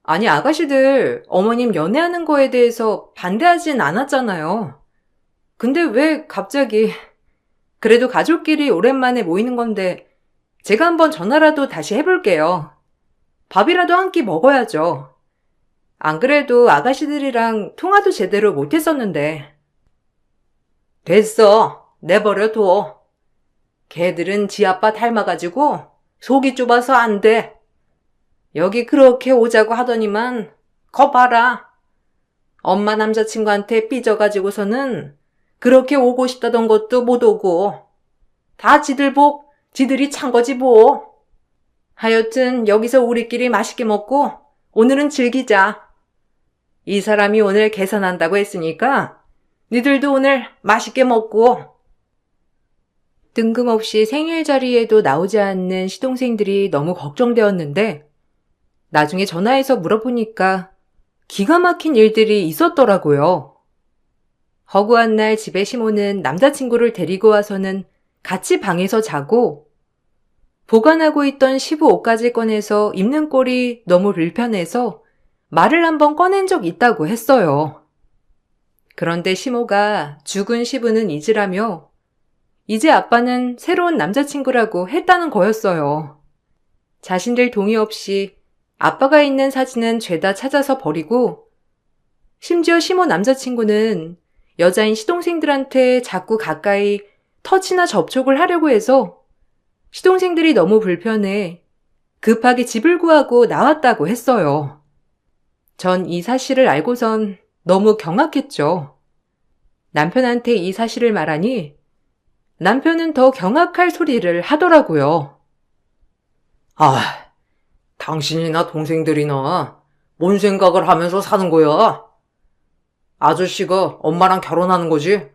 아니, 아가씨들 어머님 연애하는 거에 대해서 반대하진 않았잖아요. 근데 왜 갑자기. 그래도 가족끼리 오랜만에 모이는 건데 제가 한번 전화라도 다시 해볼게요. 밥이라도 한 끼 먹어야죠. 안 그래도 아가씨들이랑 통화도 제대로 못했었는데. 됐어. 내버려둬. 걔들은 지 아빠 닮아가지고 속이 좁아서 안 돼. 여기 그렇게 오자고 하더니만 거 봐라. 엄마 남자친구한테 삐져가지고서는 그렇게 오고 싶다던 것도 못 오고 다 지들 복 지들이 찬 거지 뭐. 하여튼 여기서 우리끼리 맛있게 먹고 오늘은 즐기자. 이 사람이 오늘 계산한다고 했으니까 니들도 오늘 맛있게 먹고. 뜬금없이 생일 자리에도 나오지 않는 시동생들이 너무 걱정되었는데 나중에 전화해서 물어보니까 기가 막힌 일들이 있었더라고요. 허구한 날 집에 시모는 남자친구를 데리고 와서는 같이 방에서 자고 보관하고 있던 시부 옷까지 꺼내서 입는 꼴이 너무 불편해서 말을 한번 꺼낸 적 있다고 했어요. 그런데 시모가 죽은 시부는 잊으라며 이제 아빠는 새로운 남자친구라고 했다는 거였어요. 자신들 동의 없이 아빠가 있는 사진은 죄다 찾아서 버리고 심지어 시모 남자친구는 여자인 시동생들한테 자꾸 가까이 터치나 접촉을 하려고 해서 시동생들이 너무 불편해 급하게 집을 구하고 나왔다고 했어요. 전 이 사실을 알고선 너무 경악했죠. 남편한테 이 사실을 말하니 남편은 더 경악할 소리를 하더라고요. 아, 당신이나 동생들이나 뭔 생각을 하면서 사는 거야? 아저씨가 엄마랑 결혼하는 거지?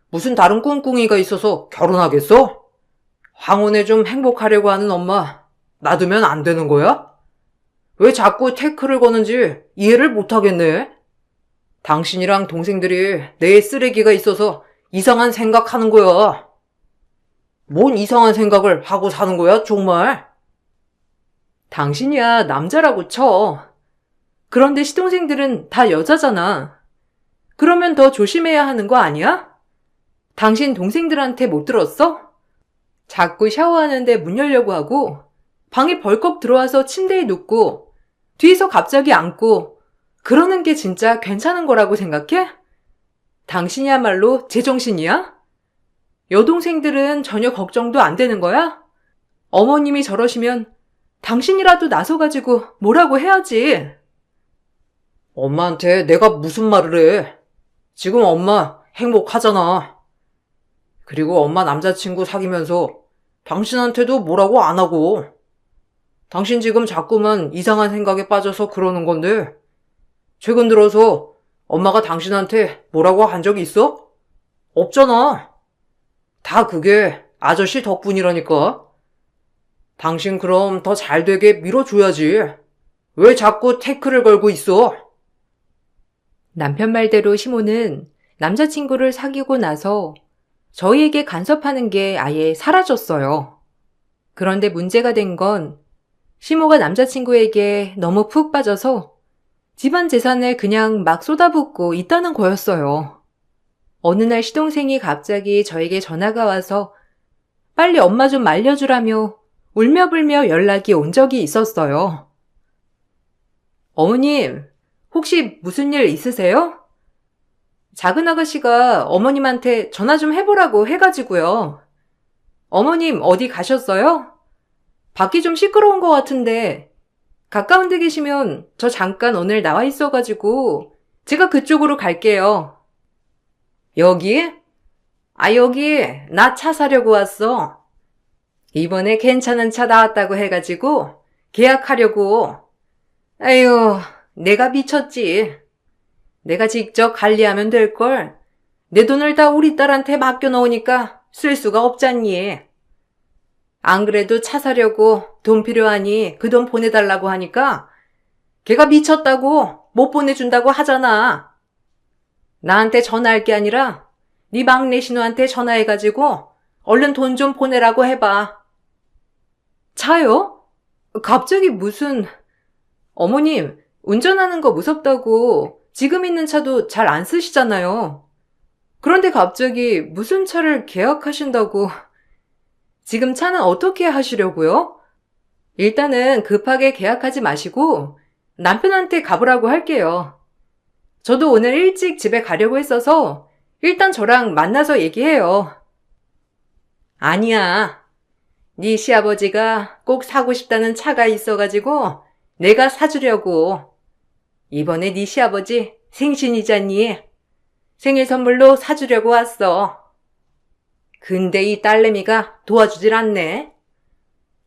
무슨 다른 꿍꿍이가 있어서 결혼하겠어? 황혼에 좀 행복하려고 하는 엄마 놔두면 안 되는 거야? 왜 자꾸 태클을 거는지 이해를 못하겠네. 당신이랑 동생들이 내 쓰레기가 있어서 이상한 생각하는 거야. 뭔 이상한 생각을 하고 사는 거야, 정말? 당신이야 남자라고 쳐. 그런데 시동생들은 다 여자잖아. 그러면 더 조심해야 하는 거 아니야? 당신 동생들한테 못 들었어? 자꾸 샤워하는데 문 열려고 하고 방에 벌컥 들어와서 침대에 눕고 뒤에서 갑자기 앉고 그러는 게 진짜 괜찮은 거라고 생각해? 당신이야말로 제정신이야? 여동생들은 전혀 걱정도 안 되는 거야? 어머님이 저러시면 당신이라도 나서가지고 뭐라고 해야지. 엄마한테 내가 무슨 말을 해? 지금 엄마 행복하잖아. 그리고 엄마 남자친구 사귀면서 당신한테도 뭐라고 안 하고. 당신 지금 자꾸만 이상한 생각에 빠져서 그러는 건데 최근 들어서 엄마가 당신한테 뭐라고 한 적이 있어? 없잖아. 다 그게 아저씨 덕분이라니까. 당신 그럼 더 잘 되게 밀어줘야지. 왜 자꾸 태클을 걸고 있어? 남편 말대로 시모는 남자친구를 사귀고 나서 저희에게 간섭하는 게 아예 사라졌어요. 그런데 문제가 된 건 시모가 남자친구에게 너무 푹 빠져서 집안 재산을 그냥 막 쏟아붓고 있다는 거였어요. 어느 날 시동생이 갑자기 저에게 전화가 와서 빨리 엄마 좀 말려주라며 울며불며 연락이 온 적이 있었어요. 어머님, 혹시 무슨 일 있으세요? 작은 아가씨가 어머님한테 전화 좀 해보라고 해가지고요. 어머님 어디 가셨어요? 밖이 좀 시끄러운 것 같은데 가까운 데 계시면 저 잠깐 오늘 나와 있어가지고 제가 그쪽으로 갈게요. 여기? 여기 나 차 사려고 왔어. 이번에 괜찮은 차 나왔다고 해가지고 계약하려고. 아유, 내가 미쳤지. 내가 직접 관리하면 될걸. 내 돈을 다 우리 딸한테 맡겨놓으니까 쓸 수가 없잖니. 안 그래도 차 사려고 돈 필요하니 그 돈 보내달라고 하니까 걔가 미쳤다고 못 보내준다고 하잖아. 나한테 전화할 게 아니라 네 막내 신우한테 전화해가지고 얼른 돈 좀 보내라고 해봐. 차요? 갑자기 무슨... 어머님, 운전하는 거 무섭다고 지금 있는 차도 잘 안 쓰시잖아요. 그런데 갑자기 무슨 차를 계약하신다고... 지금 차는 어떻게 하시려고요? 일단은 급하게 계약하지 마시고 남편한테 가보라고 할게요. 저도 오늘 일찍 집에 가려고 했어서 일단 저랑 만나서 얘기해요. 아니야. 네 시아버지가 꼭 사고 싶다는 차가 있어가지고 내가 사주려고. 이번에 네 시아버지 생신이잖니. 생일 선물로 사주려고 왔어. 근데 이 딸내미가 도와주질 않네.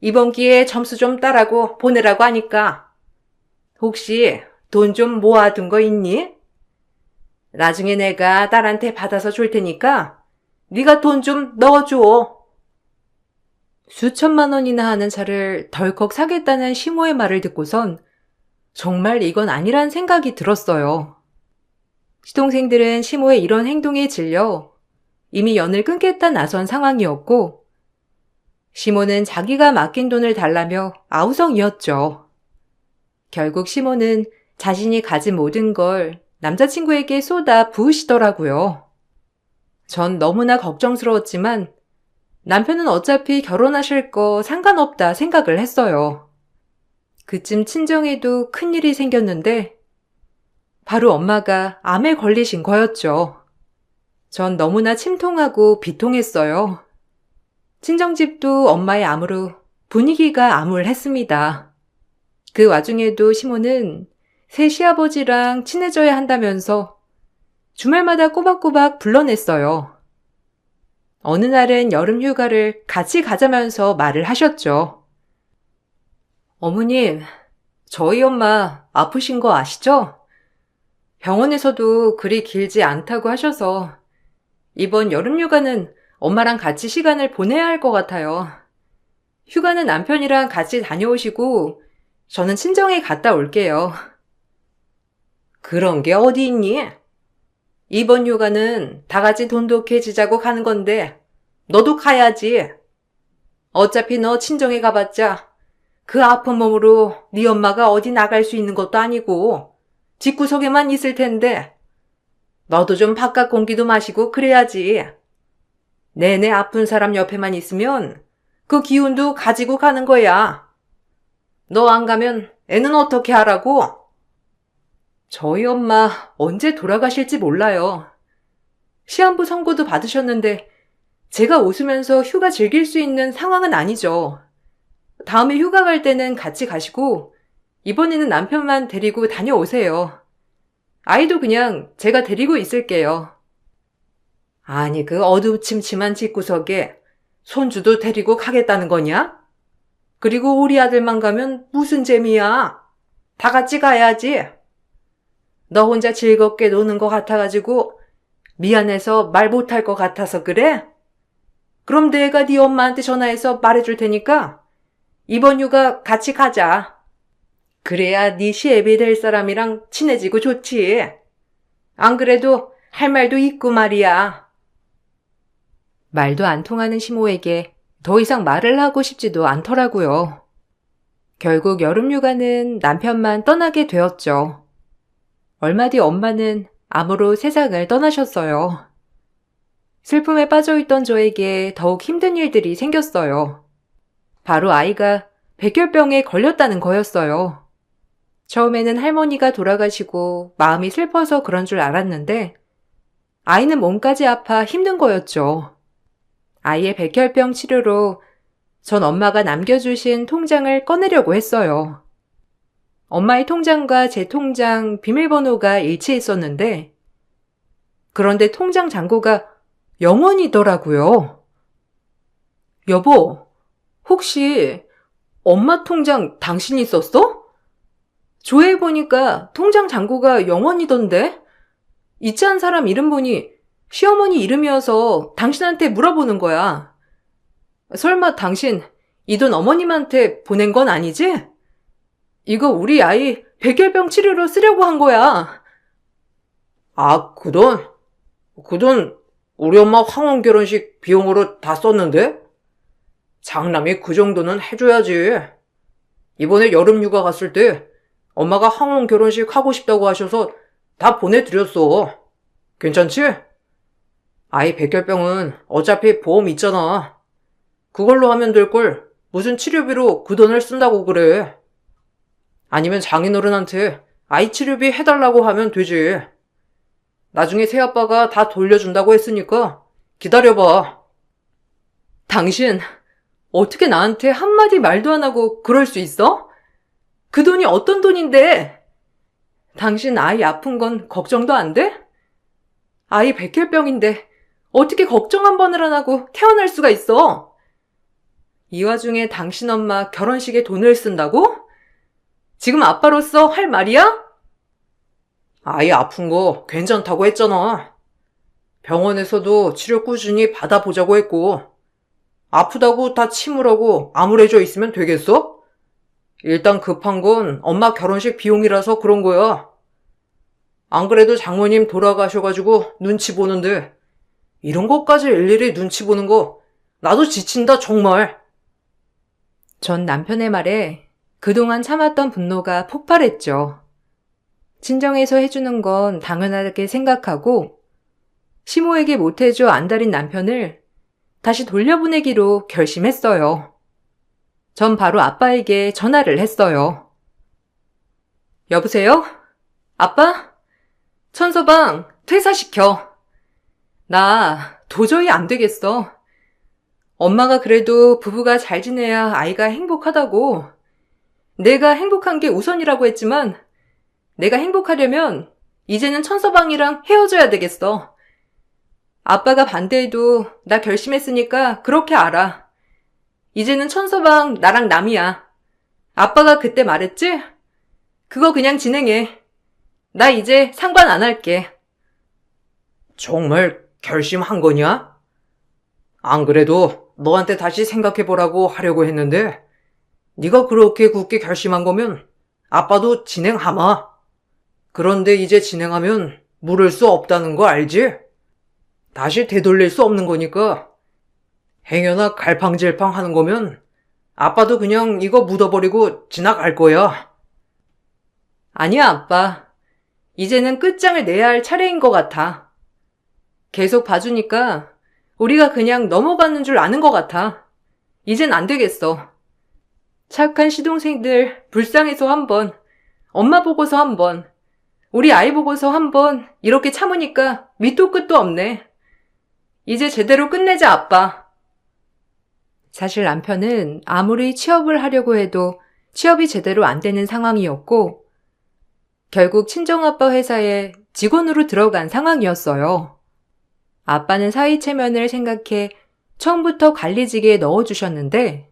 이번 기회에 점수 좀 따라고 보내라고 하니까. 혹시 돈 좀 모아둔 거 있니? 나중에 내가 딸한테 받아서 줄 테니까 네가 돈 좀 넣어줘. 수천만 원이나 하는 차를 덜컥 사겠다는 시모의 말을 듣고선 정말 이건 아니란 생각이 들었어요. 시동생들은 시모의 이런 행동에 질려 이미 연을 끊겠다 나선 상황이었고, 시모는 자기가 맡긴 돈을 달라며 아우성이었죠. 결국 시모는 자신이 가진 모든 걸 남자친구에게 쏟아 부으시더라고요. 전 너무나 걱정스러웠지만 남편은 어차피 결혼하실 거 상관없다 생각을 했어요. 그쯤 친정에도 큰일이 생겼는데 바로 엄마가 암에 걸리신 거였죠. 전 너무나 침통하고 비통했어요. 친정집도 엄마의 암으로 분위기가 암울했습니다. 그 와중에도 시모는 새 시아버지랑 친해져야 한다면서 주말마다 꼬박꼬박 불러냈어요. 어느 날은 여름 휴가를 같이 가자면서 말을 하셨죠. 어머님, 저희 엄마 아프신 거 아시죠? 병원에서도 그리 길지 않다고 하셔서 이번 여름 휴가는 엄마랑 같이 시간을 보내야 할 것 같아요. 휴가는 남편이랑 같이 다녀오시고 저는 친정에 갔다 올게요. 그런 게 어디 있니? 이번 휴가는 다 같이 돈독해지자고 가는 건데 너도 가야지. 어차피 너 친정에 가봤자 그 아픈 몸으로 네 엄마가 어디 나갈 수 있는 것도 아니고 집구석에만 있을 텐데 너도 좀 바깥 공기도 마시고 그래야지. 내내 아픈 사람 옆에만 있으면 그 기운도 가지고 가는 거야. 너 안 가면 애는 어떻게 하라고? 저희 엄마 언제 돌아가실지 몰라요. 시한부 선고도 받으셨는데 제가 웃으면서 휴가 즐길 수 있는 상황은 아니죠. 다음에 휴가 갈 때는 같이 가시고 이번에는 남편만 데리고 다녀오세요. 아이도 그냥 제가 데리고 있을게요. 아니 그 어두침침한 집구석에 손주도 데리고 가겠다는 거냐? 그리고 우리 아들만 가면 무슨 재미야? 다 같이 가야지. 너 혼자 즐겁게 노는 것 같아가지고 미안해서 말 못할 것 같아서 그래? 그럼 내가 네 엄마한테 전화해서 말해줄 테니까 이번 휴가 같이 가자. 그래야 네 시애비 될 사람이랑 친해지고 좋지. 안 그래도 할 말도 있고 말이야. 말도 안 통하는 시모에게 더 이상 말을 하고 싶지도 않더라고요. 결국 여름 휴가는 남편만 떠나게 되었죠. 얼마 뒤 엄마는 암으로 세상을 떠나셨어요. 슬픔에 빠져있던 저에게 더욱 힘든 일들이 생겼어요. 바로 아이가 백혈병에 걸렸다는 거였어요. 처음에는 할머니가 돌아가시고 마음이 슬퍼서 그런 줄 알았는데 아이는 몸까지 아파 힘든 거였죠. 아이의 백혈병 치료로 전 엄마가 남겨주신 통장을 꺼내려고 했어요. 엄마의 통장과 제 통장 비밀번호가 일치했었는데 그런데 통장 잔고가 0원이더라고요. 여보, 혹시 엄마 통장 당신이 썼어? 조회해보니까 통장 잔고가 0원이던데? 이체한 사람 이름 보니 시어머니 이름이어서 당신한테 물어보는 거야. 설마 당신 이 돈 어머님한테 보낸 건 아니지? 이거 우리 아이 백혈병 치료로 쓰려고 한 거야. 아, 그 돈? 그 돈 우리 엄마 황혼 결혼식 비용으로 다 썼는데? 장남이 그 정도는 해줘야지. 이번에 여름 휴가 갔을 때 엄마가 황혼 결혼식 하고 싶다고 하셔서 다 보내드렸어. 괜찮지? 아이 백혈병은 어차피 보험 있잖아. 그걸로 하면 될 걸 무슨 치료비로 그 돈을 쓴다고 그래. 아니면 장인어른한테 아이 치료비 해달라고 하면 되지. 나중에 새아빠가 다 돌려준다고 했으니까 기다려봐. 당신 어떻게 나한테 한마디 말도 안 하고 그럴 수 있어? 그 돈이 어떤 돈인데? 당신 아이 아픈 건 걱정도 안 돼? 아이 백혈병인데 어떻게 걱정 한 번을 안 하고 태어날 수가 있어? 이 와중에 당신 엄마 결혼식에 돈을 쓴다고? 지금 아빠로서 할 말이야? 아이 아픈 거 괜찮다고 했잖아. 병원에서도 치료 꾸준히 받아보자고 했고 아프다고 다 침울하고 암울해져 있으면 되겠어? 일단 급한 건 엄마 결혼식 비용이라서 그런 거야. 안 그래도 장모님 돌아가셔가지고 눈치 보는데 이런 것까지 일일이 눈치 보는 거 나도 지친다 정말. 전 남편의 말에 그동안 참았던 분노가 폭발했죠. 친정에서 해주는 건 당연하게 생각하고 시모에게 못해줘 안달인 남편을 다시 돌려보내기로 결심했어요. 전 바로 아빠에게 전화를 했어요. 여보세요? 아빠? 천서방, 퇴사시켜. 나 도저히 안 되겠어. 엄마가 그래도 부부가 잘 지내야 아이가 행복하다고. 내가 행복한 게 우선이라고 했지만 내가 행복하려면 이제는 천서방이랑 헤어져야 되겠어. 아빠가 반대해도 나 결심했으니까 그렇게 알아. 이제는 천서방 나랑 남이야. 아빠가 그때 말했지? 그거 그냥 진행해. 나 이제 상관 안 할게. 정말 결심한 거냐? 안 그래도 너한테 다시 생각해보라고 하려고 했는데 네가 그렇게 굳게 결심한 거면 아빠도 진행하마. 그런데 이제 진행하면 물을 수 없다는 거 알지? 다시 되돌릴 수 없는 거니까 행여나 갈팡질팡 하는 거면 아빠도 그냥 이거 묻어버리고 지나갈 거야. 아니야, 아빠. 이제는 끝장을 내야 할 차례인 것 같아. 계속 봐주니까 우리가 그냥 넘어가는 줄 아는 것 같아. 이젠 안 되겠어. 착한 시동생들 불쌍해서 한 번, 엄마 보고서 한 번, 우리 아이 보고서 한 번 이렇게 참으니까 밑도 끝도 없네. 이제 제대로 끝내자, 아빠. 사실 남편은 아무리 취업을 하려고 해도 취업이 제대로 안 되는 상황이었고 결국 친정아빠 회사에 직원으로 들어간 상황이었어요. 아빠는 사위 체면을 생각해 처음부터 관리직에 넣어주셨는데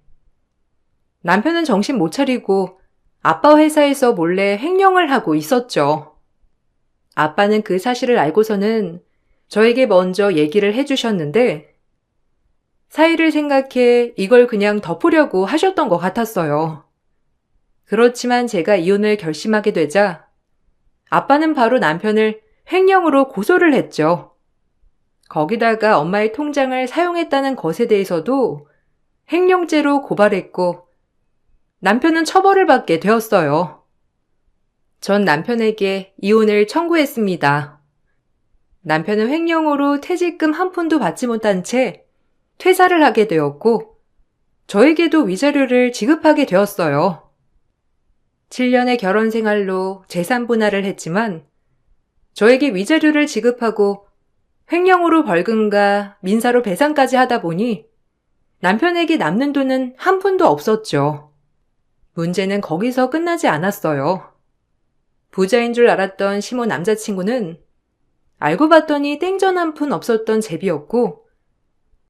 남편은 정신 못 차리고 아빠 회사에서 몰래 횡령을 하고 있었죠. 아빠는 그 사실을 알고서는 저에게 먼저 얘기를 해주셨는데 사위를 생각해 이걸 그냥 덮으려고 하셨던 것 같았어요. 그렇지만 제가 이혼을 결심하게 되자 아빠는 바로 남편을 횡령으로 고소를 했죠. 거기다가 엄마의 통장을 사용했다는 것에 대해서도 횡령죄로 고발했고 남편은 처벌을 받게 되었어요. 전 남편에게 이혼을 청구했습니다. 남편은 횡령으로 퇴직금 한 푼도 받지 못한 채 퇴사를 하게 되었고 저에게도 위자료를 지급하게 되었어요. 7년의 결혼 생활로 재산 분할을 했지만 저에게 위자료를 지급하고 횡령으로 벌금과 민사로 배상까지 하다 보니 남편에게 남는 돈은 한 푼도 없었죠. 문제는 거기서 끝나지 않았어요. 부자인 줄 알았던 시모 남자친구는 알고 봤더니 땡전 한 푼 없었던 제비였고